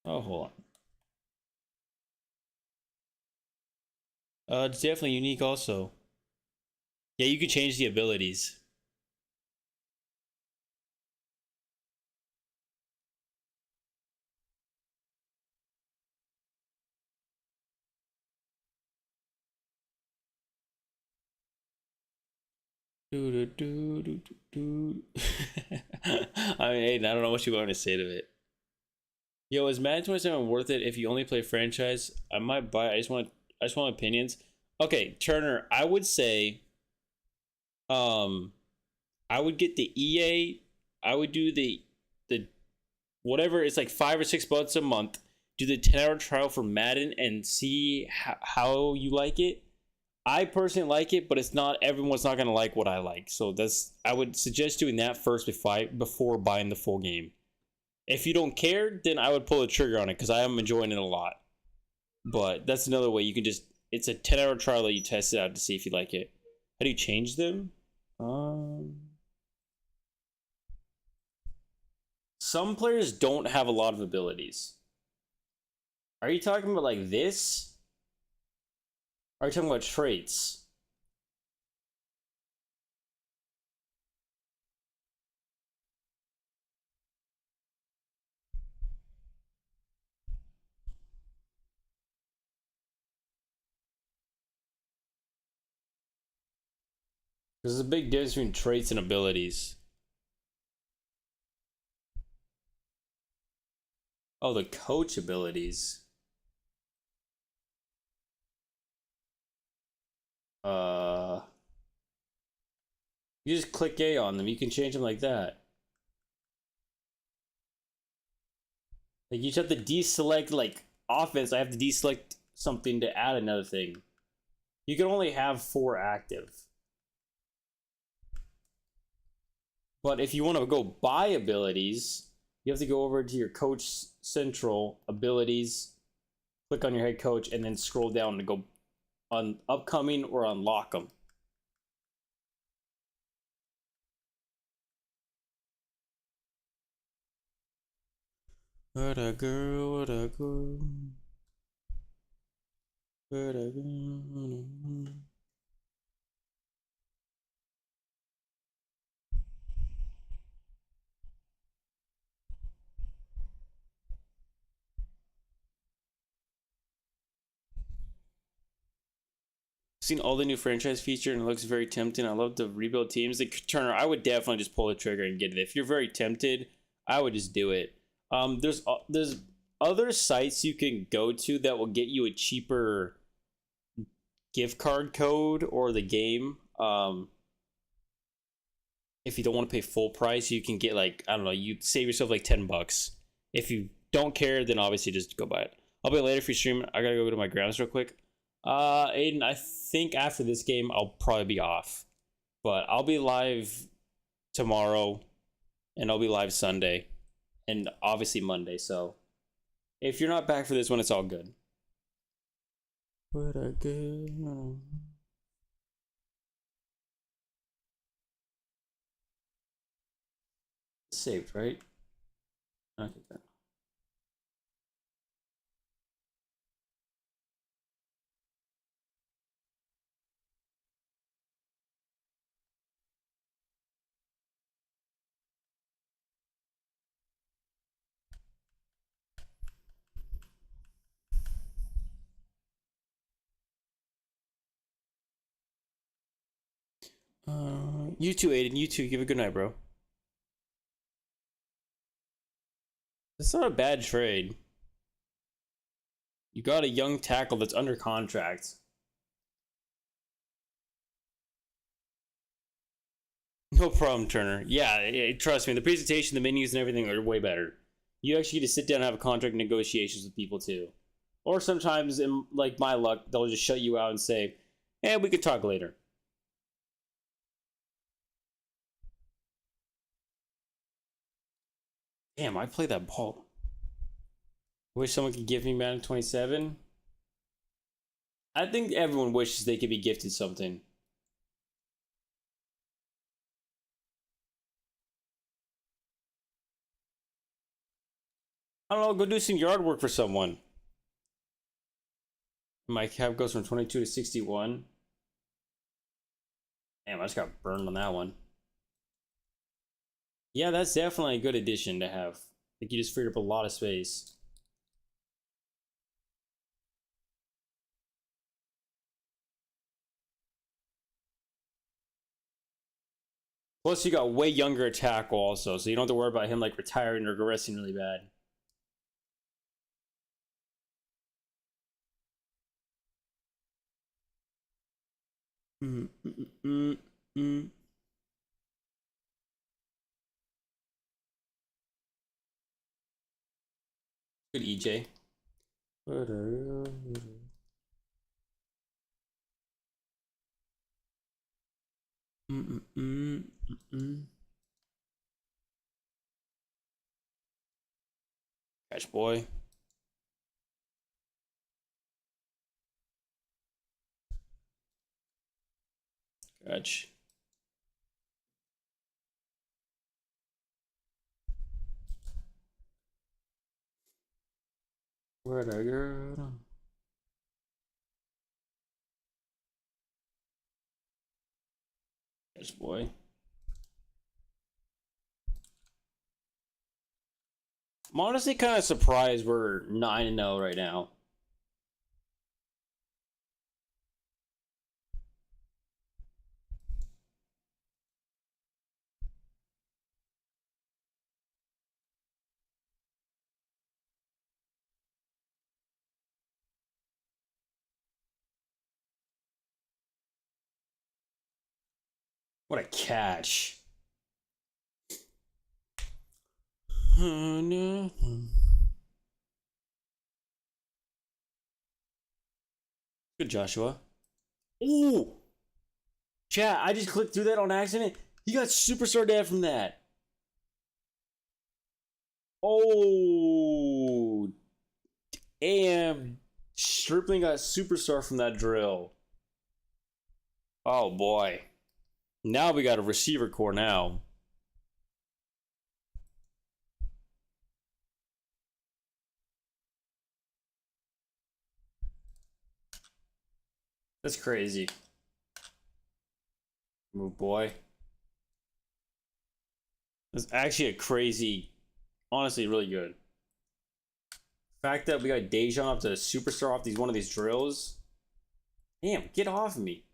Oh, hold on. It's definitely unique also. Yeah, you can change the abilities. Do, do, do, do, do. I mean, hey, I don't know what you want to say to it. Yo, is Madden 27 worth it if you only play franchise? I might buy it. I just want opinions. Okay, Turner, I would say um I would get the EA. I would do the whatever, it's like $5 or $6 a month. Do the 10-hour trial for Madden and see how you like it. I personally like it, but it's not everyone's not gonna like what I like. So I would suggest doing that first before buying the full game. If you don't care, then I would pull the trigger on it because I am enjoying it a lot. But that's another way you can just. It's a 10-hour trial that you test it out to see if you like it. How do you change them? Some players don't have a lot of abilities. Are you talking about like this? Are you talking about traits? There's a big difference between traits and abilities. Oh, the coach abilities. Uh, you just click A on them. You can change them like that. Like you just have to deselect like offense. I have to deselect something to add another thing. You can only have 4 active. But if you want to go buy abilities, you have to go over to your coach central abilities, click on your head coach, and then scroll down to go on upcoming or unlock them. What a girl, what a girl. What a girl. Seen all the new franchise feature and it looks very tempting. I love the rebuild teams. The Turner, I would definitely just pull the trigger and get it. If you're very tempted, I would just do it. There's other sites you can go to that will get you a cheaper gift card code or the game. If you don't want to pay full price, you can get like I don't know, you save yourself like $10. If you don't care, then obviously just go buy it. I'll be later if you stream. I gotta go to my grounds real quick. Aiden, I think after this game I'll probably be off, but I'll be live tomorrow, and I'll be live Sunday, and obviously Monday. So if you're not back for this one, it's all good. What a good. Saved, right? Okay, good. You too, Aiden. You too. Give a good night, bro. It's not a bad trade. You got a young tackle that's under contract. No problem, Turner. Yeah, trust me. The presentation, the menus, and everything are way better. You actually get to sit down and have contract negotiations with people too. Or sometimes, in like my luck, they'll just shut you out and say, "Hey, we could talk later." Damn, I play that ball. Wish someone could give me Madden 27. I think everyone wishes they could be gifted something. I don't know, go do some yard work for someone. My cap goes from 22 to 61. Damn, I just got burned on that one. Yeah, that's definitely a good addition to have. I think you just freed up a lot of space. Plus, you got way younger tackle also, so you don't have to worry about him like retiring or regressing really bad. Mm, mm, mm, mm. Good EJ. Mm, mm, mm, mm. Catch boy. Catch. Where'd I go? Catch boy. I'm honestly kind of surprised we're 9-0 right now. What a catch. Good Joshua. Ooh! Chat, I just clicked through that on accident. He got superstar dad from that. Oh! And Stripling got superstar from that drill. Oh boy. Now we got a receiver core now. That's crazy. Move boy. That's actually a crazy, honestly, really good. The fact that we got Dejan up to superstar off one of these drills. Damn, get off of me.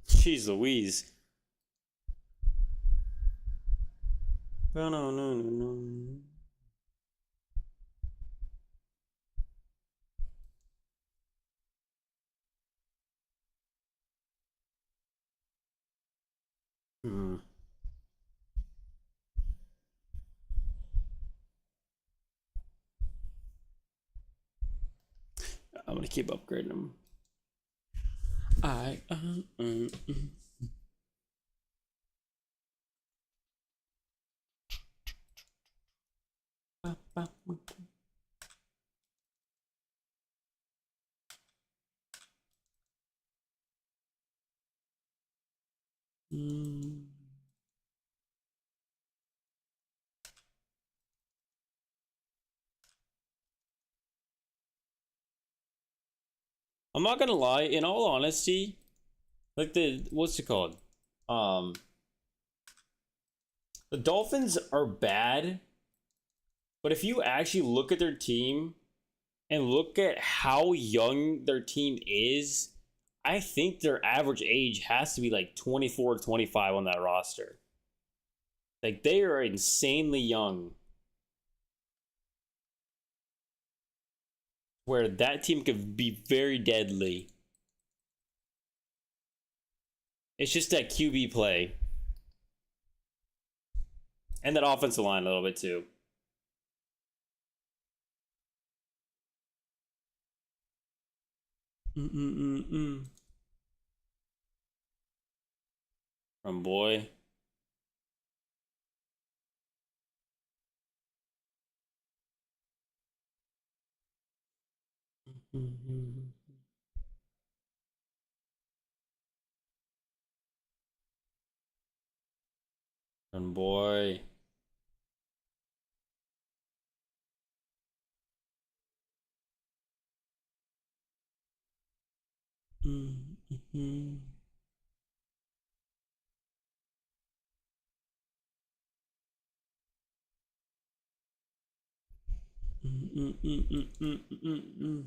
Jeez Louise. No. Hmm. I'm gonna keep upgrading them. I I'm not gonna lie, in all honesty, Like the what's it called? Um, the Dolphins are bad, but if you actually look at their team and look at how young their team is, I think their average age has to be like 24 to 25 on that roster. Like they are insanely young. Where that team could be very deadly. It's just that QB play. And that offensive line a little bit too. Mm-mm-mm-mm. From boy. From boy. Mm-hmm. Mm-mm-mm-mm-mm-mm-mm.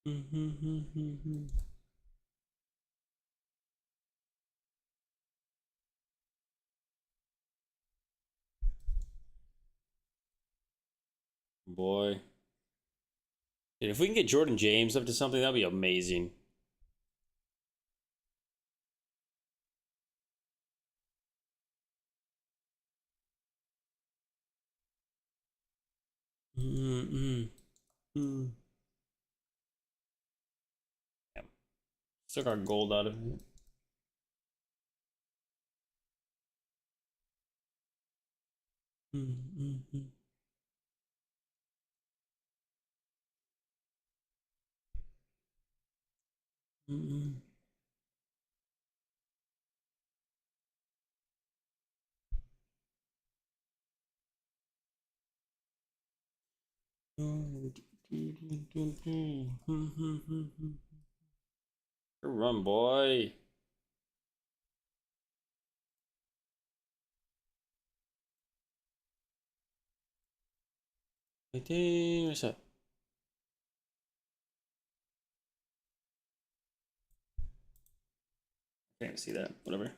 Mm-hmm. Boy. Dude, if we can get Jordan James up to something, that'd be amazing. Mm-mm-mm. Yeah. Took our gold out of it. Mm-mm-mm. Mm-mm. Run, boy. What's up? Can't see that. Whatever.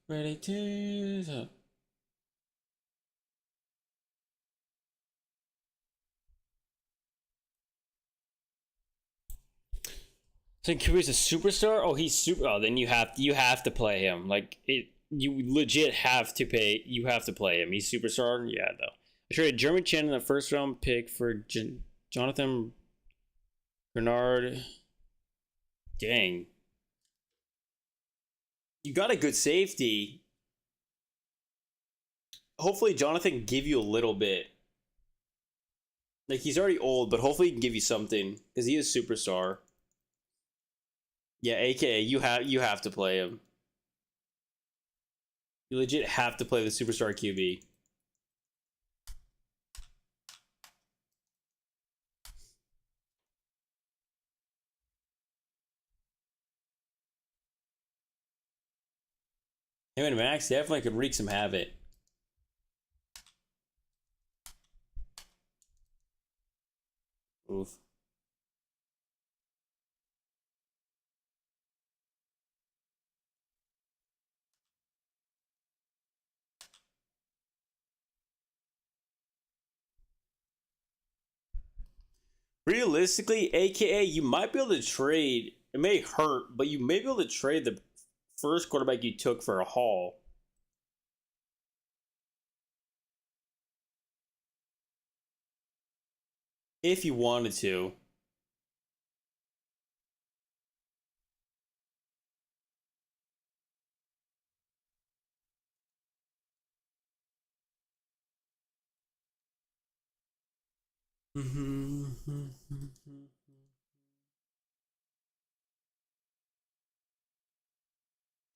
Ready to. So Curry's a superstar. Oh, he's super. Oh, then you have to play him. Like it, you legit have to pay. You have to play him. He's superstar. Yeah, though. I traded Jeremy Chin in the first round pick for Jonathan Bernard. Dang, you got a good safety. Hopefully, Jonathan can give you a little bit. Like he's already old, but hopefully he can give you something because he is a superstar. Yeah, AKA you have to play him. You legit have to play the superstar QB. Him and Max definitely could wreak some havoc. Oof. Realistically, AKA, you might be able to trade. It may hurt, but you may be able to trade the first quarterback you took for a haul. If you wanted to. Dude,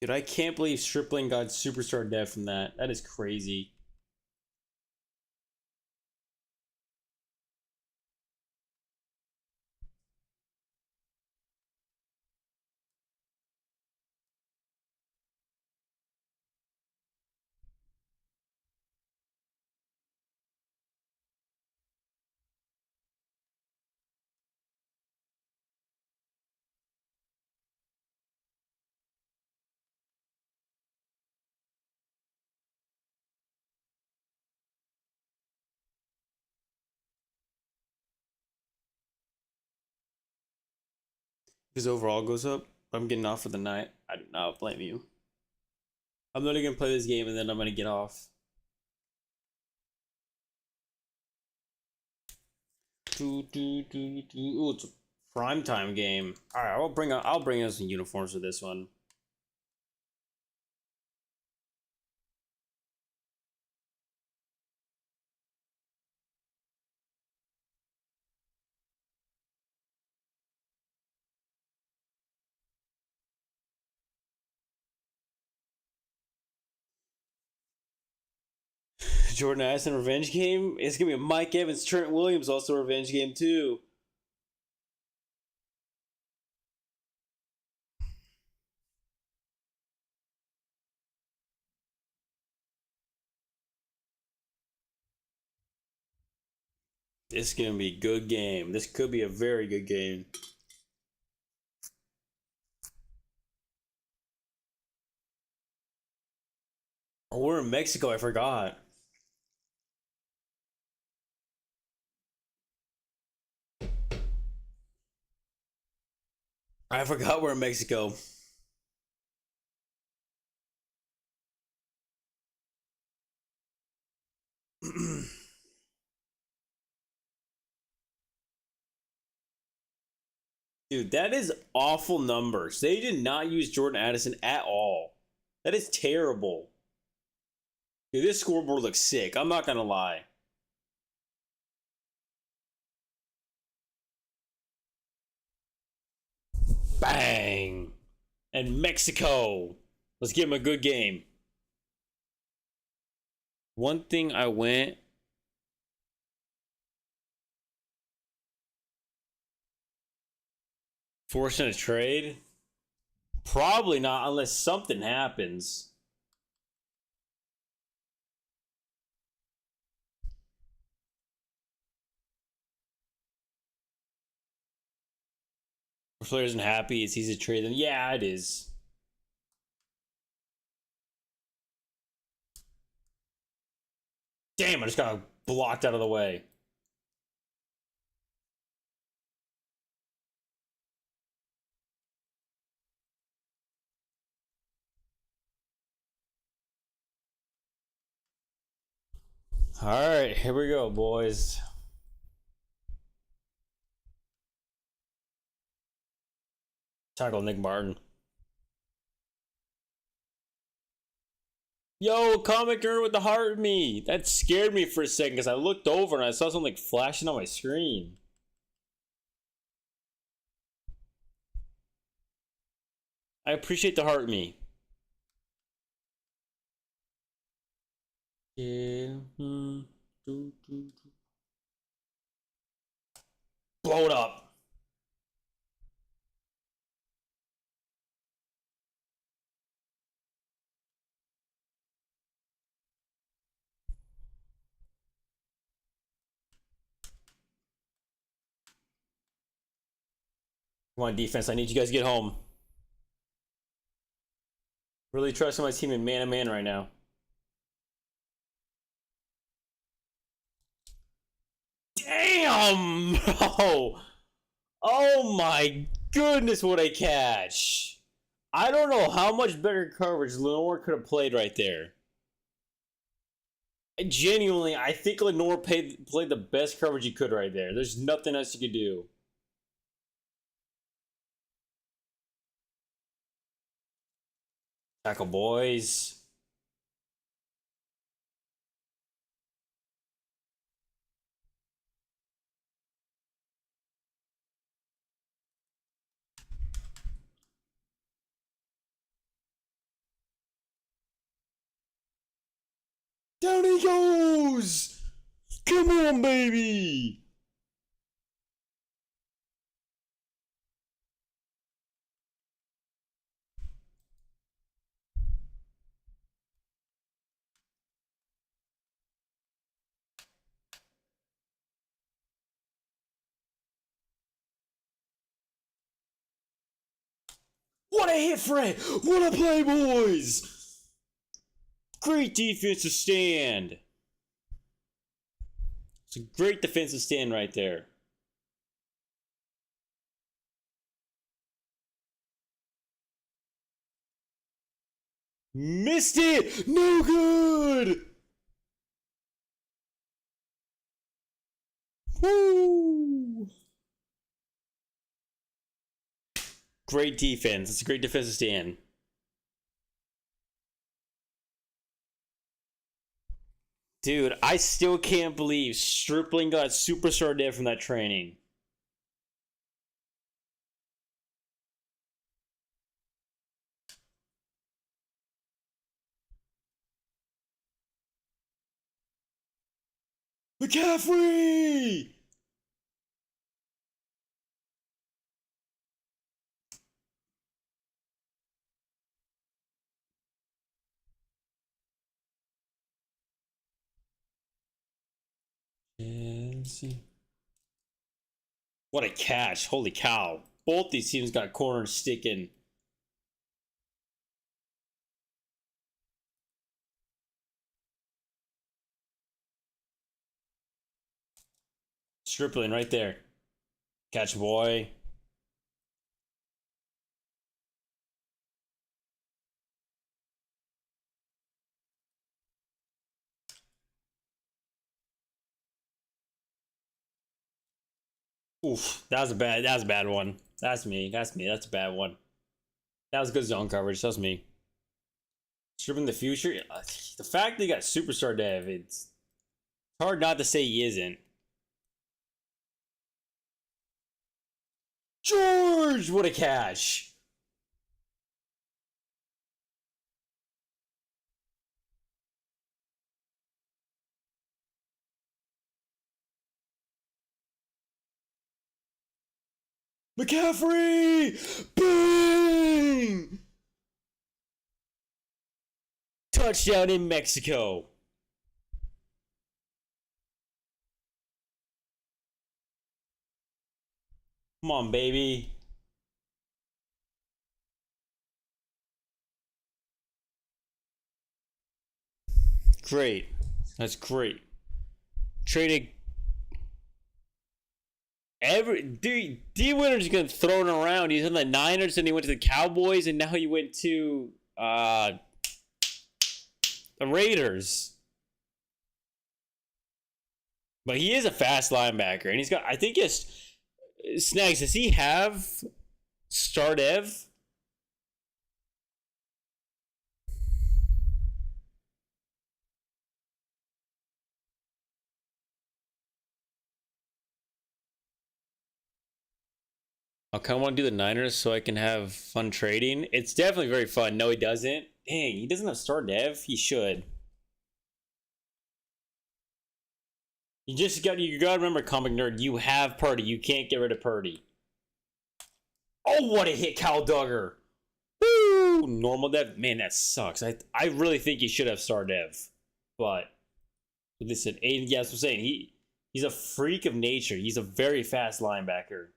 I can't believe Stripling got superstar dev from that. That is crazy. His overall goes up. I'm getting off for the night. I do not blame you. I'm literally gonna play this game and then I'm gonna get off. Ooh, it's a prime time game. All right, I'll bring us some uniforms for this one. Jordan Addison revenge game. It's gonna be a Mike Evans, Trent Williams also revenge game too. This is gonna be a good game. This could be a very good game. Oh, we're in Mexico. I forgot. I forgot we're in Mexico. Dude, that is awful numbers. They did not use Jordan Addison at all. That is terrible. Dude, this scoreboard looks sick. I'm not gonna lie. Bang! And Mexico. Let's give him a good game. One thing I went. Forcing a trade? Probably not unless something happens. If player isn't happy, it's easy to trade them. Yeah, it is. Damn, I just got blocked out of the way. All right, here we go, boys. Tackle Nick Martin. Yo, comic nerd with the heart of me. That scared me for a second because I looked over and I saw something like flashing on my screen. I appreciate the heart of me. Yeah. Blow it up. Come on, defense. I need you guys to get home. Really trusting my team in man-to-man right now. Damn! Bro! Oh my goodness, what a catch! I don't know how much better coverage Lenore could have played right there. Genuinely, I think Lenore played the best coverage he could right there. There's nothing else you could do. Tackle boys. Down he goes! Come on, baby! What a hit, Fred! What a play, boys! Great defensive stand. It's a great defensive stand right there. Missed it! No good! Woo! Great defense. It's a great defensive stand. Dude, I still can't believe Stripling got superstar dev from that training. McCaffrey! What a catch. Holy cow. Both these teams got corners sticking. Stripling right there. Catch, boy. Oof, that was a bad one. That's me. That's a bad one. That was good zone coverage. That's me. Stripping the future. The fact that he got superstar dev, it's hard not to say he isn't. George, what a catch! McCaffrey! Bang! Touchdown in Mexico. Come on, baby. Great. That's great. Traded D Winner's gonna throw it around. He's in the Niners, and he went to the Cowboys, and now he went to the Raiders. But he is a fast linebacker, and he's got. I think his Snags. Does he have start Ev? I kind of want to do the Niners so I can have fun trading. It's definitely very fun. No, he doesn't. Dang, he doesn't have star dev. He should. You gotta remember, comic nerd. You have Purdy. You can't get rid of Purdy. Oh, what a hit, Cal Duggar. Woo! Normal dev. Man, that sucks. I really think he should have star dev. But listen, Aiden, yeah, that's what I'm saying. He's a freak of nature. He's a very fast linebacker.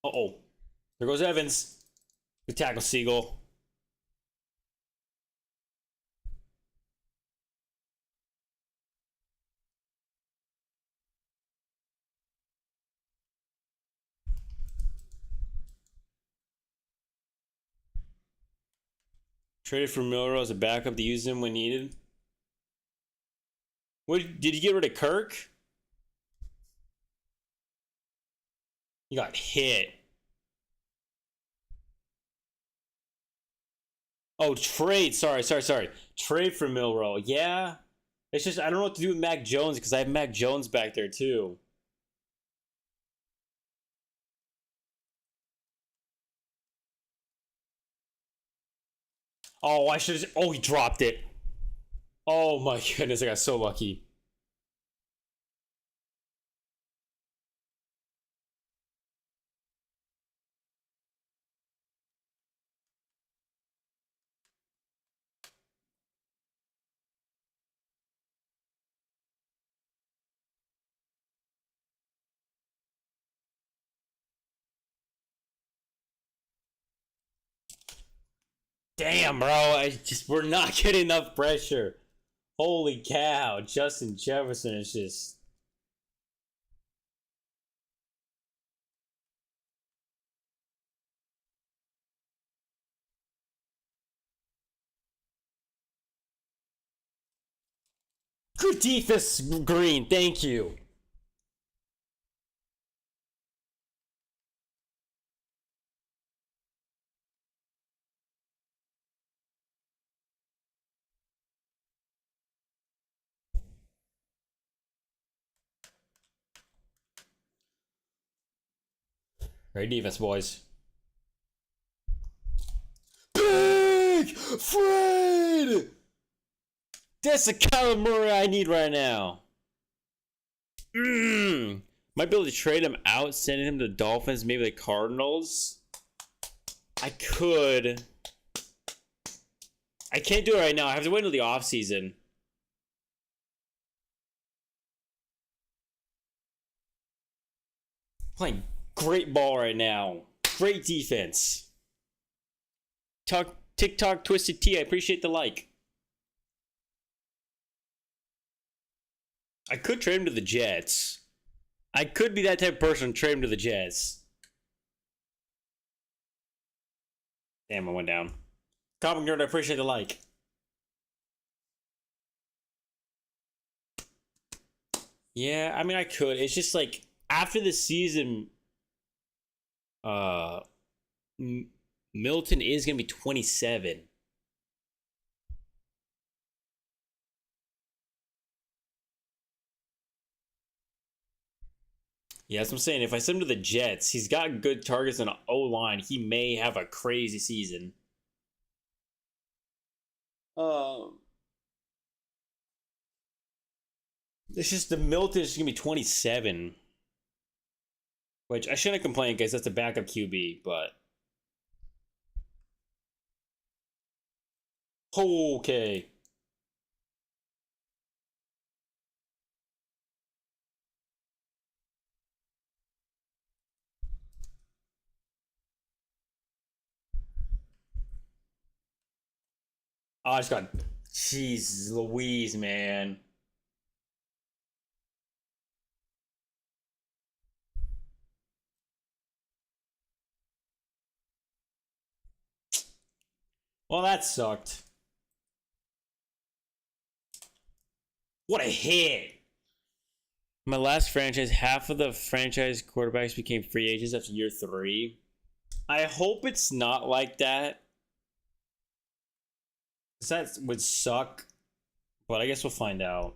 Uh-oh. There goes Evans. Good tackle, Siegel. Traded for Milrow as a backup to use him when needed. What did you get rid of Kirk? You got hit. Oh, trade. Sorry. Trade for Milrow. Yeah. It's just I don't know what to do with Mac Jones because I have Mac Jones back there too. Oh, I should have. Oh, he dropped it. Oh my goodness, I got so lucky. Damn, bro. We're not getting enough pressure. Holy cow. Justin Jefferson is just. Good defense, Green. Thank you. Great defense, boys. Big Fred! That's the Kyler Murray I need right now. Might be able to trade him out, sending him to the Dolphins, maybe the Cardinals. I could. I can't do it right now. I have to wait until the offseason. Playing great ball right now. Great defense. TikTok Twisted T, I appreciate the like. I could trade him to the Jets. I could be that type of person, trade him to the Jets. Damn, I went down. Comic Nerd, I appreciate the like. Yeah, I mean, I could. It's just like, after the season, uh, Milton is going to be 27. Yeah, that's what I'm saying. If I send him to the Jets, he's got good targets and O-line. He may have a crazy season. Um, it's just the Milton is going to be 27. Which I shouldn't complain because that's a backup QB, but. Okay. Oh, I just got. Jeez Louise, man. Well, that sucked. What a hit! My last franchise, half of the franchise quarterbacks became free agents after year 3. I hope it's not like that. That would suck. But I guess we'll find out.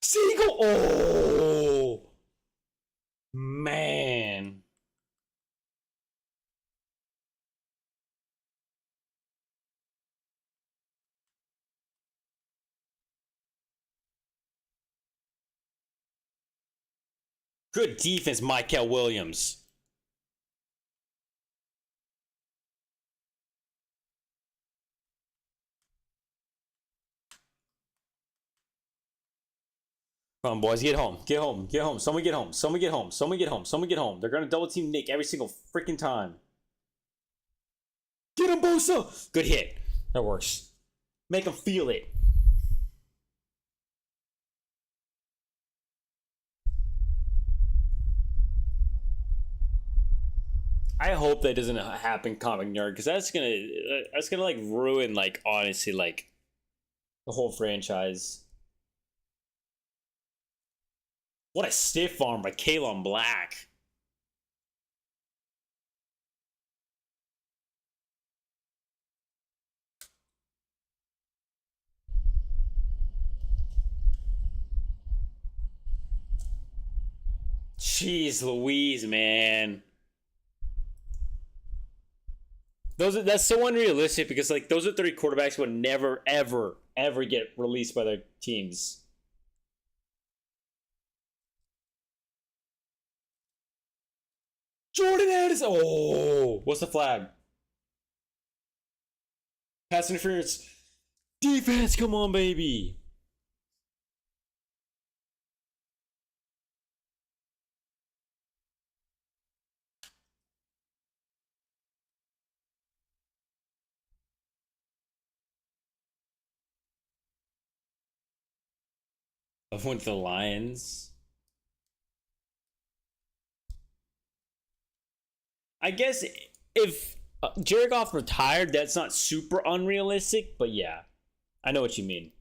Seagull! Oh! Man. Good defense, Michael Williams. Come on, boys, get home. Get home. Get home. Someone get home. Someone get home. Someone get home. Someone get home. They're going to double team Nick every single freaking time. Get him, Bosa! Good hit. That works. Make him feel it. I hope that doesn't happen, Comic Nerd, because that's gonna like ruin, like, honestly, like, the whole franchise. What a stiff arm by Kalen Black. Jeez Louise, man. That's so unrealistic because like those are three quarterbacks who would never, ever, ever get released by their teams. Jordan Addison. Oh, what's the flag? Pass interference. Defense, come on, baby. I went to the Lions. I guess if Jared Goff retired, that's not super unrealistic, but yeah, I know what you mean.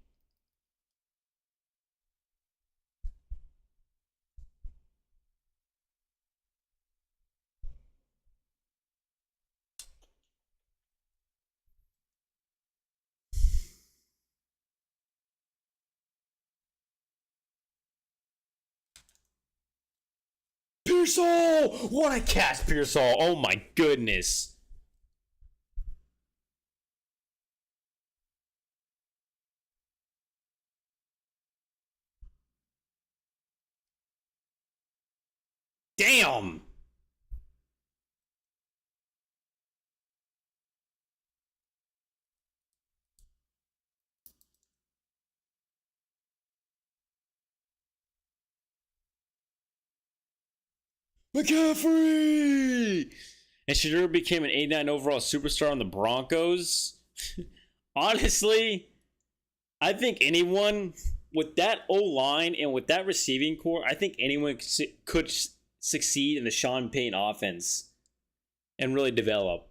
Pearsall! What a catch, Pearsall! Oh my goodness. Damn! McCaffrey! And Shadur became an 89 overall superstar on the Broncos. Honestly, I think anyone with that O line and with that receiving core, I think anyone could succeed in the Sean Payton offense and really develop.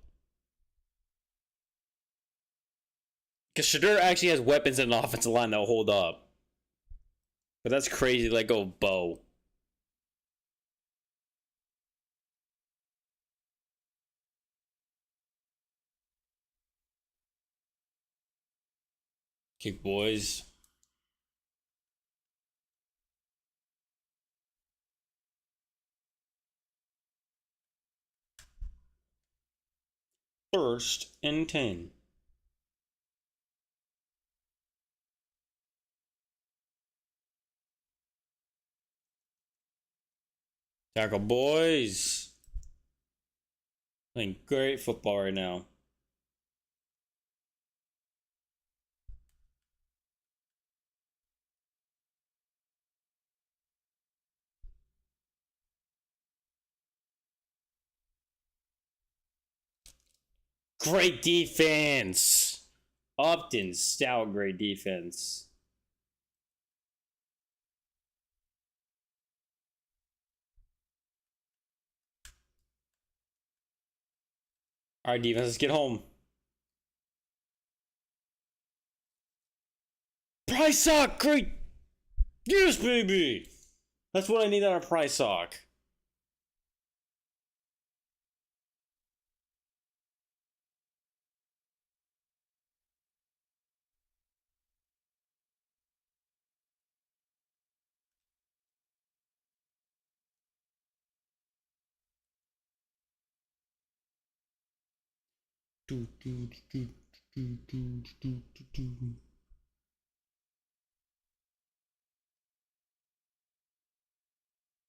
Because Shadur actually has weapons in an offensive line that will hold up. But that's crazy to let go of Bo. Kick boys. First and 10. Tackle boys. Playing great football right now. Great defense. Upton, stout, great defense. All right, defense, let's get home. Price sock, great. Yes, baby. That's what I need on a price sock.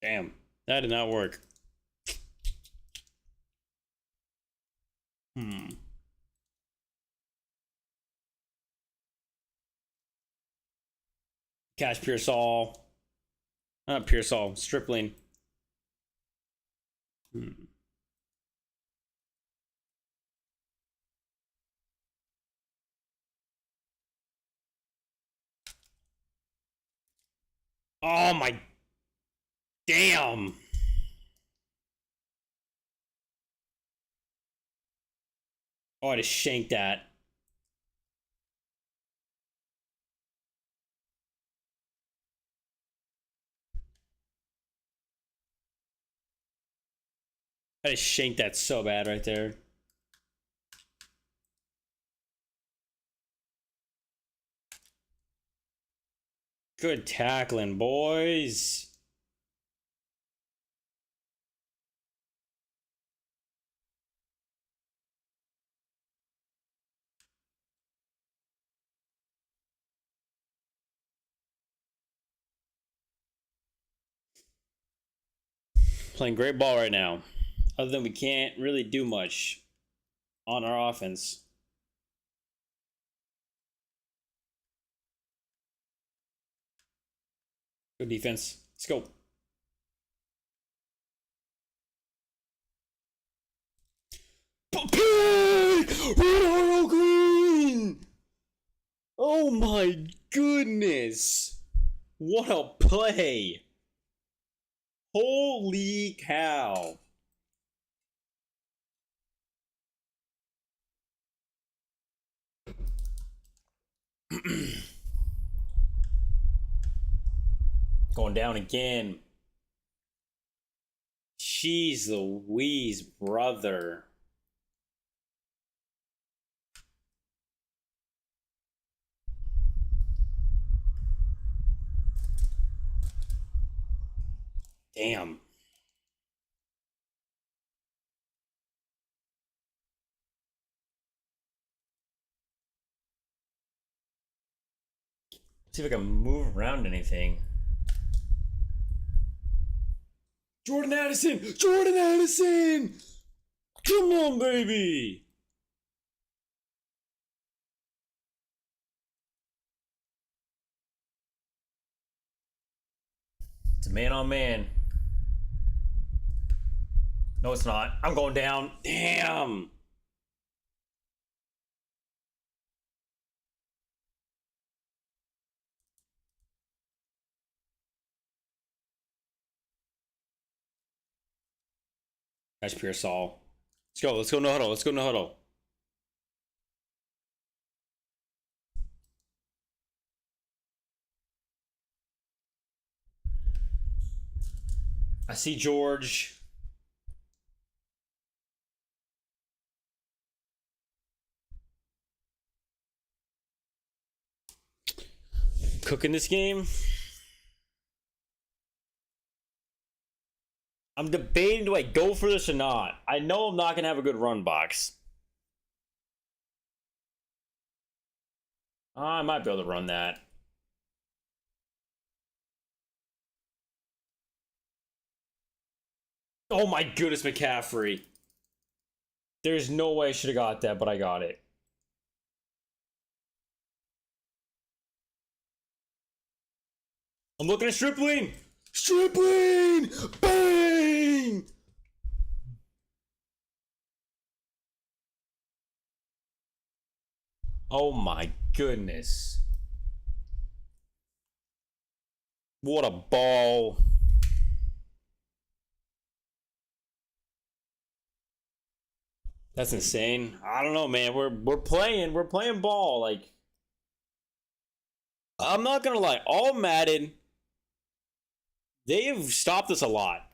Damn, that did not work. Catch Pearsall. Not Pearsall, Stripling. Oh my. Damn. Oh, I just shanked that. I just shanked that so bad right there. Good tackling, boys. Playing great ball right now. Other than we can't really do much on our offense. Good defense. Let's go. Ronaldo Green! Oh my goodness! What a play! Holy cow! Going down again. Jeez Louise, brother. Damn. See if I can move around anything. Jordan Addison! Jordan Addison! Come on, baby! It's a man on man. No, it's not. I'm going down. Damn! That's pure Saul. Let's go. Let's go no huddle. Let's go no huddle. I see George. Cooking this game. I'm debating, do I go for this or not? I know I'm not going to have a good run box. I might be able to run that. Oh my goodness, McCaffrey. There's no way I should have got that, but I got it. I'm looking at Stripling. Stripling! Bang! Oh my goodness. What a ball. That's insane. I don't know, man. We're playing ball. Like, I'm not gonna lie, all Madden, they have stopped us a lot.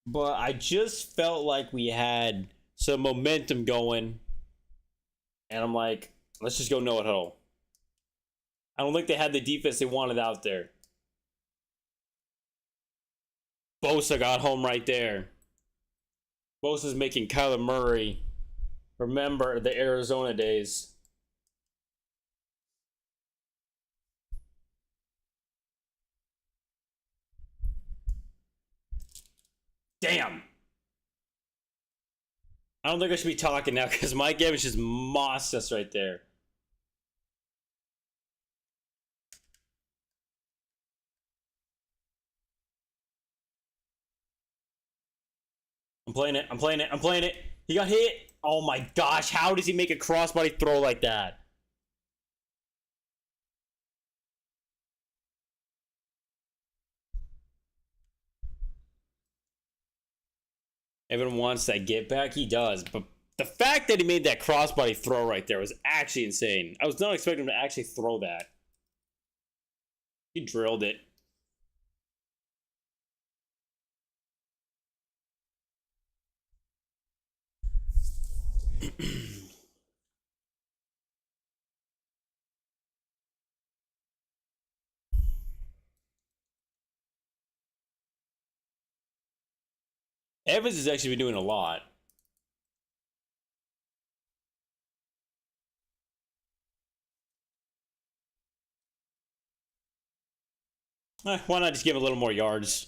But I just felt like we had some momentum going. And I'm like, let's just go no huddle. I don't think they had the defense they wanted out there. Bosa got home right there. Bosa's making Kyler Murray remember the Arizona days. Damn. I don't think I should be talking now because Mike Evans just mossed us right there. I'm playing it. I'm playing it. I'm playing it. He got hit. Oh my gosh. How does he make a crossbody throw like that? Everyone wants that get back. He does. But the fact that he made that crossbody throw right there was actually insane. I was not expecting him to actually throw that. He drilled it. Evans has actually been doing a lot. Why not just give him a little more yards?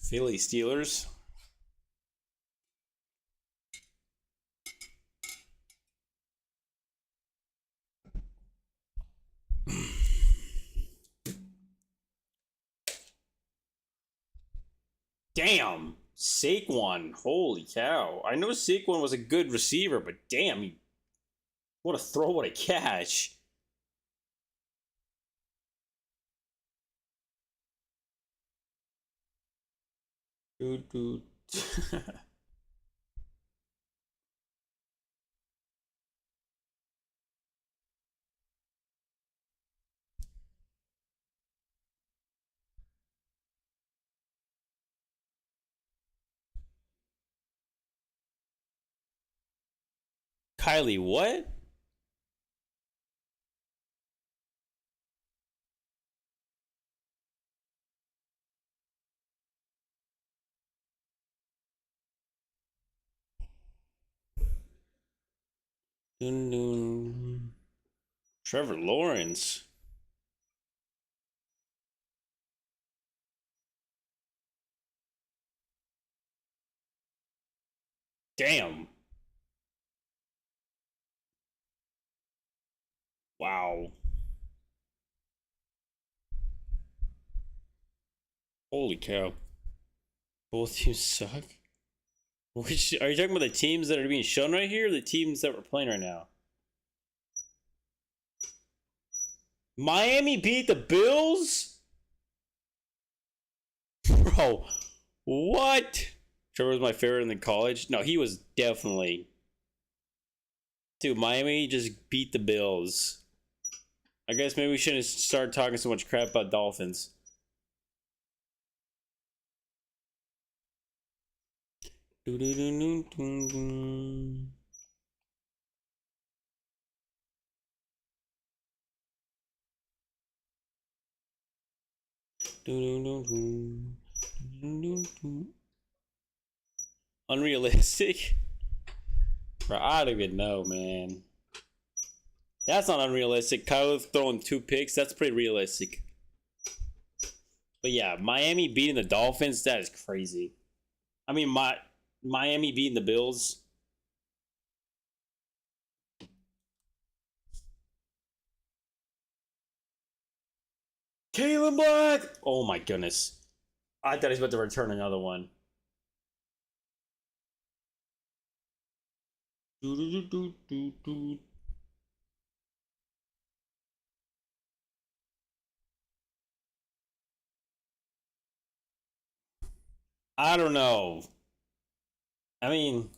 Philly Steelers. Damn, Saquon. Holy cow. I know Saquon was a good receiver, but damn, what a throw, what a catch. Dude. Kylie, what? Dun, dun. Trevor Lawrence. Damn. Wow. Holy cow. Both teams suck. Which are you talking about the teams that are being shown right here or the teams that we're playing right now? Miami beat the Bills? Bro, what? Trevor was my favorite in the college. No, he was definitely. Dude, Miami just beat the Bills. I guess maybe we shouldn't start talking so much crap about Dolphins. Unrealistic? Bro, I don't even know, man. That's not unrealistic. Kyle throwing 2 picks, that's pretty realistic. But yeah, Miami beating the Dolphins, that is crazy. I mean, Miami beating the Bills. Kalen Black! Oh my goodness. I thought he was about to return another one. I don't know. I mean,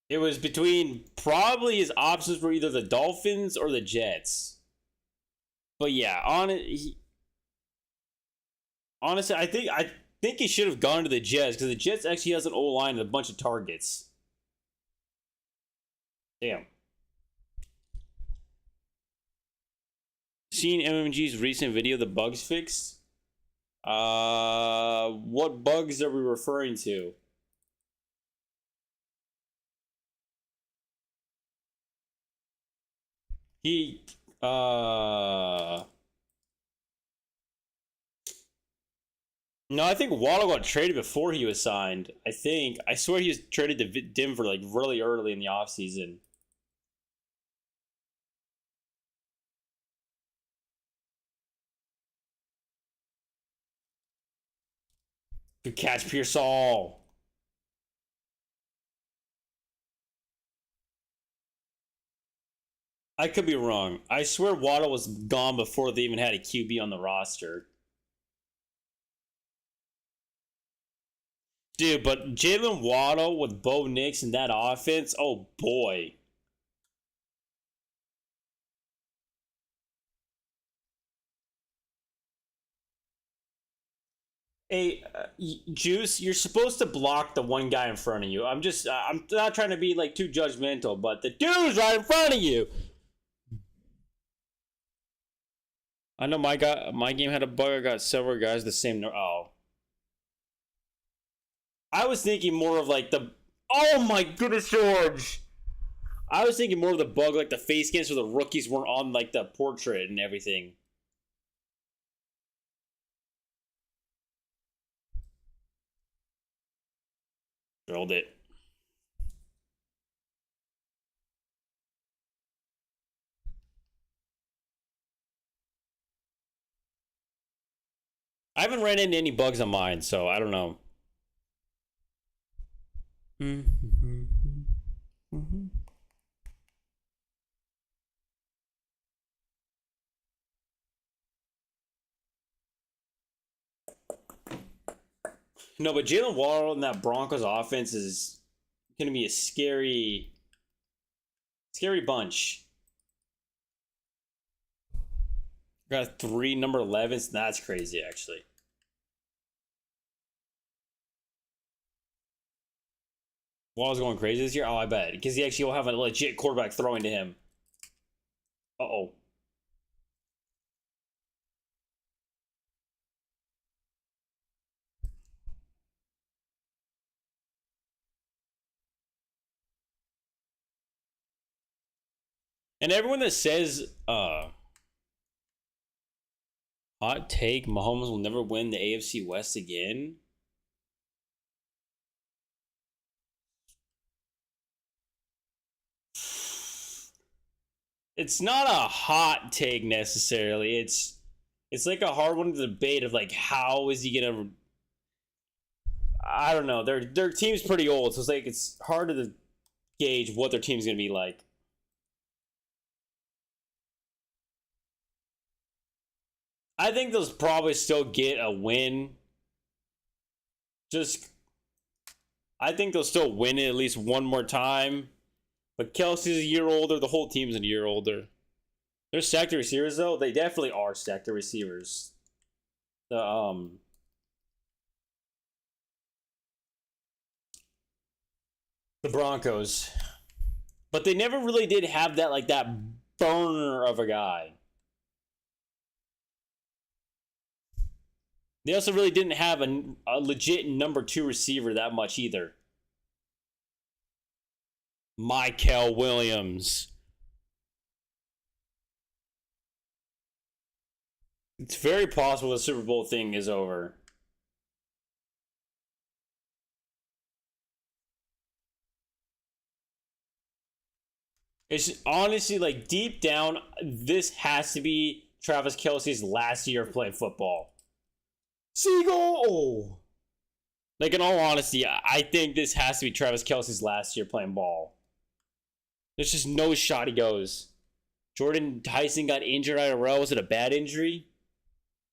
it was between probably his options were either the Dolphins or the Jets. But yeah, honestly, I think he should have gone to the Jets because the Jets actually has an O line and a bunch of targets. Damn. Seen MMG's recent video, the bugs fixed? What bugs are we referring to? He, no, I think Waddle got traded before he was signed. I swear he was traded to Denver like really early in the offseason. Good catch, Pearsall. I could be wrong. I swear Waddle was gone before they even had a QB on the roster. Dude, but Jalen Waddle with Bo Nix and that offense, oh boy. Hey, Juice, you're supposed to block the one guy in front of you. I'm not trying to be like too judgmental, but the dude's right in front of you. I know my game had a bug. I got several guys the same. Oh, I was thinking more of like the. Oh my goodness, George! I was thinking more of the bug, like the face scans where the rookies weren't on like the portrait and everything. Drilled it. I haven't ran into any bugs on mine, so I don't know. No, but Jalen Waddle and that Broncos offense is going to be a scary, scary bunch. Got 3 number 11s. That's crazy, actually. Waddle's going crazy this year? Oh, I bet. Because he actually will have a legit quarterback throwing to him. Uh-oh. And everyone that says, hot take, Mahomes will never win the AFC West again. It's not a hot take necessarily. It's like a hard one to debate of like how is he gonna. I don't know. Their team's pretty old, so it's hard to gauge what their team's gonna be like. I think they'll probably still get a win. Just, I think they'll still win it at least one more time. But Kelsey's a year older. The whole team's a year older. They're stacked receivers, though. They definitely are stacked receivers. The Broncos, but they never really did have that burner of a guy. They also really didn't have a legit number 2 receiver that much either. Michael Williams. It's very possible the Super Bowl thing is over. It's honestly like deep down, this has to be Travis Kelce's last year of playing football. Seagull! Like, in all honesty, I think this has to be Travis Kelce's last year playing ball. There's just no shot he goes. Jordan Tyson got injured IRL. Was it a bad injury?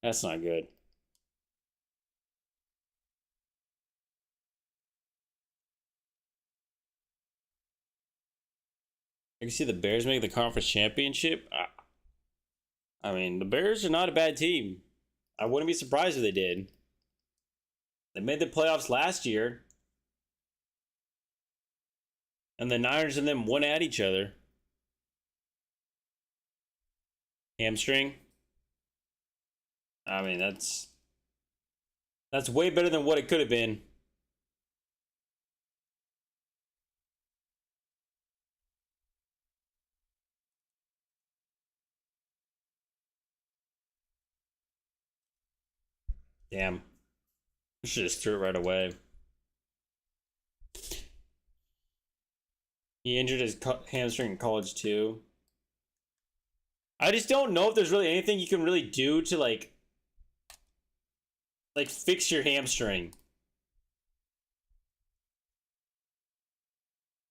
That's not good. I can see the Bears make the conference championship. I mean, the Bears are not a bad team. I wouldn't be surprised if they did. They made the playoffs last year. And the Niners and them went at each other. Hamstring. I mean, that's way better than what it could have been. Damn. I should just threw it right away. He injured his hamstring in college too. I just don't know if there's really anything you can really do to like fix your hamstring.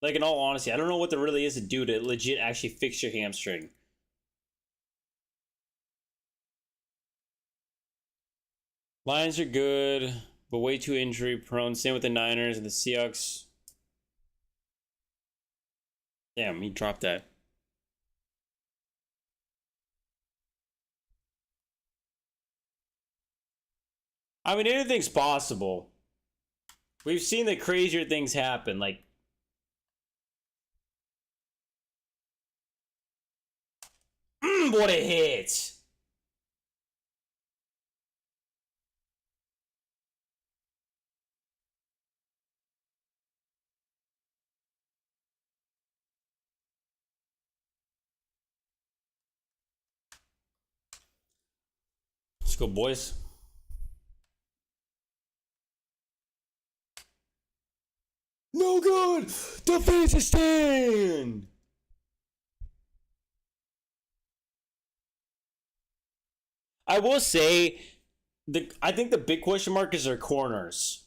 Like, in all honesty, I don't know what there really is to do to legit actually fix your hamstring. Lions are good, but way too injury prone. Same with the Niners and the Seahawks. Damn, he dropped that. I mean, anything's possible. We've seen the crazier things happen. Like, what a hit! Let's go, boys. God! Defensive stand! I will say, I think the big question mark is their corners.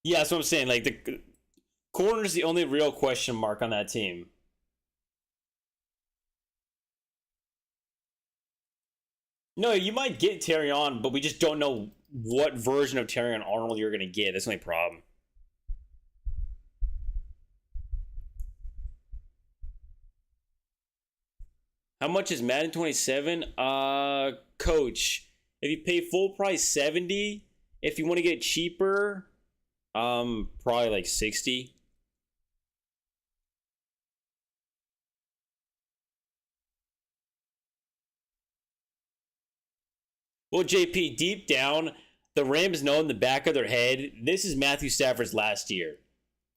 Yeah, that's what I'm saying. Like, the corner is the only real question mark on that team. No, you might get Terry on, but we just don't know what version of Terry Arnold you're going to get. That's the only problem. How much is Madden 27? Coach, if you pay full price 70, if you want to get it cheaper, probably like 60. Well, JP, deep down, the Rams know in the back of their head, this is Matthew Stafford's last year.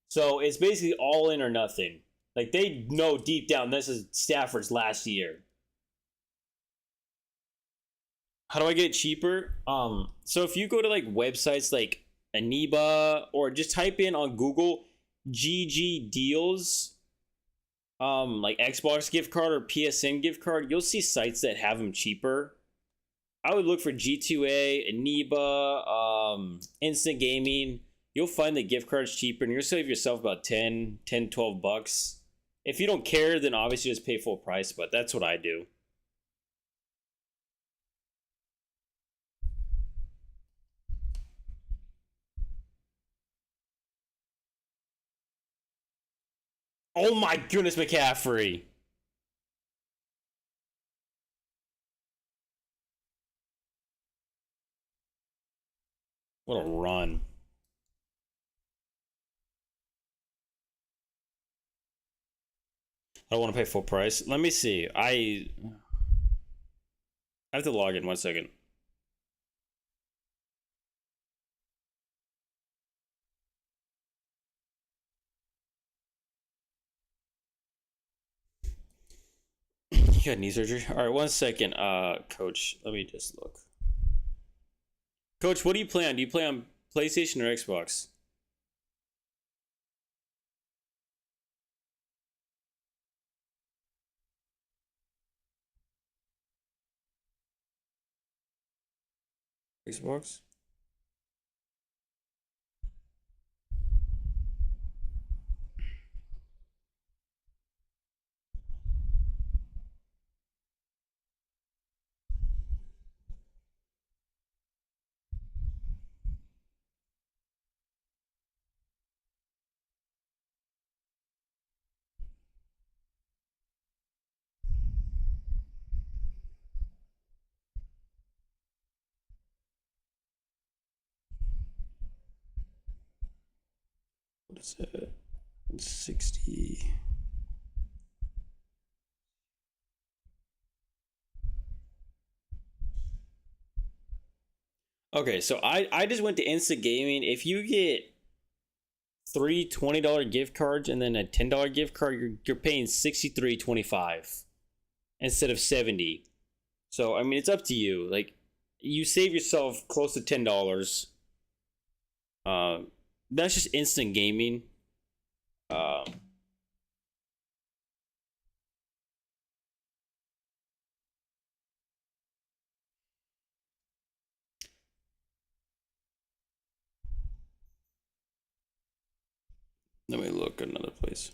So it's basically all in or nothing. Like, they know deep down this is Stafford's last year. How do I get it cheaper? So if you go to like websites like Aniba or just type in on Google GG deals, like Xbox gift card or PSN gift card, you'll see sites that have them cheaper. I would look for G2A, Aniba, Instant Gaming. You'll find the gift cards cheaper and you'll save yourself about 12 bucks. If you don't care, then obviously just pay full price, but that's what I do. Oh my goodness, McCaffrey. What a run. I don't want to pay full price. Let me see. I have to log in 1 second. You got knee surgery? All right, 1 second. Coach, let me just look. Coach, what do you play on? Do you play on PlayStation or Xbox? Xbox? What is it? 60. Okay, so I just went to Instant Gaming. If you get three $20 gift cards and then a $10 gift card, you're paying $63.25 instead of 70. So I mean, it's up to you. Like, you save yourself close to $10. Uh, that's just Instant Gaming. Uh, Let me look at another place.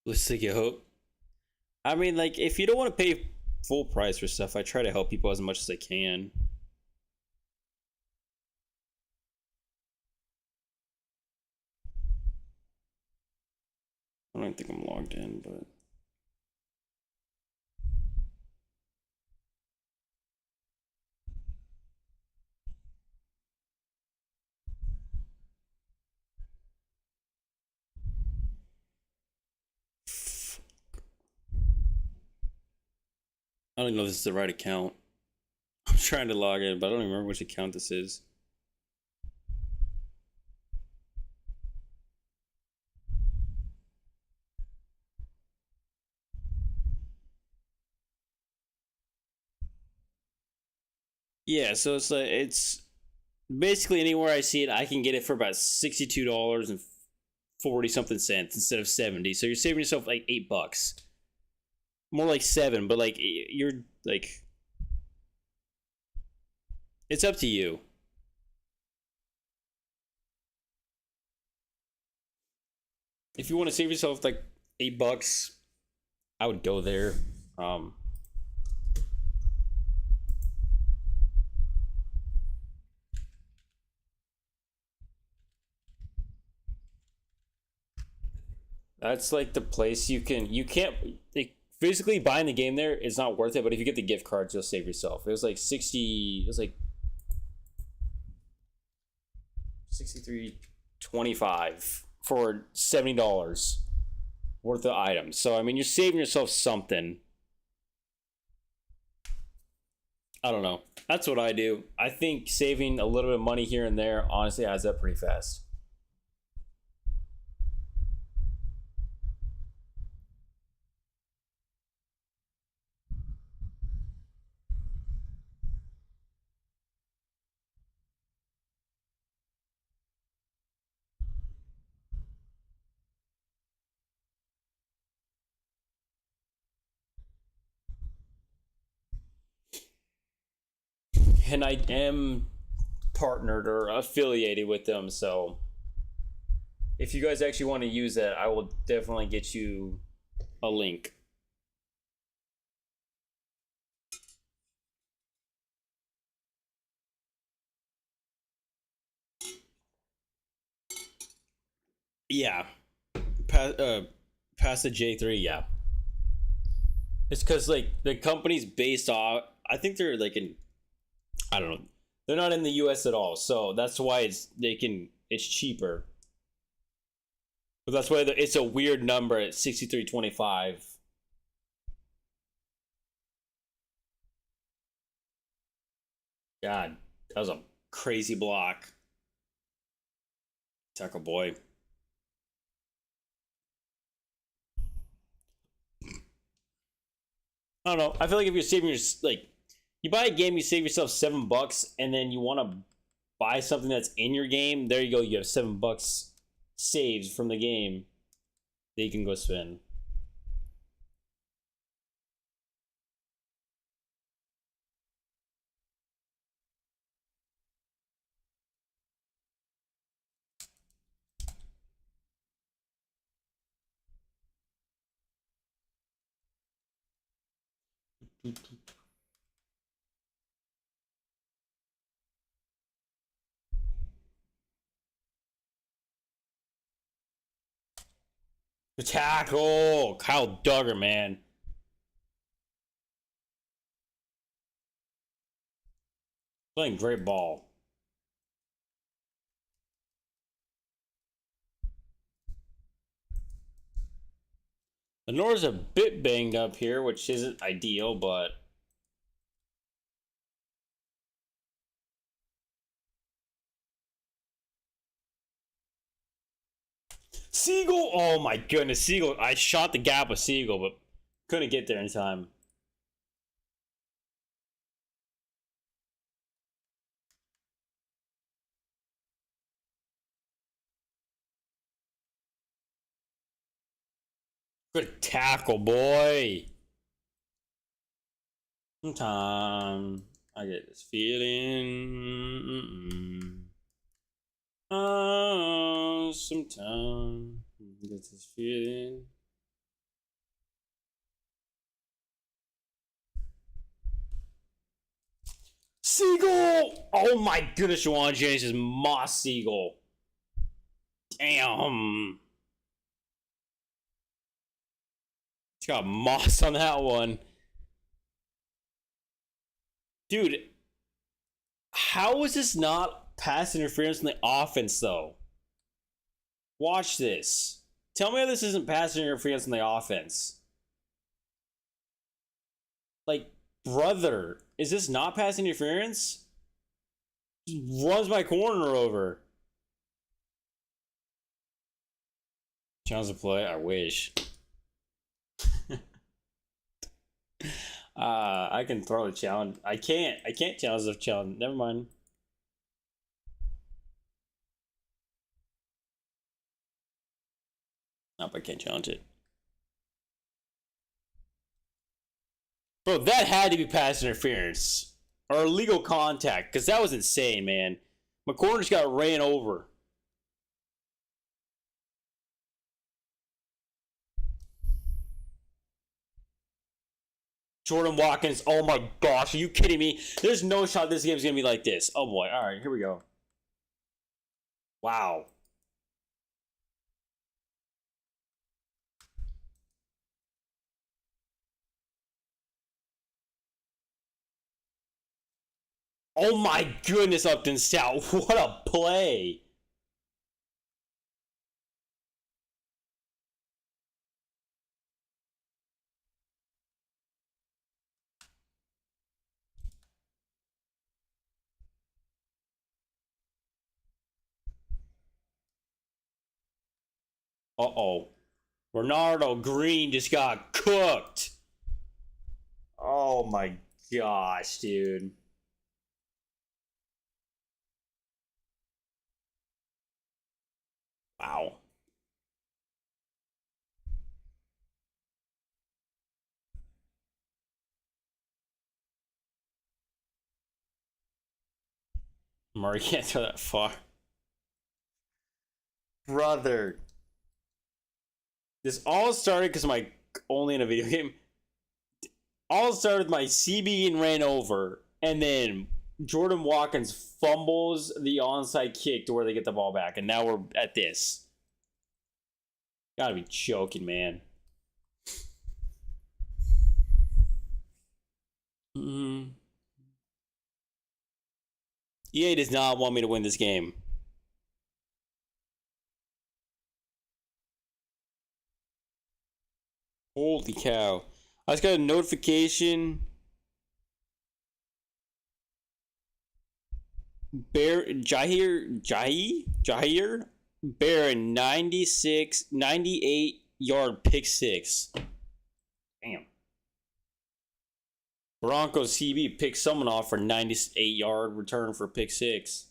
Let's take a hope. I mean, like, if you don't want to pay full price for stuff, I try to help people as much as I can. I don't think I'm logged in, but I don't even know if this is the right account. I'm trying to log in, but I don't even remember which account this is. Yeah, so it's basically anywhere I see it, I can get it for about $62.40 something cents instead of 70. So you're saving yourself like $8. More like 7, but like you're like it's up to you. If you want to save yourself like $8, I would go there. Um that's like the place you can't like physically buying the game there is not worth it, but if you get the gift cards, you'll save yourself. It was like 60, it was like 63.25 for $70 worth of items. So I mean, you're saving yourself something. I don't know. That's what I do. I think saving a little bit of money here and there honestly adds up pretty fast. And I am partnered or affiliated with them, so if you guys actually want to use that, I will definitely get you a link. Yeah, past, past the J3, yeah. It's because like the company's based off. I think they're like in. I don't know. They're not in the U.S. at all, so that's why it's cheaper. But that's why it's a weird number at 63.25. God, that was a crazy block. Tackle boy. I don't know. I feel like if you're saving your like, you buy a game, you save yourself $7, and then you want to buy something that's in your game. There you go. You have $7 saves from the game that you can go spend. The tackle, Kyle Duggar, man, playing great ball. Lenore's a bit banged up here, which isn't ideal, but Siegel. Oh my goodness, Siegel! I shot the gap with Siegel, but couldn't get there in time. Good tackle, boy. Sometime I get this feeling. Oh, sometime I get this feeling. Siegel! Oh my goodness, Juwan Jennings is Moss Siegel. Damn. He's got Moss on that one. Dude, how is this not pass interference in the offense, though? Watch this. Tell me how this isn't pass interference in the offense. Like, Brother, is this not pass interference? Just runs my corner over. Challenge to play? I wish. I can throw a challenge. I can't. I can't challenge the challenge. Never mind. Nope, I can't challenge it. Bro, that had to be pass interference. Or illegal contact. Because that was insane, man. My corner just got ran over. Jordan Watkins, oh my gosh, are you kidding me? There's no shot this game's gonna be like this. Oh boy, alright, here we go. Wow. Oh my goodness, Upton Stout. What a play. Uh-oh. Ronaldo Green just got cooked. Oh my gosh, dude. Wow. Murray can't throw that far. Brother. This all started because my only in a video game. All started with my CB getting ran over, and then Jordan Watkins fumbles the onside kick to where they get the ball back, and now we're at this. Gotta be joking, man. EA does not want me to win this game. Holy cow. I just got a notification. Jair Bear 98 yard pick six. Damn. Broncos CB picked someone off for 98 yard return for pick six.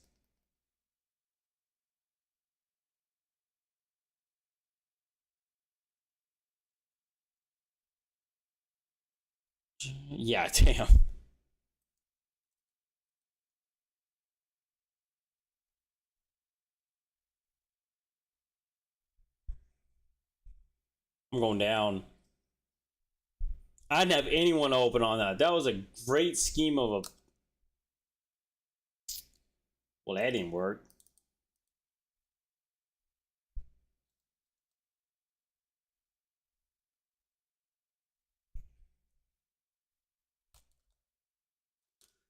Yeah, damn. I'm going down. I didn't have anyone open on that. That was a great scheme of a... Well, that didn't work.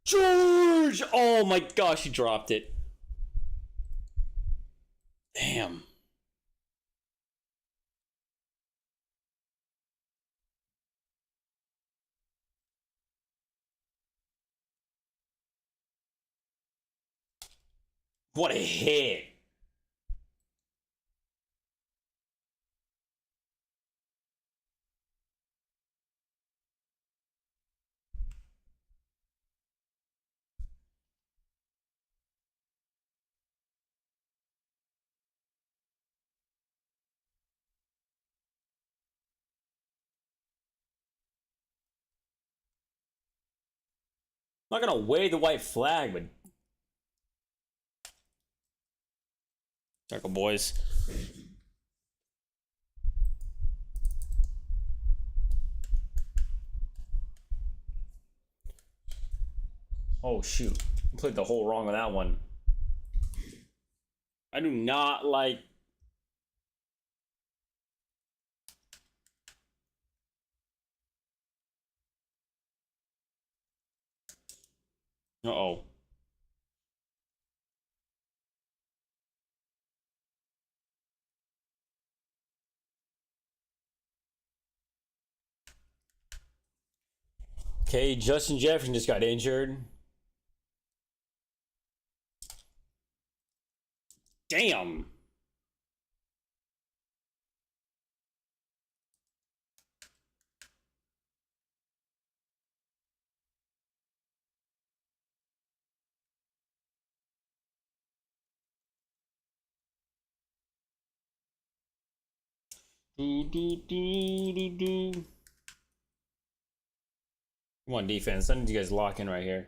George! Oh my gosh, he dropped it. Damn. What a hit. I'm not gonna wave the white flag, but... Tackle, boys. Oh, shoot. I played the hole wrong on that one. I do not like... Uh-oh. Okay, Justin Jefferson just got injured. Damn. Do, do, do, do, do. Come on, defense. I need you guys to lock in right here.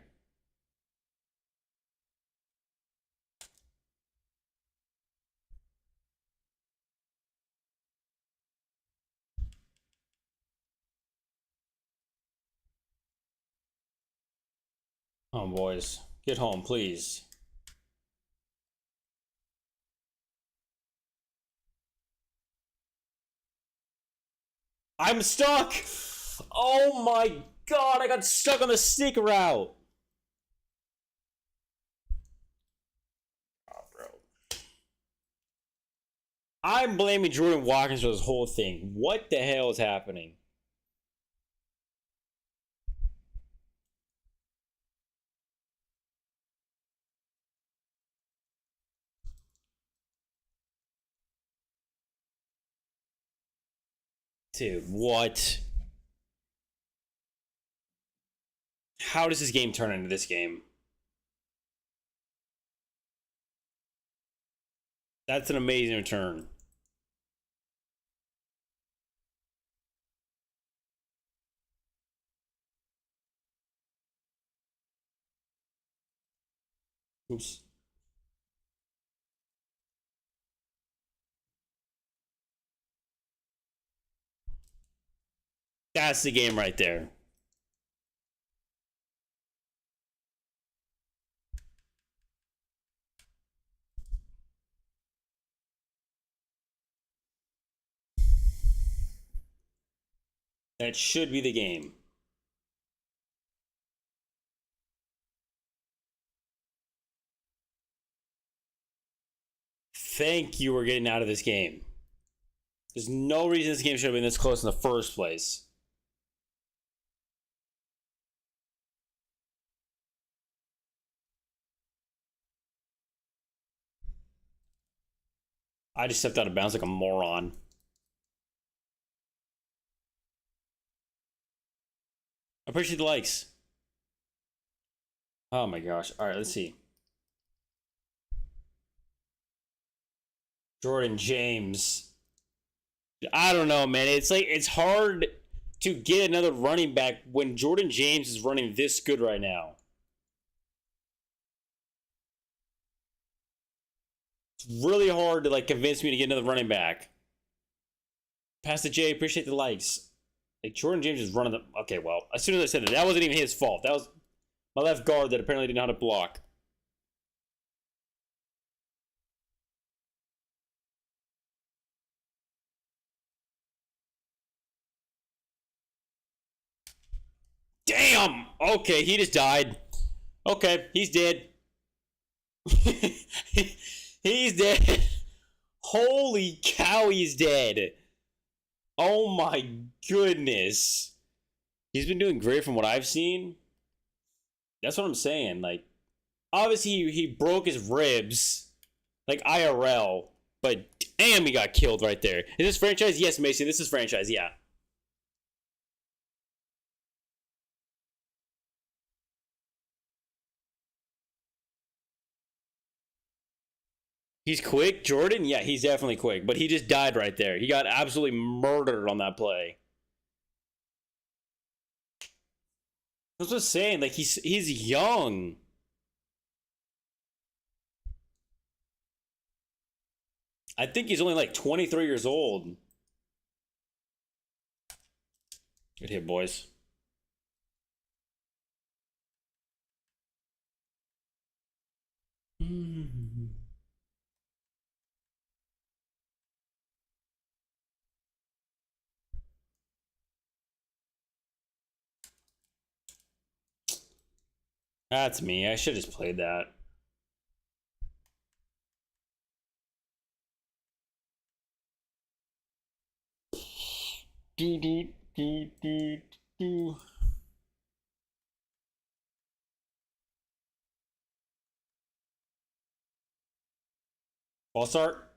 Come on, boys. Get home, please. I'm stuck! Oh my god, I got stuck on the stick route! Oh, bro. I'm blaming Jordan Watkins for this whole thing. What the hell is happening? Dude, what? How does this game turn into this game? That's an amazing return. Oops. That's the game right there. That should be the game. Thank you, we're getting out of this game. There's no reason this game should have been this close in the first place. I just stepped out of bounds like a moron. I appreciate the likes. Oh my gosh. Alright, let's see. Jordan James. I don't know, man. It's like it's hard to get another running back when Jordan James is running this good right now. It's really hard to like convince me to get another running back. Pastor J, appreciate the likes. Like Jordan James is running the. Okay, well, as soon as I said it, that wasn't even his fault. That was my left guard that apparently didn't know how to block. Damn! Okay, he just died. Okay, he's dead. He's dead. Holy cow, he's dead. Oh my goodness. He's been doing great from what I've seen. That's what I'm saying. Like, obviously, he broke his ribs, like IRL, but damn, he got killed right there. Is this franchise? Yes, Mason, this is franchise, yeah. He's quick, Jordan? Yeah, he's definitely quick, but he just died right there. He got absolutely murdered on that play. I was just saying, like, he's young. I think he's only like 23 years old. Good hit, boys. That's me. I should have just played that. Do, do, do, do, do. False start.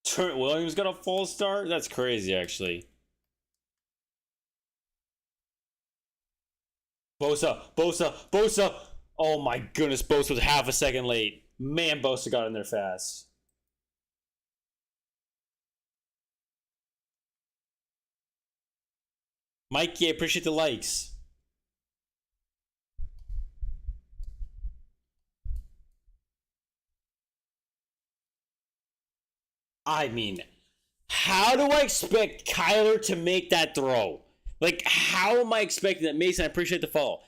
Trent Williams got a false start? That's crazy, actually. Bosa. Oh my goodness, Bosa was half a second late. Man, Bosa got in there fast. Mikey, I appreciate the likes. I mean, how do I expect Kyler to make that throw? Like, how am I expecting that? Mason, I appreciate the follow.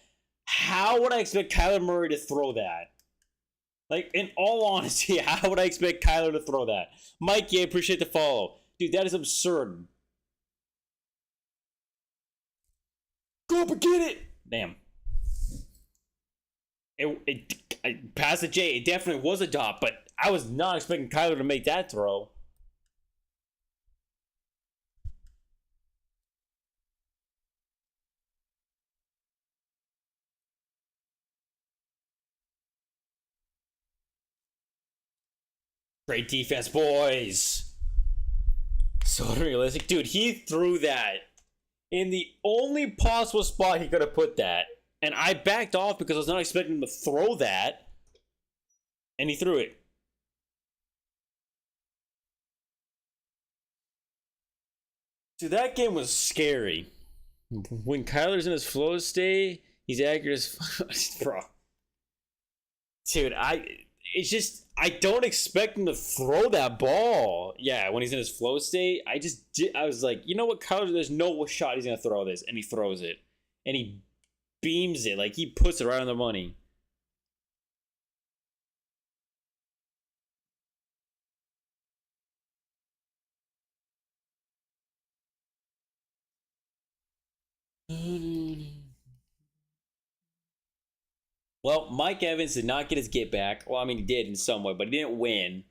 How would I expect Kyler Murray to throw that? Like, in all honesty, how would I expect Kyler to throw that? Mikey, I appreciate the follow. Dude, that is absurd. Go up and get it! Damn. I passed the J. It definitely was a dot, but I was not expecting Kyler to make that throw. Great defense, boys. So unrealistic. Dude, he threw that in the only possible spot he could have put that. And I backed off because I was not expecting him to throw that. And he threw it. Dude, that game was scary. When Kyler's in his flow state, he's accurate as bro. Dude, it's just I don't expect him to throw that ball. Yeah, when he's in his flow state, I was like, you know what, Kyler, there's no shot he's gonna throw this, and he throws it, and he beams it, like he puts it right on the money. Well, Mike Evans did not get his get back. Well, I mean, he did in some way, but he didn't win.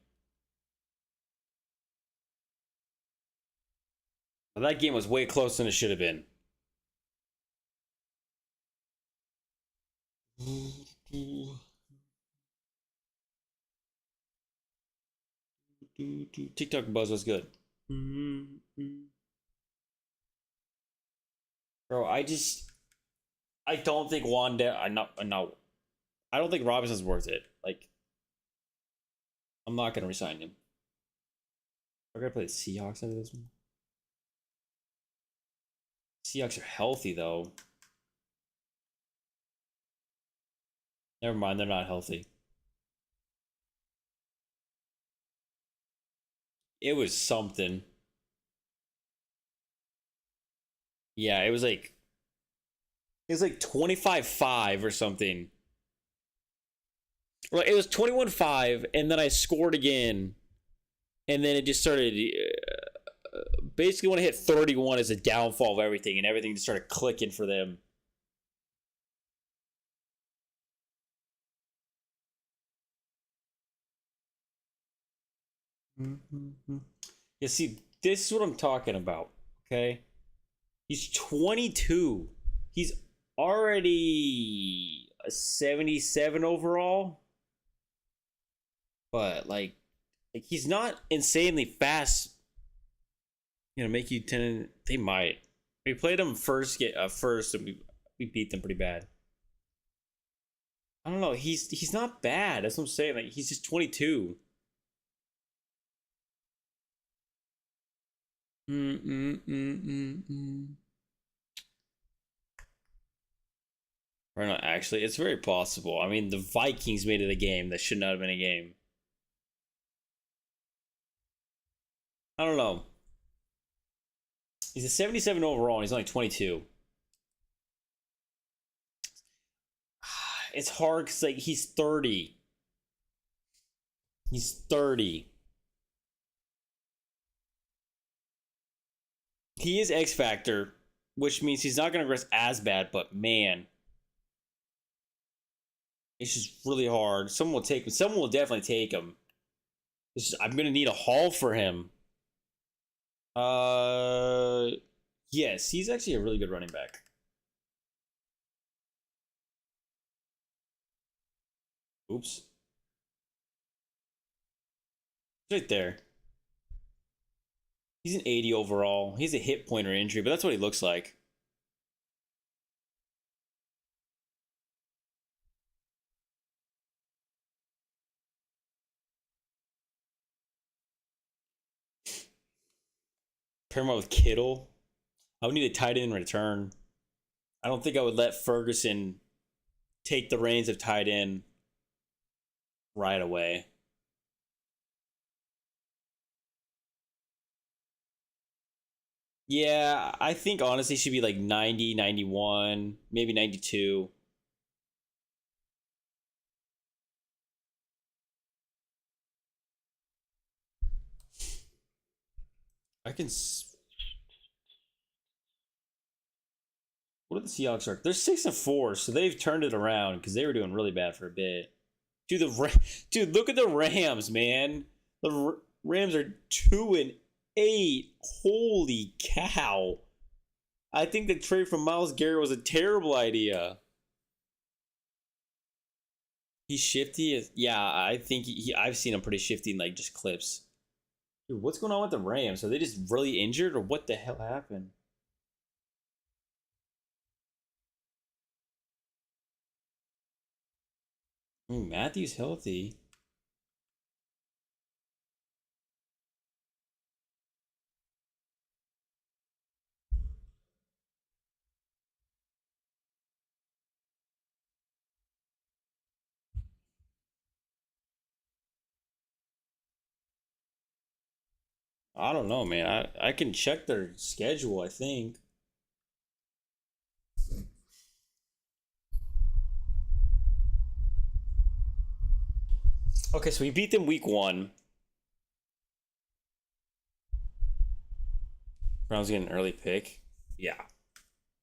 But that game was way closer than it should have been. TikTok buzz was good. Bro, I don't think Wanda. I don't think Robinson's worth it. Like, I'm not gonna resign him. We're gonna play the Seahawks out of this one. Seahawks are healthy though. Never mind, they're not healthy. It was something. Yeah, it was like 25-5 or something. Well, it was 21-5, and then I scored again, and then it just started. Basically, when I hit 31, is a downfall of everything, and everything just started clicking for them. You see, this is what I'm talking about. Okay, he's 22. He's already a 77 overall. But like he's not insanely fast. You know, make you 10. They might. We played them first, and we beat them pretty bad. I don't know. He's not bad. That's what I'm saying. Like he's just 22. Or not, actually, it's very possible. I mean, the Vikings made it a game that should not have been a game. I don't know. He's a 77 overall and he's only 22. It's hard because like he's 30. He's 30. He is X Factor, which means he's not going to progress as bad, but man. It's just really hard. Someone will take him. Someone will definitely take him. I'm going to need a haul for him. Yes, he's actually a really good running back. Oops. Right there. He's an 80 overall. He's a hit pointer injury, but that's what he looks like. Pair him up with Kittle. I would need a tight end in return. I don't think I would let Ferguson take the reins of tight end right away. Yeah, I think honestly should be like 90, 91, maybe 92. I can. What are the Seahawks are? They're 6-4, so they've turned it around because they were doing really bad for a bit. Dude, dude, look at the Rams, man. The Rams are 2-8. Holy cow! I think the trade from Myles Garrett was a terrible idea. He's shifty. Yeah, I think I've seen him pretty shifty in like just clips. Dude, what's going on with the Rams? Are they just really injured, or what the hell happened? Ooh, Matthew's healthy. I don't know, man. I can check their schedule, I think. Okay, so we beat them week one. Browns getting an early pick. Yeah.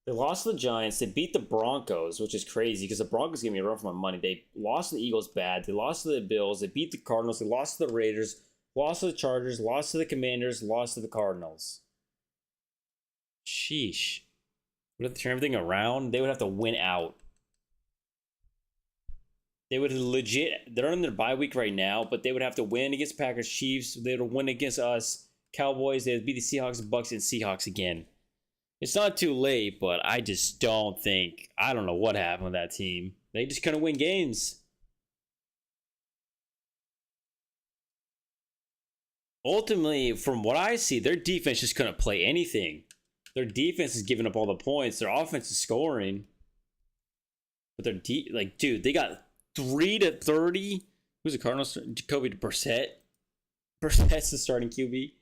They lost to the Giants. They beat the Broncos, which is crazy because the Broncos gave me a run for my money. They lost to the Eagles bad. They lost to the Bills. They beat the Cardinals. They lost to the Raiders. Lost to the Chargers. Lost to the Commanders. Lost to the Cardinals. Sheesh. Would have to turn everything around. They would have to win out. They would legit. They're on their bye week right now, but they would have to win against Packers, Chiefs. They would win against us, Cowboys. They would beat the Seahawks, Bucks, and Seahawks again. It's not too late, but I just don't think. I don't know what happened with that team. They just couldn't win games. Ultimately, from what I see, their defense just couldn't play anything. Their defense is giving up all the points. Their offense is scoring, but they're like, dude, they got 3-30. Who's the Cardinals? Jacoby Brissett. Brissett's the starting QB.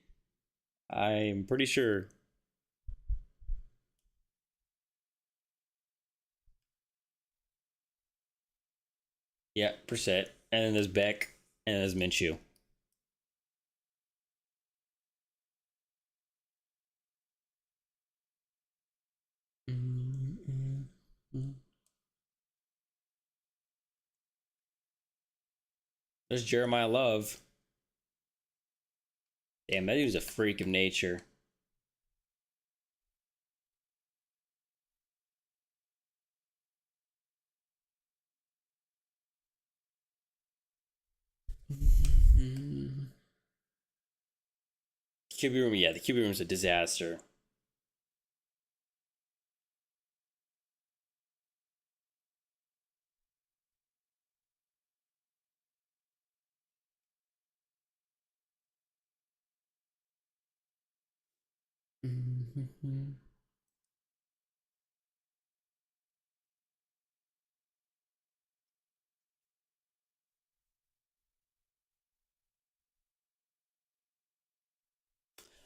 I'm pretty sure. Yeah, Brissett. And then there's Beck. And then there's Minshew. There's Jeremiah Love. Damn, that dude's a freak of nature. QB room, yeah, the QB room's a disaster.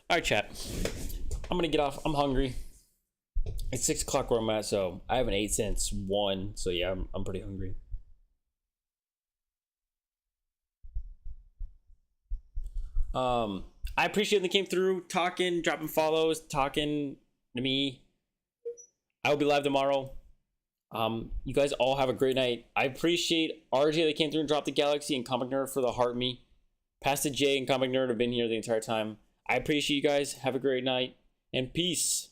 All right, chat. I'm gonna get off. I'm hungry. It's 6 o'clock where I'm at, so I haven't ate since 1. So yeah, I'm pretty hungry. I appreciate they came through, talking, dropping follows, talking to me. I will be live tomorrow. You guys all have a great night. I appreciate RJ that came through and dropped the Galaxy, and Comic Nerd for the heart me. Pastor J and Comic Nerd have been here the entire time. I appreciate you guys. Have a great night and peace.